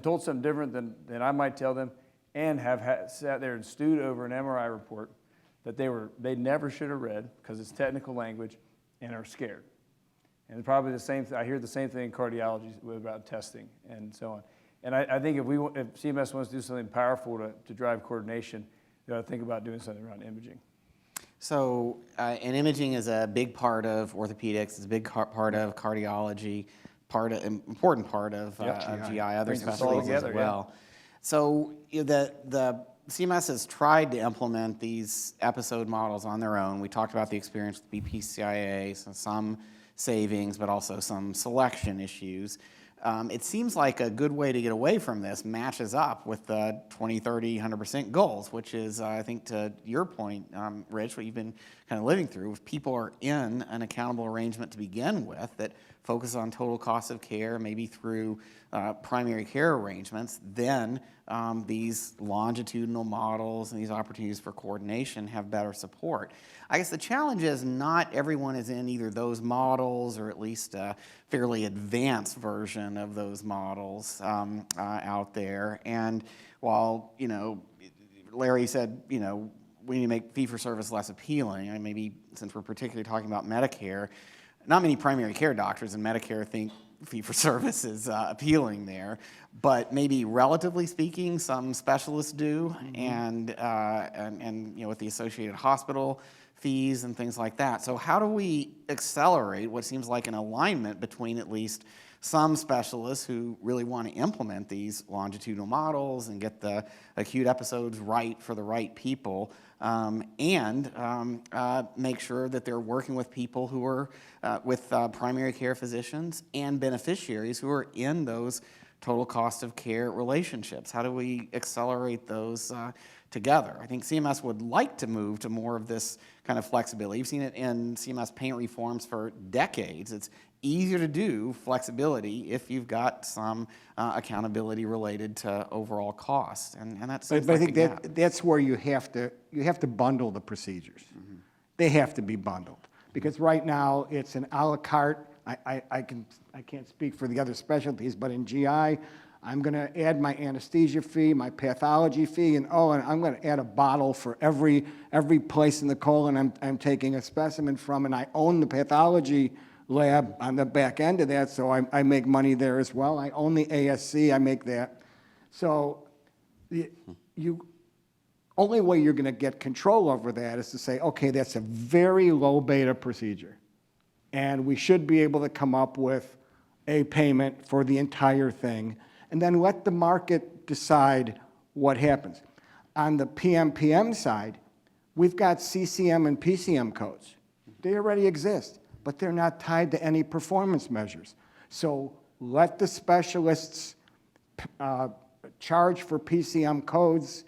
Speaker 12: told something different than I might tell them, and have sat there and stewed over an MRI report that they never should have read because it's technical language, and are scared. And probably I hear the same thing in cardiology about testing and so on. And I think if CMS wants to do something powerful to drive coordination, they ought to think about doing something around imaging.
Speaker 1: So, and imaging is a big part of orthopedics, it's a big part of cardiology, important part of GI, other
Speaker 12: Brings us all
Speaker 1: specialties
Speaker 12: together,
Speaker 1: as well. So the CMS has tried to implement these episode models on their own. We talked about the experience with BPCIA, so some savings, but also some selection issues. It seems like a good way to get away from this matches up with the 20, 30, 100% goals, which is, I think, to your point, Rich, what you've been kind of living through. If people are in an accountable arrangement to begin with that focus on total cost of care, maybe through primary care arrangements, then these longitudinal models and these opportunities for coordination have better support. I guess the challenge is not everyone is in either those models or at least a fairly advanced version of those models out there. And while, Larry said, we need to make fee-for-service less appealing, and maybe since we're particularly talking about Medicare, not many primary care doctors in Medicare think fee-for-service is appealing there, but maybe relatively speaking, some specialists do, and with the associated hospital fees and things like that. So how do we accelerate what seems like an alignment between at least some specialists who really want to implement these longitudinal models and get the acute episodes right for the right people, and make sure that they're working with people who are with primary care physicians and beneficiaries who are in those total cost of care relationships? How do we accelerate those together? I think CMS would like to move to more of this kind of flexibility. You've seen it in CMS payment reforms for decades. It's easier to do flexibility if you've got some accountability related to overall cost, and that's.
Speaker 11: But I think that's where you have to bundle the procedures. Mm-hmm. They have to be bundled because right now it's an a la carte. I can't speak for the other specialties, but in GI, I'm going to add my anesthesia fee, my pathology fee, and I'm going to add a bottle for every place in the colon I'm taking a specimen from, and I own the pathology lab on the back end of that, so I make money there as well. I own the ASC, I make that. So only way you're going to get control over that is to say, okay, that's a very low beta procedure, and we should be able to come up with a payment for the entire thing, and then let the market decide what happens. On the PMPM side, we've got CCM and PCM codes. They already exist, but they're not tied to any performance measures. So let the specialists charge for PCM codes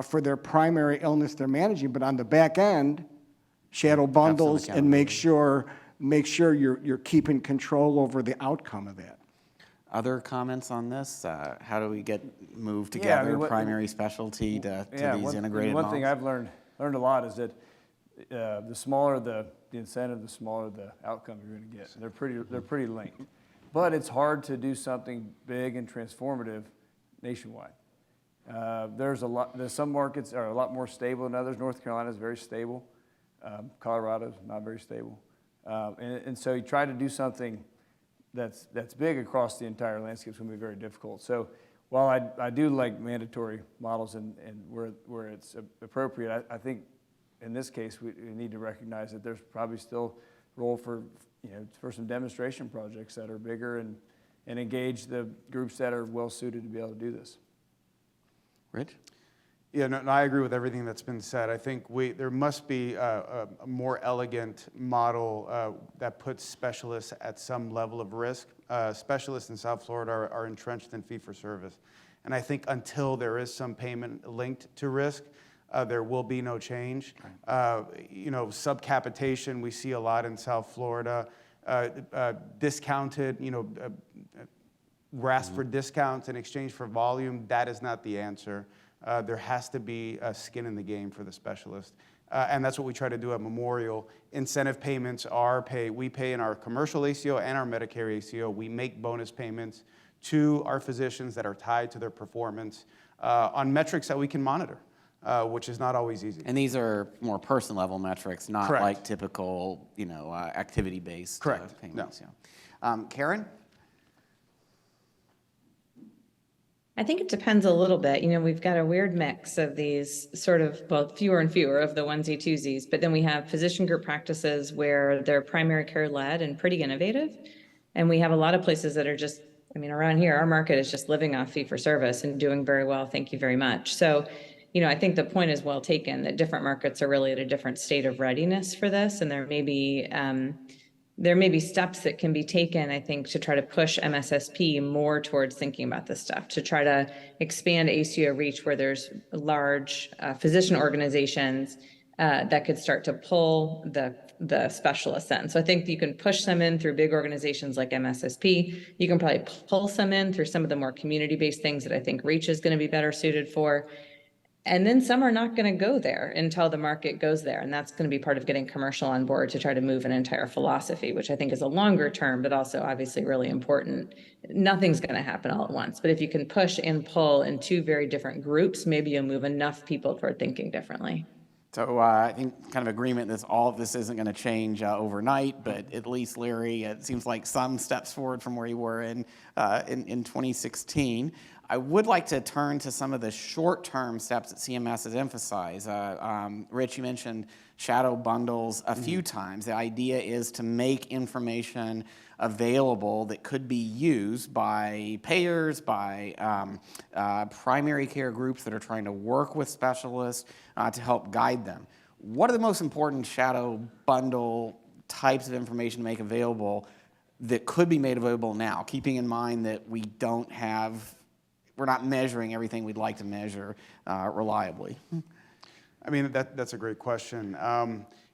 Speaker 11: for their primary illness they're managing, but on the back end, shadow bundles and make sure you're keeping control over the outcome of that.
Speaker 1: Other comments on this? How do we get moved together, primary specialty to these integrated models?
Speaker 12: One thing I've learned a lot is that the smaller the incentive, the smaller the outcome you're going to get. They're pretty linked. But it's hard to do something big and transformative nationwide. There's some markets are a lot more stable than others. North Carolina is very stable. Colorado is not very stable. And so you try to do something that's big across the entire landscape is going to be very difficult. So while I do like mandatory models and where it's appropriate, I think in this case we need to recognize that there's probably still a role for some demonstration projects that are bigger and engage the groups that are well suited to be able to do this.
Speaker 1: Rich?
Speaker 10: Yeah, no, I agree with everything that's been said. I think there must be a more elegant model that puts specialists at some level of risk. Specialists in South Florida are entrenched in fee-for-service. And I think until there is some payment linked to risk, there will be no change. Subcapitation, we see a lot in South Florida. Discounted, we're asked for discounts in exchange for volume. That is not the answer. There has to be skin in the game for the specialist. And that's what we try to do at Memorial. Incentive payments are paid. We pay in our commercial ACO and our Medicare ACO. We make bonus payments to our physicians that are tied to their performance on metrics that we can monitor, which is not always easy.
Speaker 1: And these are more person level metrics, not
Speaker 10: Correct.
Speaker 1: like typical, activity-based payments.
Speaker 10: No.
Speaker 1: Yeah. Karen?
Speaker 13: I think it depends a little bit. We've got a weird mix of these sort of, fewer and fewer of the onesie twosies, but then we have physician group practices where they're primary care led and pretty innovative. And we have a lot of places that are just, around here, our market is just living off fee for service and doing very well. Thank you very much. So, I think the point is well taken that different markets are really at a different state of readiness for this. And there may be steps that can be taken, I think, to try to push MSSP more towards thinking about this stuff, to try to expand ACO reach where there's large physician organizations that could start to pull the specialists in. So I think you can push them in through big organizations like MSSP. You can probably pull some in through some of the more community-based things that I think reach is going to be better suited for. And then some are not going to go there until the market goes there. And that's going to be part of getting commercial on board to try to move an entire philosophy, which I think is a longer term, but also obviously really important. Nothing's going to happen all at once. But if you can push and pull in two very different groups, maybe you'll move enough people toward thinking differently.
Speaker 1: So I think kind of agreement that all of this isn't going to change overnight, but at least, Larry, it seems like some steps forward from where you were in 2016. I would like to turn to some of the short-term steps that CMS has emphasized. Rich, you mentioned shadow bundles a few times. The idea is to make information available that could be used by payers, by primary care groups that are trying to work with specialists to help guide them. What are the most important shadow bundle types of information to make available that could be made available now, keeping in mind that we're not measuring everything we'd like to measure reliably?
Speaker 10: That's a great question.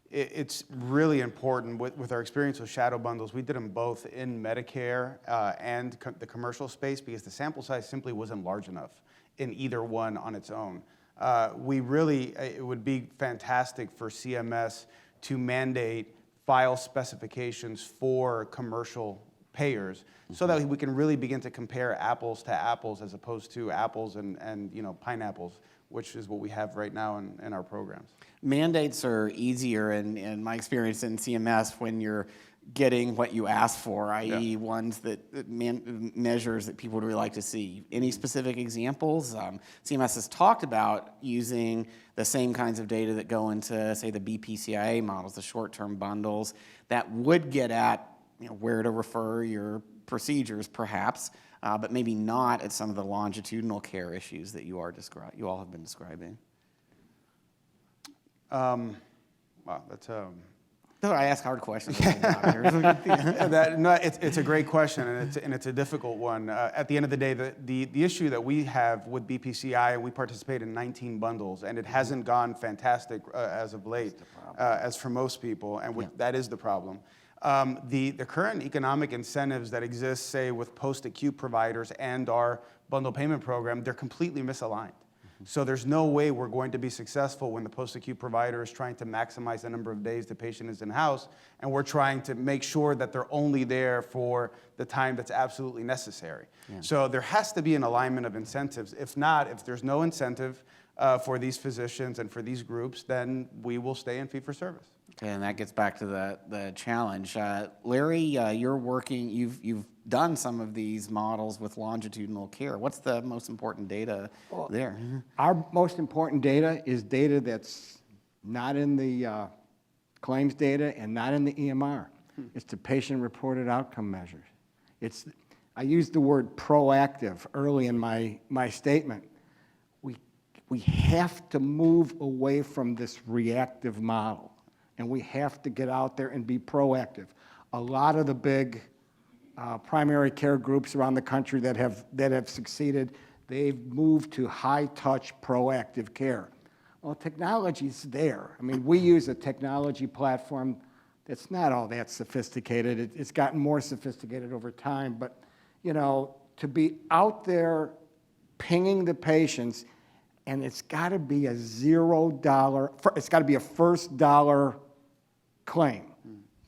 Speaker 10: It's really important with our experience with shadow bundles. We did them both in Medicare and the commercial space because the sample size simply wasn't large enough in either one on its own. It would be fantastic for CMS to mandate file specifications for commercial payers so that we can really begin to compare apples to apples as opposed to apples and pineapples, which is what we have right now in our programs.
Speaker 1: Mandates are easier in my experience in CMS when you're getting what you ask for, i.e. ones that measures that people would really like to see. Any specific examples? CMS has talked about using the same kinds of data that go into, say, the BPCIA models, the short-term bundles, that would get at where to refer your procedures, perhaps, but maybe not at some of the longitudinal care issues that you all have been describing.
Speaker 10: Wow, that's
Speaker 1: I ask hard questions.
Speaker 10: It's a great question, and it's a difficult one. At the end of the day, the issue that we have with BPCI, we participate in 19 bundles, and it hasn't gone fantastic as of late, as for most people, and that is the problem. The current economic incentives that exist, say, with post-acute providers and our bundle payment program, they're completely misaligned. So there's no way we're going to be successful when the post-acute provider is trying to maximize the number of days the patient is in-house, and we're trying to make sure that they're only there for the time that's absolutely necessary. Yeah. So there has to be an alignment of incentives. If not, if there's no incentive for these physicians and for these groups, then we will stay in fee-for-service.
Speaker 1: Okay, and that gets back to the challenge. Larry, you're working, you've done some of these models with longitudinal care. What's the most important data there?
Speaker 11: Our most important data is data that's not in the claims data and not in the EMR. It's the patient-reported outcome measures. I used the word proactive early in my statement. We have to move away from this reactive model, and we have to get out there and be proactive. A lot of the big primary care groups around the country that have succeeded, they've moved to high-touch proactive care. Well, technology's there. I mean, we use a technology platform that's not all that sophisticated. It's gotten more sophisticated over time, but, you know, to be out there pinging the patients, and it's got to be a $0, it's got to be a first dollar claim.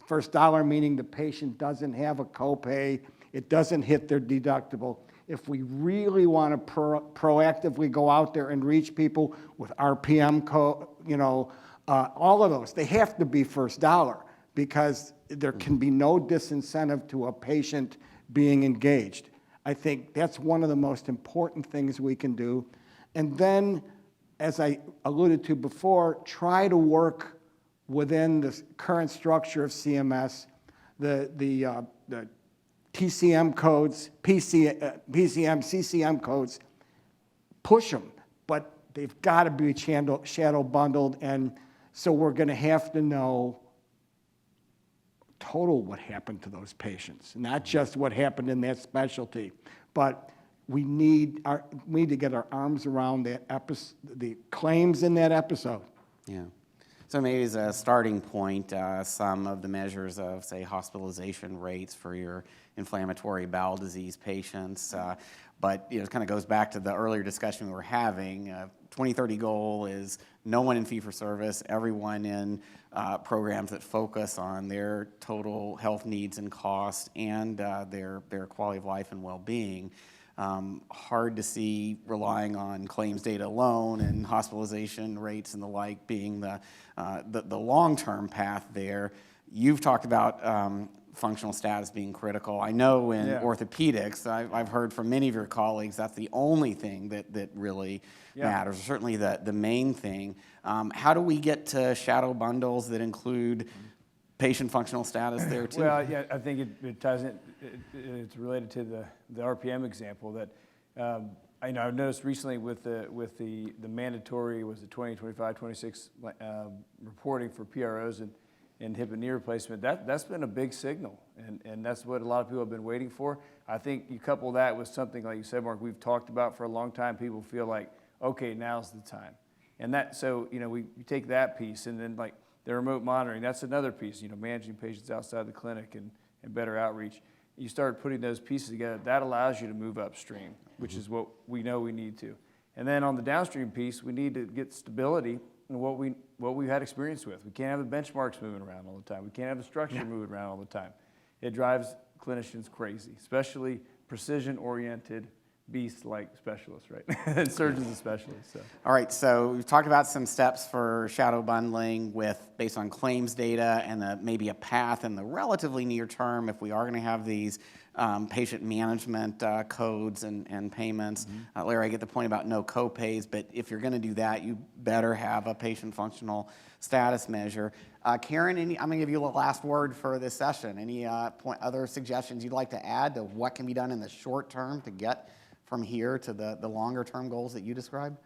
Speaker 11: First dollar meaning the patient doesn't have a copay, it doesn't hit their deductible. If we really want to proactively go out there and reach people with RPM code, you know, all of those, they have to be first dollar, because there can be no disincentive to a patient being engaged. I think that's one of the most important things we can do. And then, as I alluded to before, try to work within the current structure of CMS, the TCM codes, PCM, CCM codes, push them, but they've got to be shadow bundled, and so we're going to have to know total what happened to those patients, not just what happened in that specialty, but we need to get our arms around the claims in that episode.
Speaker 1: Yeah. So maybe as a starting point, some of the measures of, say, hospitalization rates for your inflammatory bowel disease patients. But you know, it kind of goes back to the earlier discussion we were having. 2030 goal is no one in fee-for-service, everyone in programs that focus on their total health needs and cost and their quality of life and well-being. Hard to see relying on claims data alone and hospitalization rates and the like being the long-term path there. You've talked about functional status being critical. I know in orthopedics, I've heard from many of your colleagues that's the only thing that really matters, or certainly the main thing. How do we get to shadow bundles that include patient functional status there too?
Speaker 12: Well, yeah, I think it ties in. It's related to the RPM example that I've noticed recently with the mandatory, was it 2025, 26 reporting for PROs and hip and knee replacement. That's been a big signal, and that's what a lot of people have been waiting for. I think you couple that with something like you said, Mark, we've talked about for a long time. People feel like, okay, now's the time, and so we take that piece, and then like the remote monitoring, that's another piece, managing patients outside the clinic and better outreach. You start putting those pieces together, that allows you to move upstream, which is what we know we need to. And then on the downstream piece, we need to get stability in what we've had experience with. We can't have the benchmarks moving around all the time. We can't have the structure moving around all the time. It drives clinicians crazy, especially precision-oriented beasts like specialists, right? And surgeons and specialists. So.
Speaker 1: All right, so we've talked about some steps for shadow bundling based on claims data and maybe a path in the relatively near term if we are going to have these patient management codes and payments. Larry, I get the point about no copays, but if you're going to do that, you better have a patient functional status measure. Karen, I'm going to give you the last word for this session. Any other suggestions you'd like to add to what can be done in the short term to get from here to the longer term goals that you described?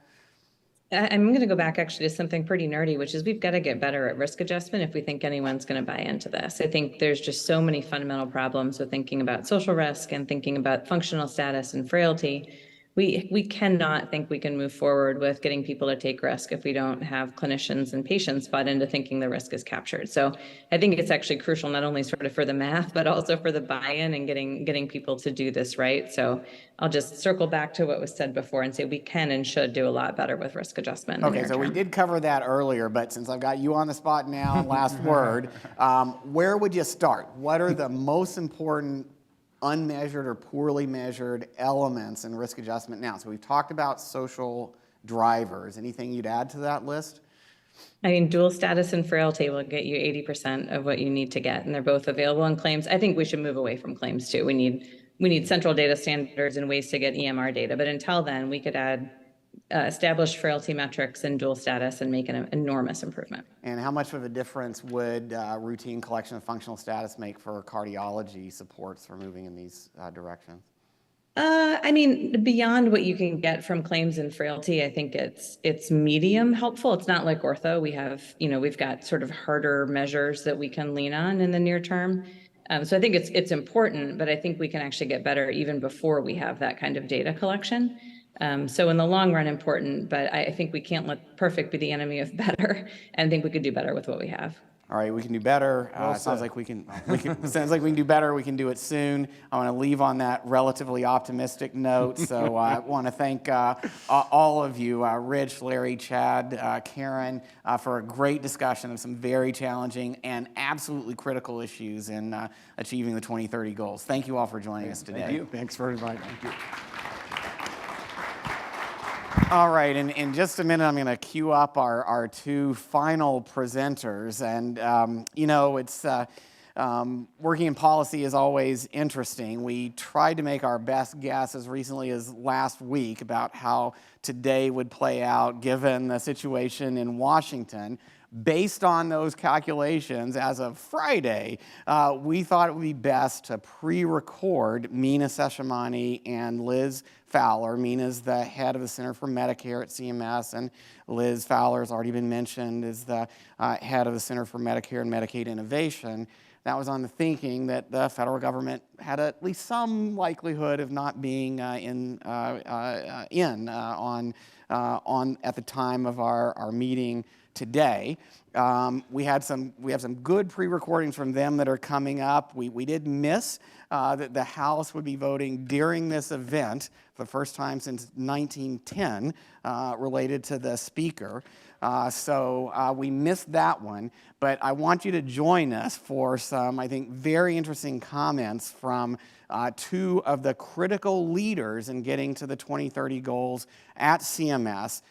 Speaker 13: I'm going to go back actually to something pretty nerdy, which is we've got to get better at risk adjustment if we think anyone's going to buy into this. I think there's just so many fundamental problems with thinking about social risk and thinking about functional status and frailty. We cannot think we can move forward with getting people to take risk if we don't have clinicians and patients bought into thinking the risk is captured. So I think it's actually crucial not only sort of for the math, but also for the buy-in and getting people to do this right. So I'll just circle back to what was said before and say we can and should do a lot better with risk adjustment.
Speaker 1: Okay, so we did cover that earlier, but since I've got you on the spot now, last word, where would you start? What are the most important unmeasured or poorly measured elements in risk adjustment now? So we've talked about social drivers. Anything you'd add to that list?
Speaker 13: I mean, dual status and frailty will get you 80% of what you need to get, and they're both available in claims. I think we should move away from claims too. We need central data standards and ways to get EMR data, but until then, we could add established frailty metrics and dual status and make an enormous improvement.
Speaker 1: And how much of a difference would routine collection of functional status make for cardiology supports for moving in these directions?
Speaker 13: I mean, beyond what you can get from claims and frailty, I think it's medium helpful. It's not like ortho. We've got sort of harder measures that we can lean on in the near term. So I think it's important, but I think we can actually get better even before we have that kind of data collection. So in the long run, important, but I think we can't let perfect be the enemy of better, and think we could do better with what we have.
Speaker 1: All right, we can do better. Sounds like we can sounds like we can do better. We can do it soon. I want to leave on that relatively optimistic note. So I want to thank all of you, Rich, Larry, Chad, Karen, for a great discussion of some very challenging and absolutely critical issues in achieving the 2030 goals. Thank you all for joining us today.
Speaker 11: Thank you. Thanks for inviting me. Thank you.
Speaker 1: All right, in just a minute, I'm going to queue up our two final presenters. And, you know, it's working in policy is always interesting. We tried to make our best guess as recently as last week about how today would play out given the situation in Washington. Based on those calculations, as of Friday, we thought it would be best to pre-record Mina Seshimani and Liz Fowler. Mina's the head of the Center for Medicare at CMS, and Liz Fowler has already been mentioned as the head of the Center for Medicare and Medicaid Innovation. That was on the thinking that the federal government had at least some likelihood of not being on at the time of our meeting today. We have some good pre-recordings from them that are coming up. We did miss that the House would be voting during this event for the first time since 1910 related to the speaker. So we missed that one, but I want you to join us for some, I think, very interesting comments from two of the critical leaders in getting to the 2030 goals at CMS,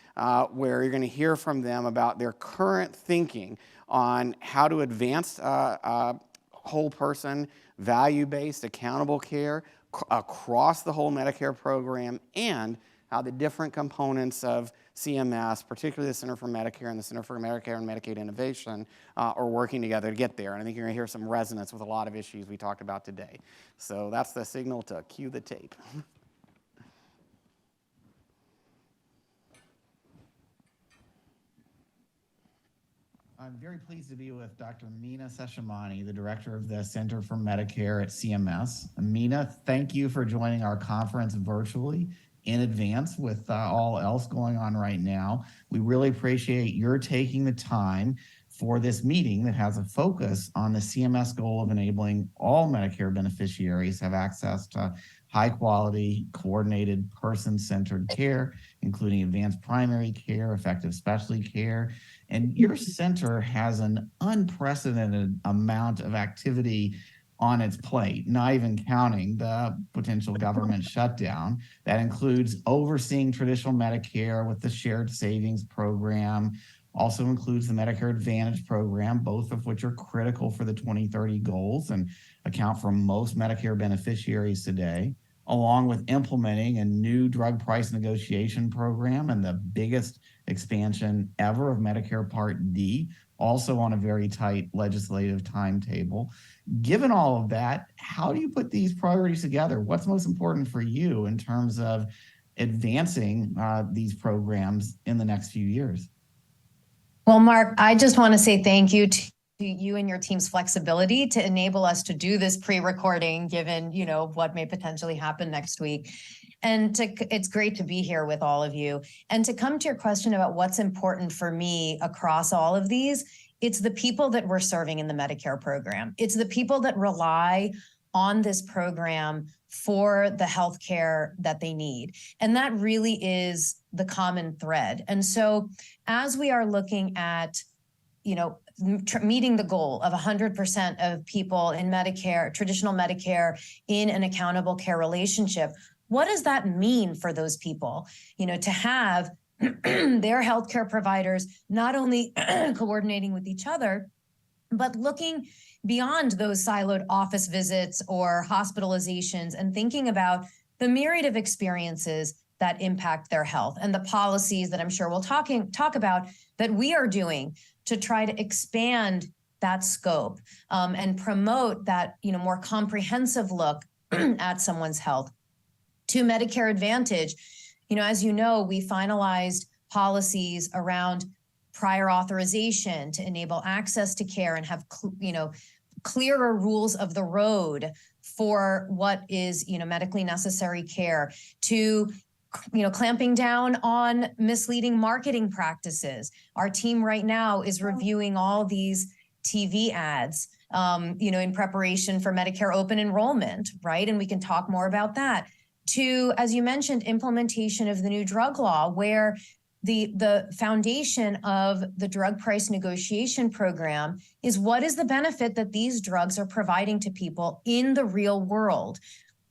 Speaker 1: where you're going to hear from them about their current thinking on how to advance whole person, value-based, accountable care across the whole Medicare program, and how the different components of CMS, particularly the Center for Medicare and the Center for Medicare and Medicaid Innovation, are working together to get there. And I think you're going to hear some resonance with a lot of issues we talked about today. So that's the signal to cue the tape. I'm very pleased to be with Dr. Mina Seshimani, the director of the Center for Medicare at CMS. Mina, thank you for joining our conference virtually in advance with all else going on right now. We really appreciate your taking the time for this meeting that has a focus on the CMS goal of enabling all Medicare beneficiaries have access to high quality, coordinated, person-centered care, including advanced primary care, effective specialty care. And your center has an unprecedented amount of activity on its plate, not even counting the potential government shutdown. That includes overseeing traditional Medicare with the shared savings program, also includes the Medicare Advantage program, both of which are critical for the 2030 goals and account for most Medicare beneficiaries today, along with implementing a new drug price negotiation program and the biggest expansion ever of Medicare Part D, also on a very tight legislative timetable. Given all of that, how do you put these priorities together? What's most important for you in terms of advancing these programs in the next few years?
Speaker 14: Well, Mark, I just want to say thank you to you and your team's flexibility to enable us to do this pre-recording, given, you know, what may potentially happen next week. And it's great to be here with all of you. And to come to your question about what's important for me across all of these, it's the people that we're serving in the Medicare program. It's the people that rely on this program for the healthcare that they need. And that really is the common thread. And so as we are looking at, you know, meeting the goal of 100% of people in Medicare, traditional Medicare, in an accountable care relationship, what does that mean for those people? You know, to have their healthcare providers not only coordinating with each other, but looking beyond those siloed office visits or hospitalizations and thinking about the myriad of experiences that impact their health and the policies that I'm sure we'll talk about that we are doing to try to expand that scope and promote that, you know, more comprehensive look at someone's health. To Medicare Advantage, you know, as you know, we finalized policies around prior authorization to enable access to care and have, you know, clearer rules of the road for what is, you know, medically necessary care, to clamping down on misleading marketing practices. Our team right now is reviewing all these TV ads, in preparation for Medicare open enrollment, right? And we can talk more about that. To, as you mentioned, implementation of the new drug law, where the foundation of the drug price negotiation program is what is the benefit that these drugs are providing to people in the real world,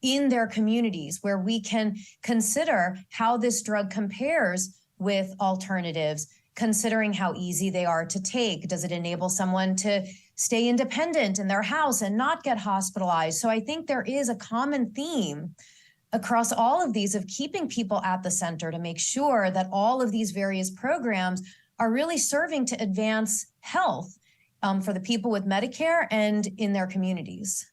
Speaker 14: in their communities, where we can consider how this drug compares with alternatives, considering how easy they are to take. Does it enable someone to stay independent in their house and not get hospitalized? So I think there is a common theme across all of these of keeping people at the center to make sure that all of these various programs are really serving to advance health for the people with Medicare and in their communities.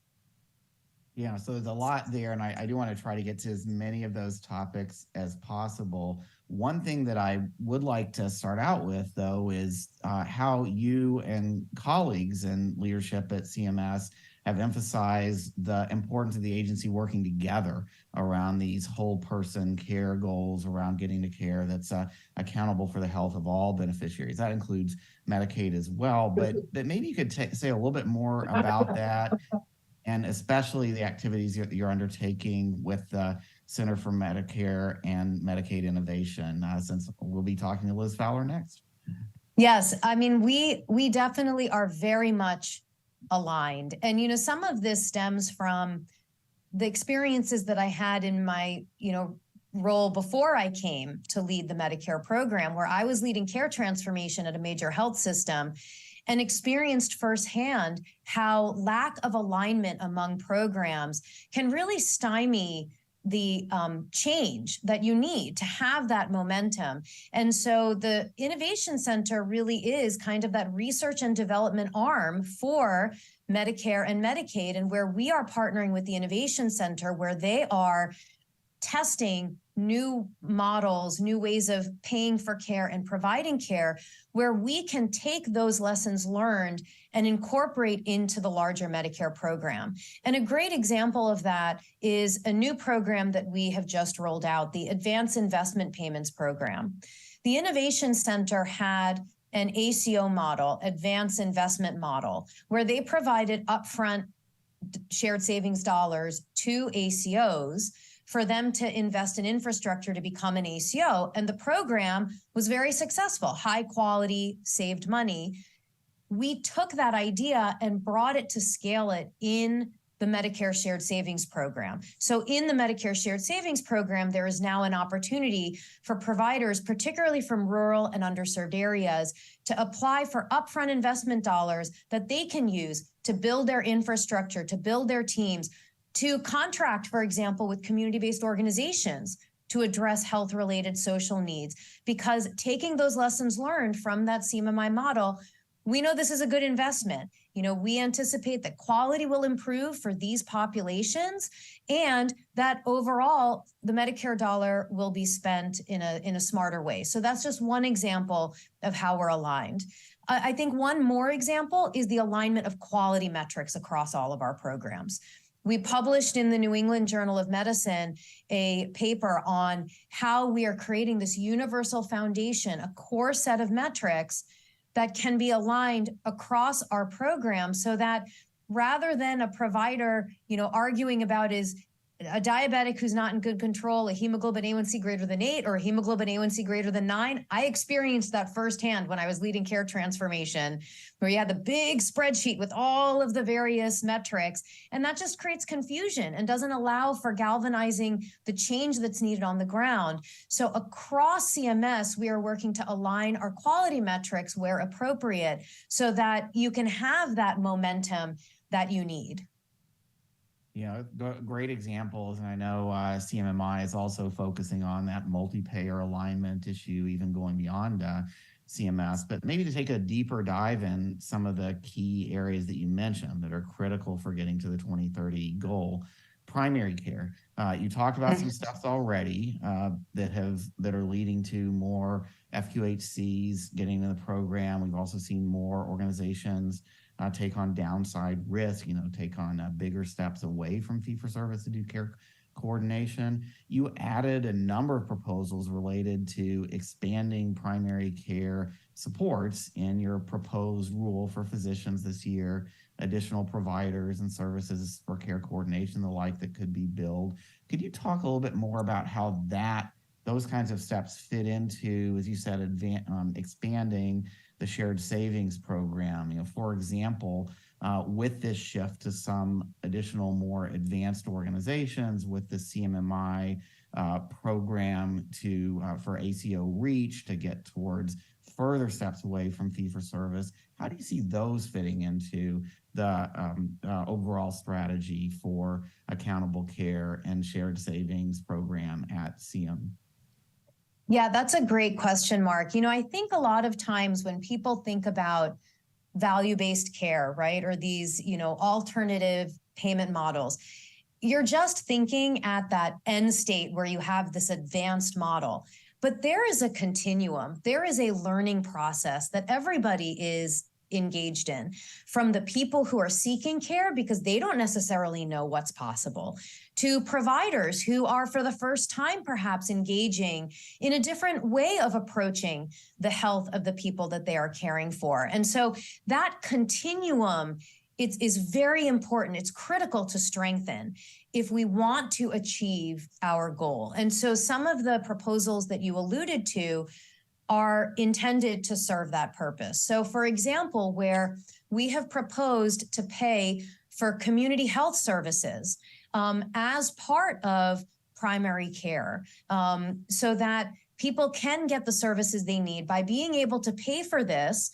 Speaker 15: Yeah, so there's a lot there, and I do want to try to get to as many of those topics as possible. One thing that I would like to start out with, though, is how you and colleagues and leadership at CMS have emphasized the importance of the agency working together around these whole person care goals, around getting to care that's accountable for the health of all beneficiaries. That includes Medicaid as well, but maybe you could say a little bit more about that, and especially the activities you're undertaking with the Center for Medicare and Medicaid Innovation, since we'll be talking to Liz Fowler next.
Speaker 14: Yes, I mean, we definitely are very much aligned. And, some of this stems from the experiences that I had in my, role before I came to lead the Medicare program, where I was leading care transformation at a major health system and experienced firsthand how lack of alignment among programs can really stymie the change that you need to have that momentum. And so the Innovation Center really is kind of that research and development arm for Medicare and Medicaid, and where we are partnering with the Innovation Center, where they are testing new models, new ways of paying for care and providing care, where we can take those lessons learned and incorporate into the larger Medicare program. And a great example of that is a new program that we have just rolled out, the Advanced Investment Payments Program. The Innovation Center had an ACO model, Advanced Investment Model, where they provided upfront shared savings dollars to ACOs for them to invest in infrastructure to become an ACO. And the program was very successful, high quality, saved money. We took that idea and brought it to scale it in the Medicare Shared Savings Program. So in the Medicare Shared Savings Program, there is now an opportunity for providers, particularly from rural and underserved areas, to apply for upfront investment dollars that they can use to build their infrastructure, to build their teams, to contract, for example, with community-based organizations to address health-related social needs. Because taking those lessons learned from that CMMI model, we know this is a good investment. We anticipate that quality will improve for these populations, and that overall the Medicare dollar will be spent in a smarter way. So that's just one example of how we're aligned. I think one more example is the alignment of quality metrics across all of our programs. We published in the New England Journal of Medicine a paper on how we are creating this universal foundation, a core set of metrics that can be aligned across our program, so that rather than a provider, arguing about is a diabetic who's not in good control, a hemoglobin A1C greater than 8 or a hemoglobin A1C greater than 9. I experienced that firsthand when I was leading care transformation, where you had the big spreadsheet with all of the various metrics, and that just creates confusion and doesn't allow for galvanizing the change that's needed on the ground. So across CMS, we are working to align our quality metrics where appropriate, so that you can have that momentum that you need.
Speaker 15: Great examples. And I know CMMI is also focusing on that multi-payer alignment issue, even going beyond CMS. But maybe to take a deeper dive in some of the key areas that you mentioned that are critical for getting to the 2030 goal. Primary care. You talked about some stuff already that are leading to more FQHCs getting in the program. We've also seen more organizations take on downside risk, take on bigger steps away from fee-for-service to do care coordination. You added a number of proposals related to expanding primary care supports in your proposed rule for physicians this year, additional providers and services for care coordination, the like that could be billed. Could you talk a little bit more about how those kinds of steps fit into, as you said, expanding the shared savings program? For example, with this shift to some additional more advanced organizations, with the CMMI program for ACO REACH to get towards further steps away from fee-for-service, how do you see those fitting into the overall strategy for accountable care and shared savings program at CM?
Speaker 14: Yeah, that's a great question, Mark. I think a lot of times when people think about value-based care, right, or these, alternative payment models, you're just thinking at that end state where you have this advanced model. But there is a continuum. There is a learning process that everybody is engaged in, from the people who are seeking care because they don't necessarily know what's possible, to providers who are for the first time perhaps engaging in a different way of approaching the health of the people that they are caring for. And so that continuum is very important. It's critical to strengthen if we want to achieve our goal. And so some of the proposals that you alluded to are intended to serve that purpose. So for example, where we have proposed to pay for community health services as part of primary care, so that people can get the services they need by being able to pay for this.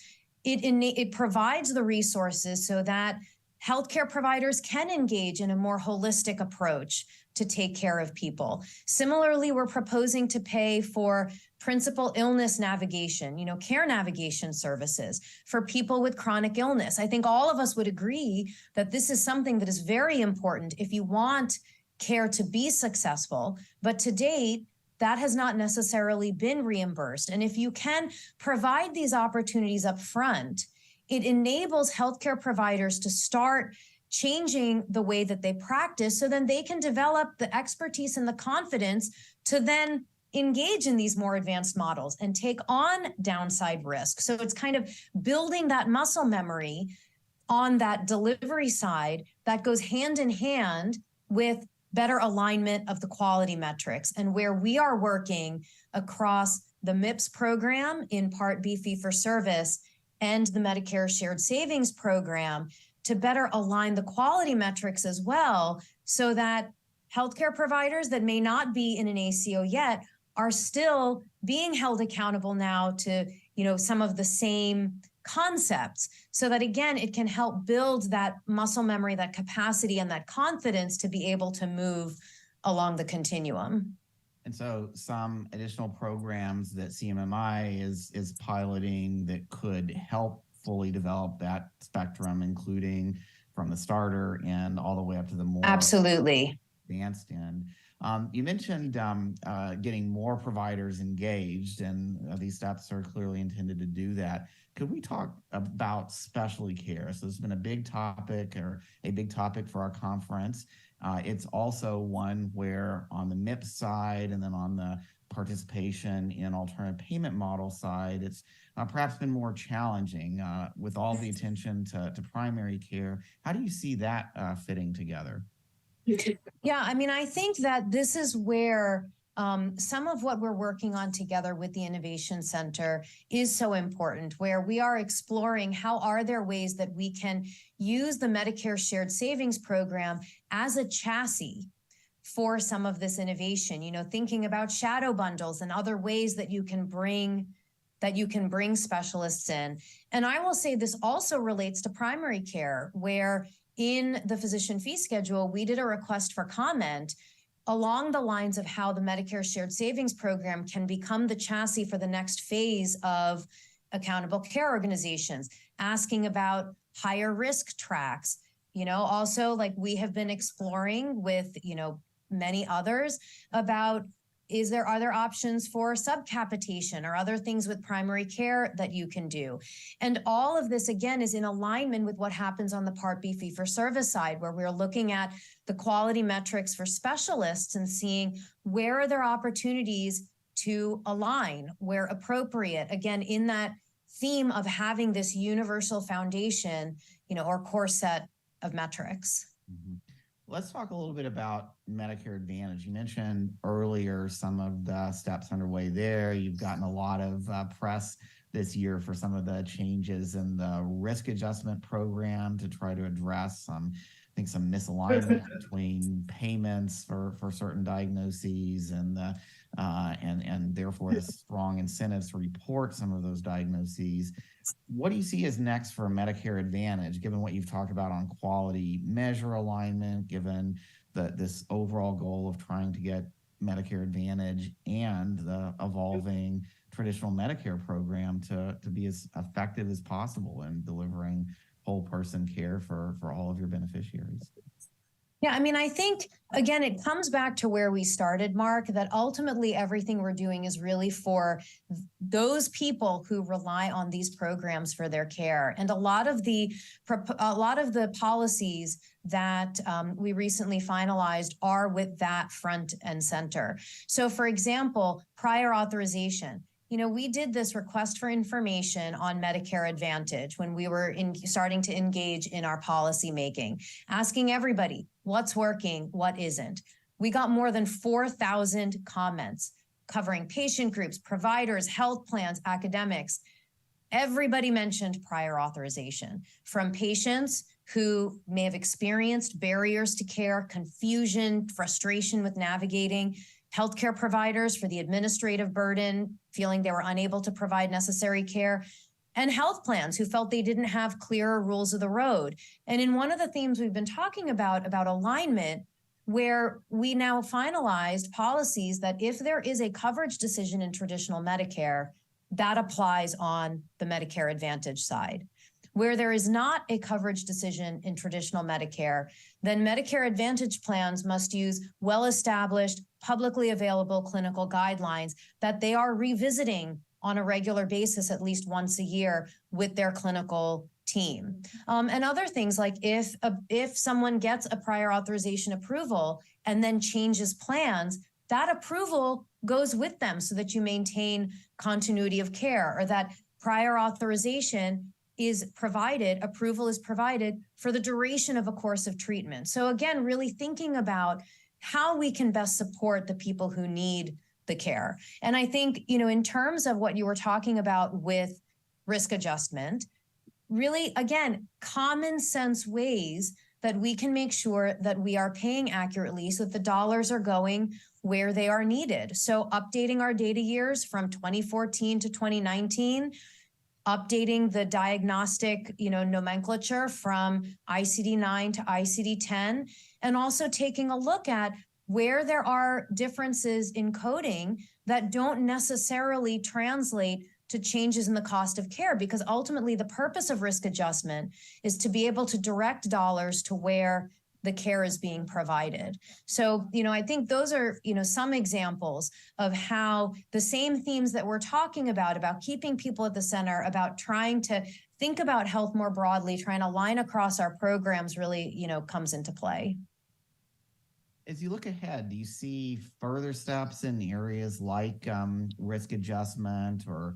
Speaker 14: It provides the resources so that healthcare providers can engage in a more holistic approach to take care of people. Similarly, we're proposing to pay for principal illness navigation, care navigation services for people with chronic illness. I think all of us would agree that this is something that is very important if you want care to be successful. But to date, that has not necessarily been reimbursed. And if you can provide these opportunities up front, it enables healthcare providers to start changing the way that they practice, so then they can develop the expertise and the confidence to then engage in these more advanced models and take on downside risk. So it's kind of building that muscle memory on that delivery side that goes hand in hand with better alignment of the quality metrics, and where we are working across the MIPS program in Part B fee-for-service and the Medicare Shared Savings Program to better align the quality metrics as well, so that healthcare providers that may not be in an ACO yet are still being held accountable now to, some of the same concepts, so that again, it can help build that muscle memory, that capacity, and that confidence to be able to move along the continuum.
Speaker 15: And so some additional programs that CMMI is piloting that could help fully develop that spectrum, including from the starter and all the way up to the more
Speaker 14: absolutely
Speaker 15: advanced end. You mentioned getting more providers engaged, and these steps are clearly intended to do that. Could we talk about specialty care? So this has been a big topic for our conference. It's also one where on the MIPS side and then on the participation in alternative payment model side, it's perhaps been more challenging with all the attention to primary care. How do you see that fitting together?
Speaker 14: Yeah, I think that this is where some of what we're working on together with the Innovation Center is so important, where we are exploring how are there ways that we can use the Medicare Shared Savings Program as a chassis for some of this innovation, thinking about shadow bundles and other ways that you can bring specialists in. And I will say this also relates to primary care, where in the physician fee schedule, we did a request for comment along the lines of how the Medicare Shared Savings Program can become the chassis for the next phase of accountable care organizations, asking about higher risk tracks, also like we have been exploring with, many others about Are there options for subcapitation or other things with primary care that you can do? And all of this, again, is in alignment with what happens on the Part B fee-for-service side, where we're looking at the quality metrics for specialists and seeing where are there opportunities to align, where appropriate, again, in that theme of having this universal foundation, or core set of metrics.
Speaker 15: Mm-hmm. Let's talk a little bit about Medicare Advantage. You mentioned earlier some of the steps underway there. You've gotten a lot of press this year for some of the changes in the risk adjustment program to try to address some misalignment between payments for certain diagnoses and therefore the strong incentives to report some of those diagnoses. What do you see as next for Medicare Advantage, given what you've talked about on quality measure alignment, given this overall goal of trying to get Medicare Advantage and the evolving traditional Medicare program to be as effective as possible in delivering whole person care for all of your beneficiaries?
Speaker 14: Yeah, I mean, I think, again, it comes back to where we started, Mark, that ultimately everything we're doing is really for those people who rely on these programs for their care. And a lot of the policies that we recently finalized are with that front and center. So, for example, prior authorization. We did this request for information on Medicare Advantage when we were starting to engage in our policy making, asking everybody what's working, what isn't. We got more than 4,000 comments covering patient groups, providers, health plans, academics. Everybody mentioned prior authorization, from patients who may have experienced barriers to care, confusion, frustration with navigating, healthcare providers for the administrative burden, feeling they were unable to provide necessary care, and health plans who felt they didn't have clearer rules of the road. And in one of the themes we've been talking about alignment, where we now finalized policies that if there is a coverage decision in traditional Medicare, that applies on the Medicare Advantage side. Where there is not a coverage decision in traditional Medicare, then Medicare Advantage plans must use well-established, publicly available clinical guidelines that they are revisiting on a regular basis at least once a year with their clinical team. And other things like if someone gets a prior authorization approval and then changes plans, that approval goes with them so that you maintain continuity of care, or that prior authorization approval is provided for the duration of a course of treatment. So again, really thinking about how we can best support the people who need the care. And I think, in terms of what you were talking about with risk adjustment, really, again, common sense ways that we can make sure that we are paying accurately so that the dollars are going where they are needed. So updating our data years from 2014 to 2019, updating the diagnostic, nomenclature from ICD-9 to ICD-10, and also taking a look at where there are differences in coding that don't necessarily translate to changes in the cost of care, because ultimately the purpose of risk adjustment is to be able to direct dollars to where the care is being provided. So, I think those are, some examples of how the same themes that we're talking about keeping people at the center, about trying to think about health more broadly, trying to line across our programs really, comes into play.
Speaker 15: As you look ahead, do you see further steps in areas like risk adjustment, or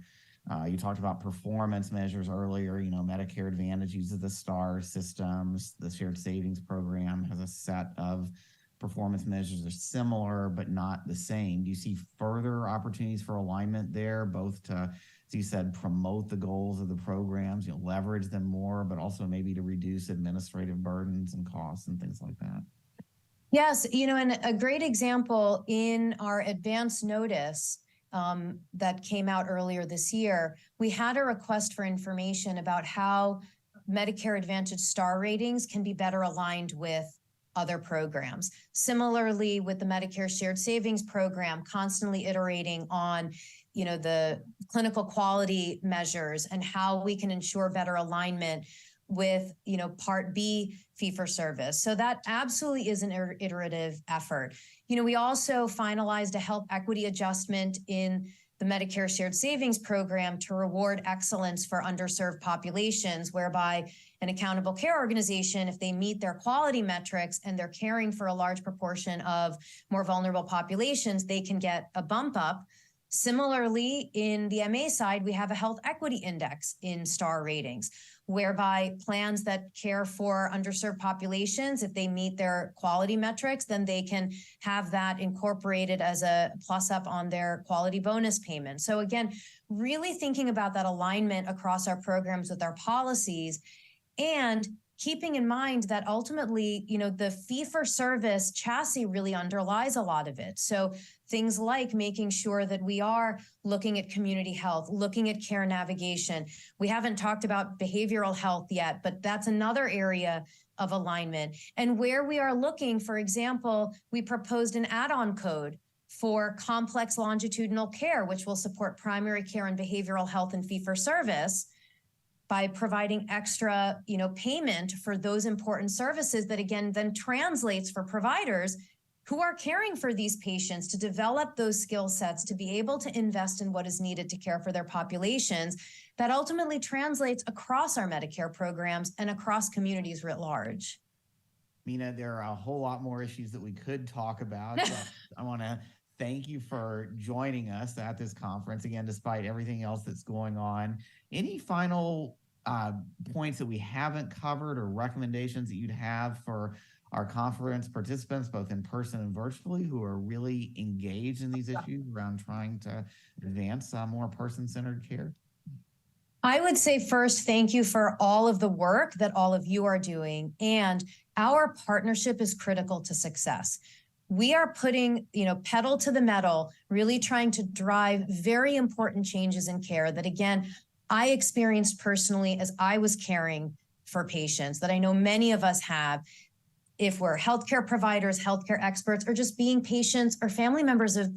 Speaker 15: you talked about performance measures earlier? Medicare Advantage uses the STAR systems. The shared savings program has a set of performance measures that are similar but not the same. Do you see further opportunities for alignment there, both to, as you said, promote the goals of the programs, leverage them more, but also maybe to reduce administrative burdens and costs and things like that?
Speaker 14: Yes, and a great example in our advance notice that came out earlier this year, we had a request for information about how Medicare Advantage star ratings can be better aligned with other programs. Similarly, with the Medicare Shared Savings Program, constantly iterating on the clinical quality measures and how we can ensure better alignment with, Part B fee-for-service. So that absolutely is an iterative effort. We also finalized a health equity adjustment in the Medicare Shared Savings Program to reward excellence for underserved populations, whereby an accountable care organization, if they meet their quality metrics and they're caring for a large proportion of more vulnerable populations, they can get a bump up. Similarly, in the MA side, we have a health equity index in star ratings, whereby plans that care for underserved populations, if they meet their quality metrics, then they can have that incorporated as a plus up on their quality bonus payment. So again, really thinking about that alignment across our programs with our policies, and keeping in mind that ultimately, the fee-for-service chassis really underlies a lot of it. So things like making sure that we are looking at community health, looking at care navigation. We haven't talked about behavioral health yet, but that's another area of alignment. And where we are looking, for example, we proposed an add-on code for complex longitudinal care, which will support primary care and behavioral health and fee-for-service, by providing extra, payment for those important services that again then translates for providers who are caring for these patients to develop those skill sets to be able to invest in what is needed to care for their populations. That ultimately translates across our Medicare programs and across communities writ large.
Speaker 15: Mina, there are a whole lot more issues that we could talk about. I want to thank you for joining us at this conference, again, despite everything else that's going on. Any final points that we haven't covered or recommendations that you'd have for our conference participants, both in person and virtually, who are really engaged in these issues around trying to advance more person-centered care?
Speaker 14: I would say first, thank you for all of the work that all of you are doing. And our partnership is critical to success. We are putting, pedal to the metal, really trying to drive very important changes in care that, again, I experienced personally as I was caring for patients, that I know many of us have, if we're healthcare providers, healthcare experts, or just being patients or family members of,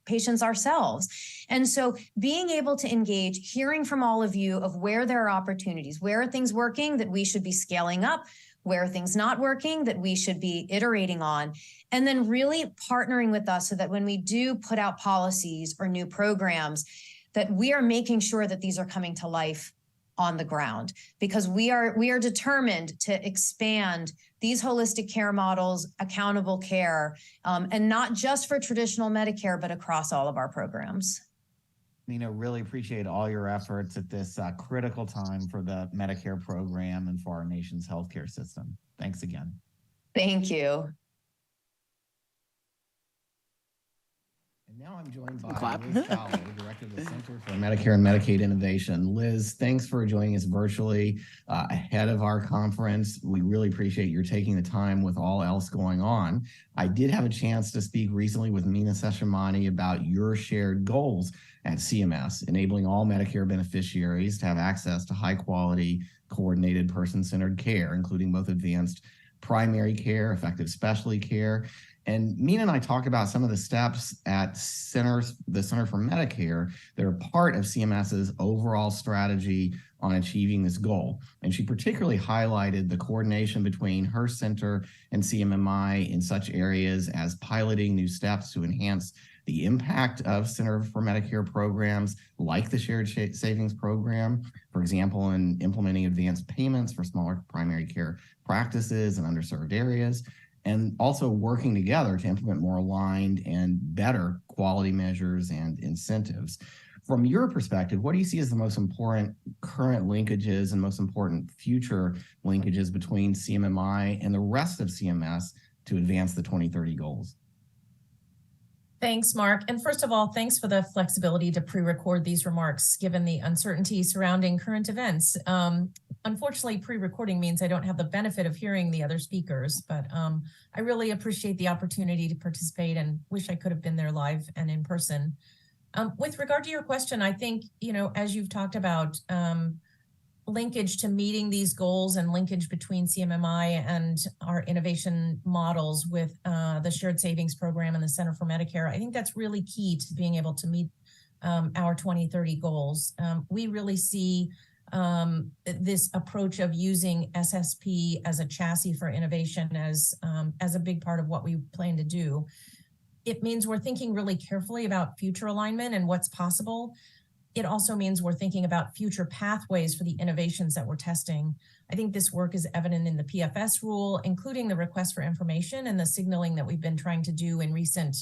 Speaker 14: patients ourselves. And so being able to engage, hearing from all of you of where there are opportunities, where are things working that we should be scaling up, where are things not working that we should be iterating on, and then really partnering with us so that when we do put out policies or new programs, that we are making sure that these are coming to life on the ground, because we are determined to expand these holistic care models, accountable care, and not just for traditional Medicare, but across all of our programs.
Speaker 15: Nina, really appreciate all your efforts at this critical time for the Medicare program and for our nation's healthcare system. Thanks again.
Speaker 14: Thank you.
Speaker 15: And now I'm joined by Liz Fowler, Director of the Center for Medicare and Medicaid Innovation. Liz, thanks for joining us virtually ahead of our conference. We really appreciate your taking the time with all else going on. I did have a chance to speak recently with Mina Seshamani about your shared goals at CMS, enabling all Medicare beneficiaries to have access to high quality, coordinated person-centered care, including both advanced primary care, effective specialty care. And Mina and I talked about some of the steps at the Center for Medicare that are part of CMS's overall strategy on achieving this goal. And she particularly highlighted the coordination between her center and CMMI in such areas as piloting new steps to enhance the impact of Center for Medicare programs like the Shared Savings Program, for example, in implementing advanced payments for smaller primary care practices in underserved areas, and also working together to implement more aligned and better quality measures and incentives. From your perspective, what do you see as the most important current linkages and most important future linkages between CMMI and the rest of CMS to advance the 2030 goals?
Speaker 16: Thanks, Mark. And first of all, thanks for the flexibility to pre-record these remarks, given the uncertainty surrounding current events. Unfortunately, pre-recording means I don't have the benefit of hearing the other speakers, but I really appreciate the opportunity to participate and wish I could have been there live and in person. With regard to your question, I think, as you've talked about, linkage to meeting these goals and linkage between CMMI and our innovation models with the Shared Savings Program and the Center for Medicare, I think that's really key to being able to meet our 2030 goals. We really see this approach of using SSP as a chassis for innovation as a big part of what we plan to do. It means we're thinking really carefully about future alignment and what's possible. It also means we're thinking about future pathways for the innovations that we're testing. I think this work is evident in the PFS rule, including the request for information and the signaling that we've been trying to do in recent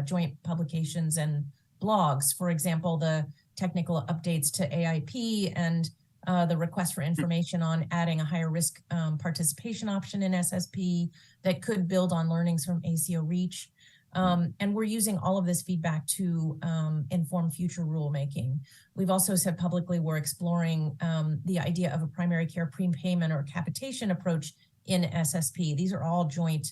Speaker 16: joint publications and blogs. For example, the technical updates to AIP and the request for information on adding a higher risk participation option in SSP that could build on learnings from ACO REACH. And we're using all of this feedback to inform future rulemaking. We've also said publicly we're exploring the idea of a primary care prepayment or capitation approach in SSP. These are all joint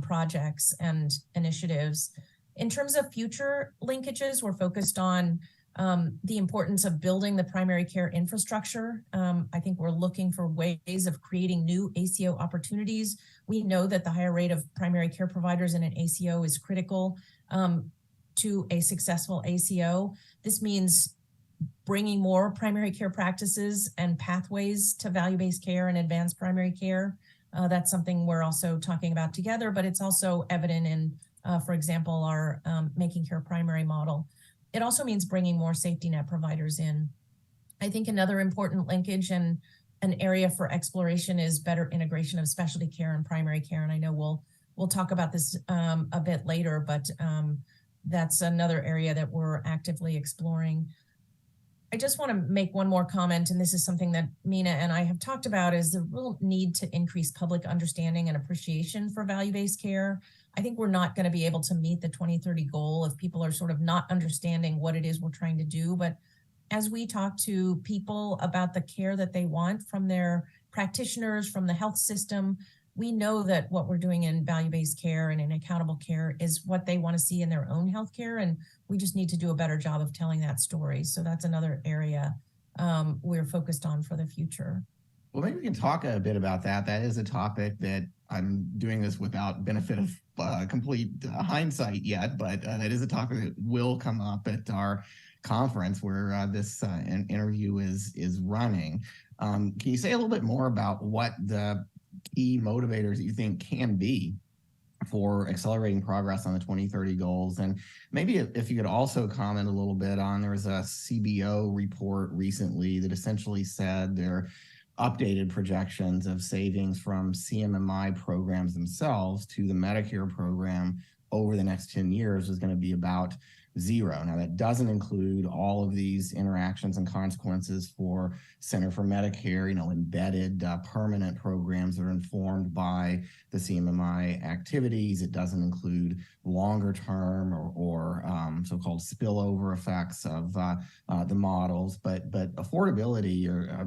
Speaker 16: projects and initiatives. In terms of future linkages, we're focused on the importance of building the primary care infrastructure. I think we're looking for ways of creating new ACO opportunities. We know that the higher rate of primary care providers in an ACO is critical to a successful ACO. This means bringing more primary care practices and pathways to value-based care and advanced primary care. That's something we're also talking about together, but it's also evident in, for example, our Making Care Primary model. It also means bringing more safety net providers in. I think another important linkage and an area for exploration is better integration of specialty care and primary care. And I know we'll talk about this a bit later, but that's another area that we're actively exploring. I just want to make one more comment, and this is something that Mina and I have talked about, is the real need to increase public understanding and appreciation for value-based care. I think we're not going to be able to meet the 2030 goal if people are sort of not understanding what it is we're trying to do. But as we talk to people about the care that they want from their practitioners, from the health system, we know that what we're doing in value-based care and in accountable care is what they want to see in their own healthcare, and we just need to do a better job of telling that story. So that's another area we're focused on for the future.
Speaker 15: Well, maybe we can talk a bit about that. That is a topic that I'm doing this without benefit of complete hindsight yet, but that is a topic that will come up at our conference where this interview is running. Can you say a little bit more about what the key motivators you think can be for accelerating progress on the 2030 goals? And maybe if you could also comment a little bit on, there was a CBO report recently that essentially said their updated projections of savings from CMMI programs themselves to the Medicare program over the next 10 years is going to be about zero. Now, that doesn't include all of these interactions and consequences for Center for Medicare, embedded permanent programs that are informed by the CMMI activities. It doesn't include longer term or so-called spillover effects of the models. But affordability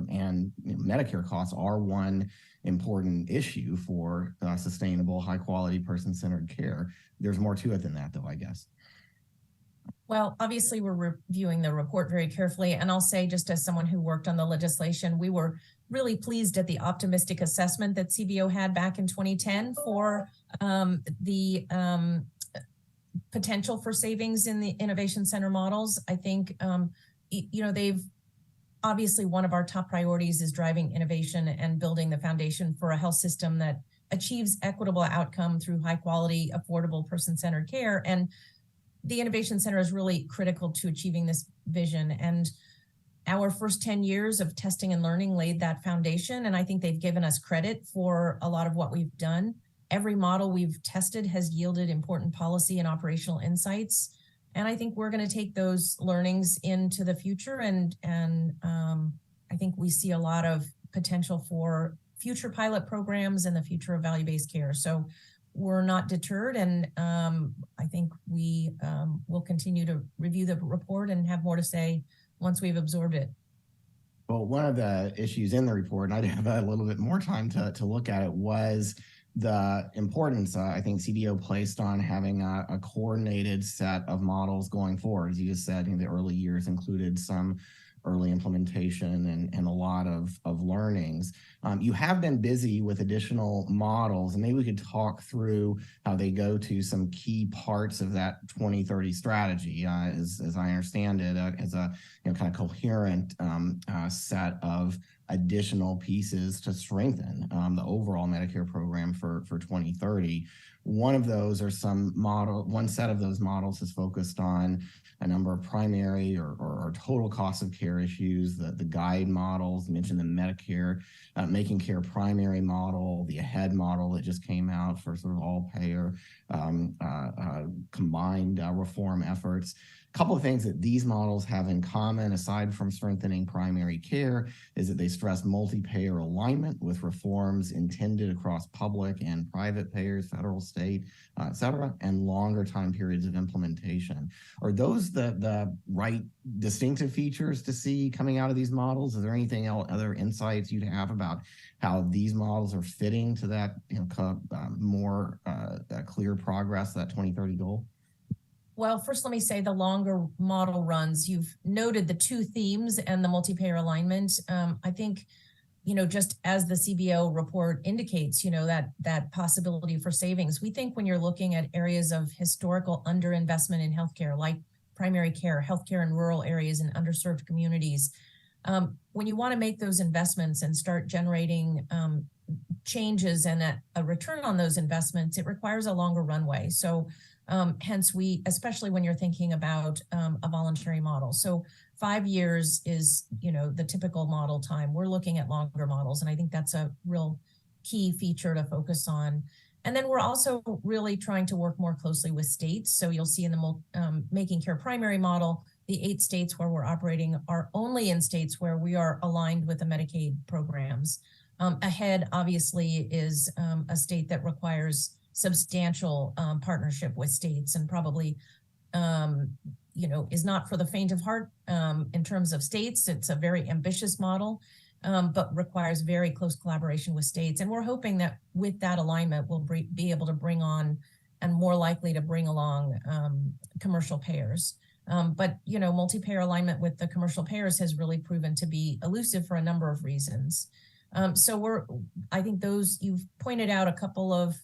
Speaker 15: and Medicare costs are one important issue for sustainable, high-quality, person-centered care. There's more to it than that, though, I guess.
Speaker 16: Well, obviously, we're reviewing the report very carefully. And I'll say, just as someone who worked on the legislation, we were really pleased at the optimistic assessment that CBO had back in 2010 for the potential for savings in the innovation center models. I think, they've obviously, one of our top priorities is driving innovation and building the foundation for a health system that achieves equitable outcome through high quality, affordable, person-centered care. And the Innovation Center is really critical to achieving this vision. And our first 10 years of testing and learning laid that foundation. And I think they've given us credit for a lot of what we've done. Every model we've tested has yielded important policy and operational insights. And I think we're going to take those learnings into the future. And I think we see a lot of potential for future pilot programs and the future of value-based care. So we're not deterred, and I think we will continue to review the report and have more to say once we've absorbed it.
Speaker 15: Well, one of the issues in the report, and I did have a little bit more time to look at it, was the importance I think CBO placed on having a coordinated set of models going forward. As you just said, the early years included some early implementation and a lot of learnings. You have been busy with additional models, and maybe we could talk through how they go to some key parts of that 2030 strategy, as I understand it, as a kind of coherent set of additional pieces to strengthen the overall Medicare program for 2030. One of those one set of those models is focused on a number of primary or total cost of care issues, the guide models, mentioned the Medicare, Making Care primary model, the AHEAD model that just came out for sort of all payer combined reform efforts. A couple of things that these models have in common, aside from strengthening primary care, is that they stress multi-payer alignment with reforms intended across public and private payers, federal, state, et cetera, and longer time periods of implementation. Are those the right distinctive features to see coming out of these models? Is there anything else, other insights you'd have about how these models are fitting to that more clear progress, that 2030 goal?
Speaker 16: Well, first, let me say the longer model runs, you've noted the two themes and the multi-payer alignment. I think, just as the CBO report indicates, that possibility for savings. We think when you're looking at areas of historical underinvestment in healthcare, like primary care, healthcare in rural areas and underserved communities, when you want to make those investments and start generating changes and a return on those investments, it requires a longer runway. So hence especially when you're thinking about a voluntary model. So 5 years is, the typical model time. We're looking at longer models, and I think that's a real key feature to focus on. And then we're also really trying to work more closely with states. So you'll see in the Making Care primary model, the 8 states where we're operating are only in states where we are aligned with the Medicaid programs. AHEAD obviously is a state that requires substantial partnership with states, and probably, is not for the faint of heart in terms of states. It's a very ambitious model, but requires very close collaboration with states. And we're hoping that with that alignment, we'll be able to bring on and more likely to bring along commercial payers. But, multi-payer alignment with the commercial payers has really proven to be elusive for a number of reasons. So I think you've pointed out a couple of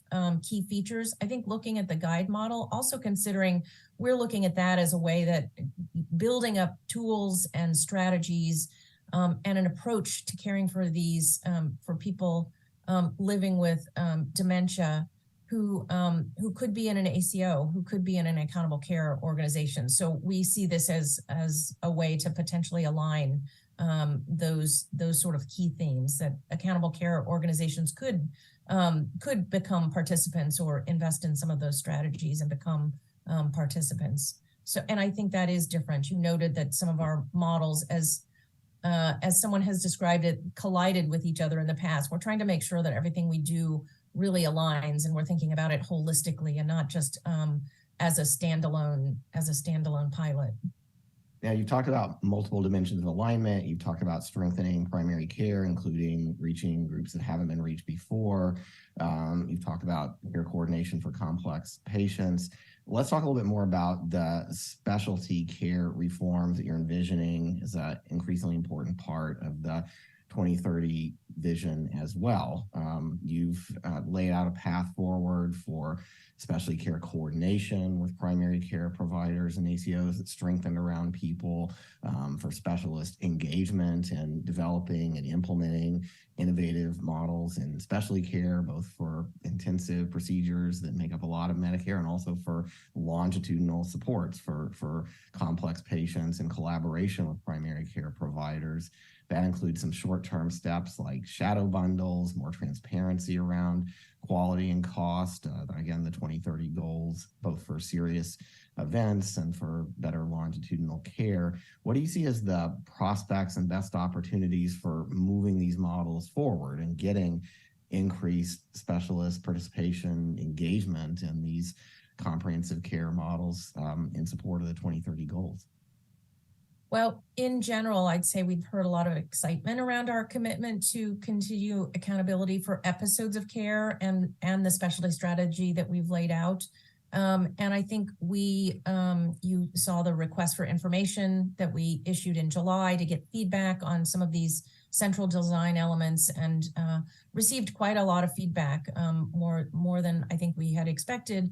Speaker 16: key features. I think looking at the guide model, also considering we're looking at that as a way that building up tools and strategies and an approach to caring for these, for people living with dementia who could be in an ACO, who could be in an accountable care organization. So we see this as a way to potentially align those sort of key themes, that accountable care organizations could become participants or invest in some of those strategies and become participants. So, and I think that is different. You noted that some of our models, as someone has described it, collided with each other in the past. We're trying to make sure that everything we do really aligns, and we're thinking about it holistically and not just as a standalone pilot.
Speaker 15: Now, you've talked about multiple dimensions of alignment. You've talked about strengthening primary care, including reaching groups that haven't been reached before. You've talked about care coordination for complex patients. Let's talk a little bit more about the specialty care reforms that you're envisioning as an increasingly important part of the 2030 vision as well. You've laid out a path forward for specialty care coordination with primary care providers and ACOs that strengthened around people, for specialist engagement and developing and implementing innovative models in specialty care, both for intensive procedures that make up a lot of Medicare and also for longitudinal supports for complex patients in collaboration with primary care providers. That includes some short-term steps like shadow bundles, more transparency around quality and cost. Again, the 2030 goals, both for serious events and for better longitudinal care. What do you see as the prospects and best opportunities for moving these models forward and getting increased specialist participation, engagement in these comprehensive care models in support of the 2030 goals?
Speaker 16: Well, in general, I'd say we've heard a lot of excitement around our commitment to continue accountability for episodes of care and the specialty strategy that we've laid out. And I think you saw the request for information that we issued in July to get feedback on some of these central design elements, and received quite a lot of feedback, more than I think we had expected.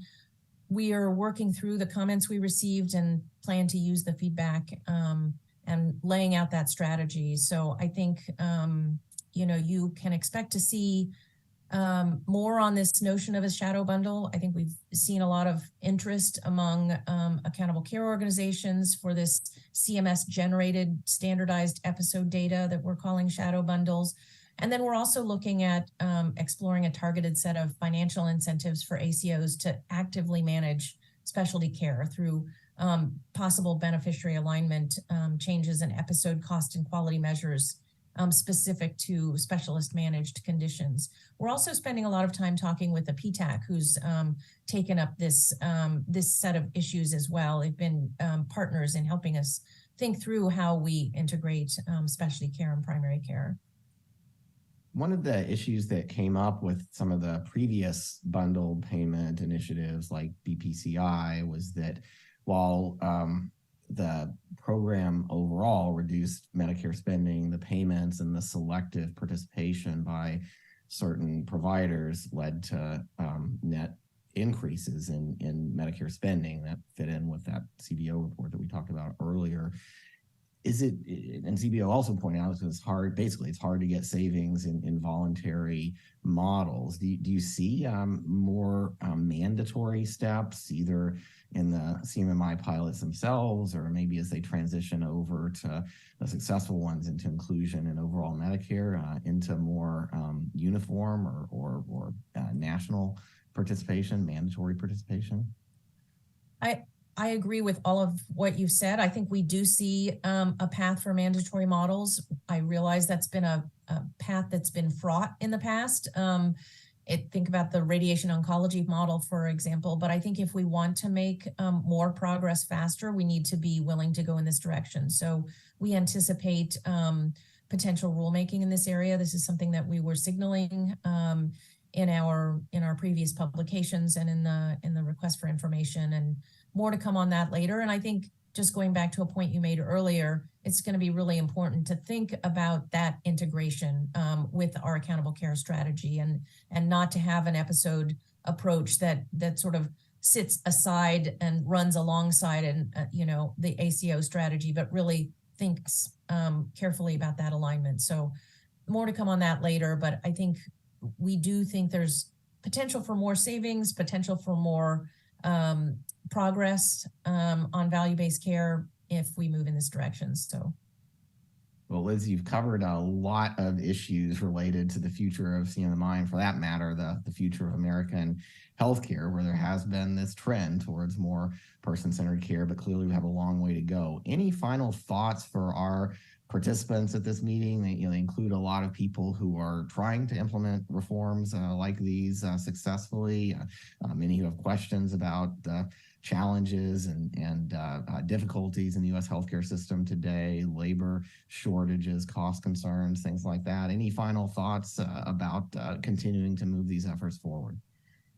Speaker 16: We are working through the comments we received and plan to use the feedback and laying out that strategy. So I think, you can expect to see more on this notion of a shadow bundle. I think we've seen a lot of interest among accountable care organizations for this CMS generated standardized episode data that we're calling shadow bundles. And then we're also looking at exploring a targeted set of financial incentives for ACOs to actively manage specialty care through possible beneficiary alignment changes and episode cost and quality measures specific to specialist managed conditions. We're also spending a lot of time talking with the PTAC, who's taken up this set of issues as well. They've been partners in helping us think through how we integrate specialty care and primary care.
Speaker 15: One of the issues that came up with some of the previous bundled payment initiatives like BPCI was that while the program overall reduced Medicare spending, the payments and the selective participation by certain providers led to net increases in Medicare spending that fit in with that CBO report that we talked about earlier. And CBO also pointed out it's hard to get savings in voluntary models. Do you see more mandatory steps either in the CMMI pilots themselves, or maybe as they transition over to the successful ones into inclusion in overall Medicare, into more uniform or national participation, mandatory participation?
Speaker 16: I agree with all of what you've said. I think we do see a path for mandatory models. I realize that's been a path that's been fraught in the past. Think about the radiation oncology model, for example. But I think if we want to make more progress faster, we need to be willing to go in this direction. So we anticipate potential rulemaking in this area. This is something that we were signaling in our previous publications and in the request for information, and more to come on that later. And I think just going back to a point you made earlier, it's going to be really important to think about that integration with our accountable care strategy, and not to have an episode approach that sort of sits aside and runs alongside the ACO strategy, but really thinks carefully about that alignment. So more to come on that later, but I think we do think there's potential for more savings, potential for more progress on value-based care if we move in this direction. So,
Speaker 15: well, Liz, you've covered a lot of issues related to the future of CMMI, and for that matter, the future of American healthcare, where there has been this trend towards more person-centered care, but clearly we have a long way to go. Any final thoughts for our participants at this meeting? They include a lot of people who are trying to implement reforms like these successfully, many who have questions about challenges and difficulties in the U.S. healthcare system today, labor shortages, cost concerns, things like that. Any final thoughts about continuing to move these efforts forward?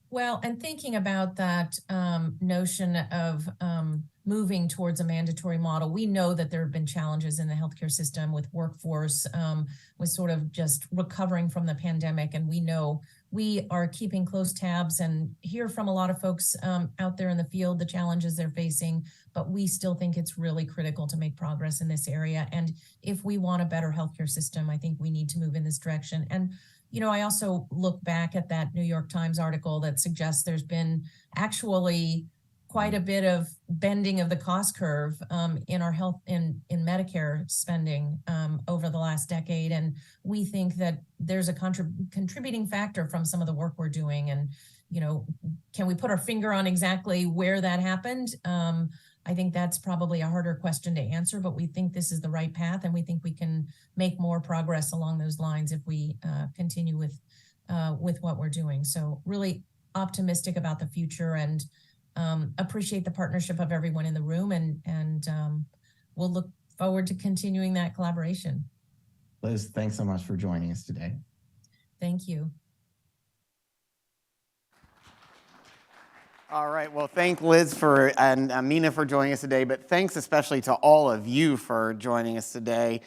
Speaker 16: Well, and thinking about that notion of moving towards a mandatory model, we know that there have been challenges in the healthcare system with workforce, with sort of just recovering from the pandemic. And we know we are keeping close tabs and hear from a lot of folks out there in the field, the challenges they're facing, but we still think it's really critical to make progress in this area. And if we want a better healthcare system, I think we need to move in this direction. And I also look back at that New York Times article that suggests there's been actually quite a bit of bending of the cost curve in our health in Medicare spending over the last decade. And we think that there's a contributing factor from some of the work we're doing. And, can we put our finger on exactly where that happened? I think that's probably a harder question to answer, but we think this is the right path, and we think we can make more progress along those lines if we continue with what we're doing. So really optimistic about the future, and appreciate the partnership of everyone in the room, and we'll look forward to continuing that collaboration.
Speaker 15: Liz, thanks so much for joining us today.
Speaker 16: Thank you.
Speaker 1: All right, well, thank Liz and Amina for joining us today, but thanks especially to all of you for joining us today.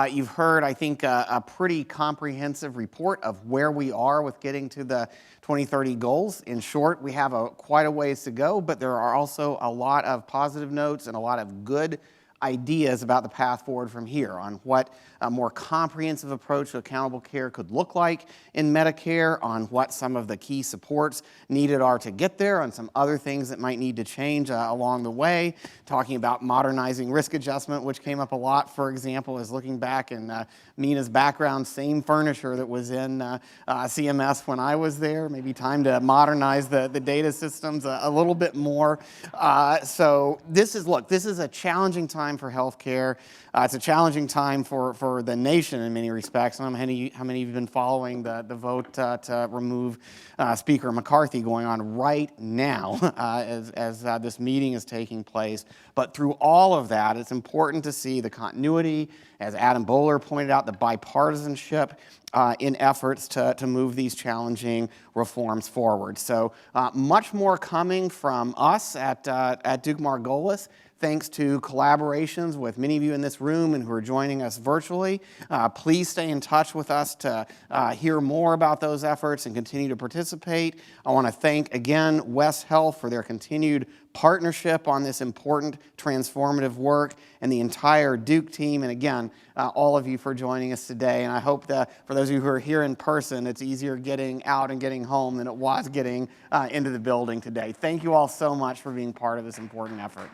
Speaker 1: You've heard, I think, a pretty comprehensive report of where we are with getting to the 2030 goals. In short, we have quite a ways to go, but there are also a lot of positive notes and a lot of good ideas about the path forward from here on what a more comprehensive approach to accountable care could look like in Medicare, on what some of the key supports needed are to get there, on some other things that might need to change along the way, talking about modernizing risk adjustment, which came up a lot, for example, is looking back in Mina's background, same furniture that was in CMS when I was there, maybe time to modernize the data systems a little bit more. So this is a challenging time for healthcare. It's a challenging time for the nation in many respects. I don't know how many of you have been following the vote to remove Speaker McCarthy going on right now as this meeting is taking place. But through all of that, it's important to see the continuity, as Adam Bowler pointed out, the bipartisanship in efforts to move these challenging reforms forward. So much more coming from us at Duke-Margolis. Thanks to collaborations with many of you in this room and who are joining us virtually. Please stay in touch with us to hear more about those efforts and continue to participate. I want to thank again West Health for their continued partnership on this important transformative work, and the entire Duke team, and again, all of you for joining us today. And I hope that for those of you who are here in person, it's easier getting out and getting home than it was getting into the building today. Thank you all so much for being part of this important effort.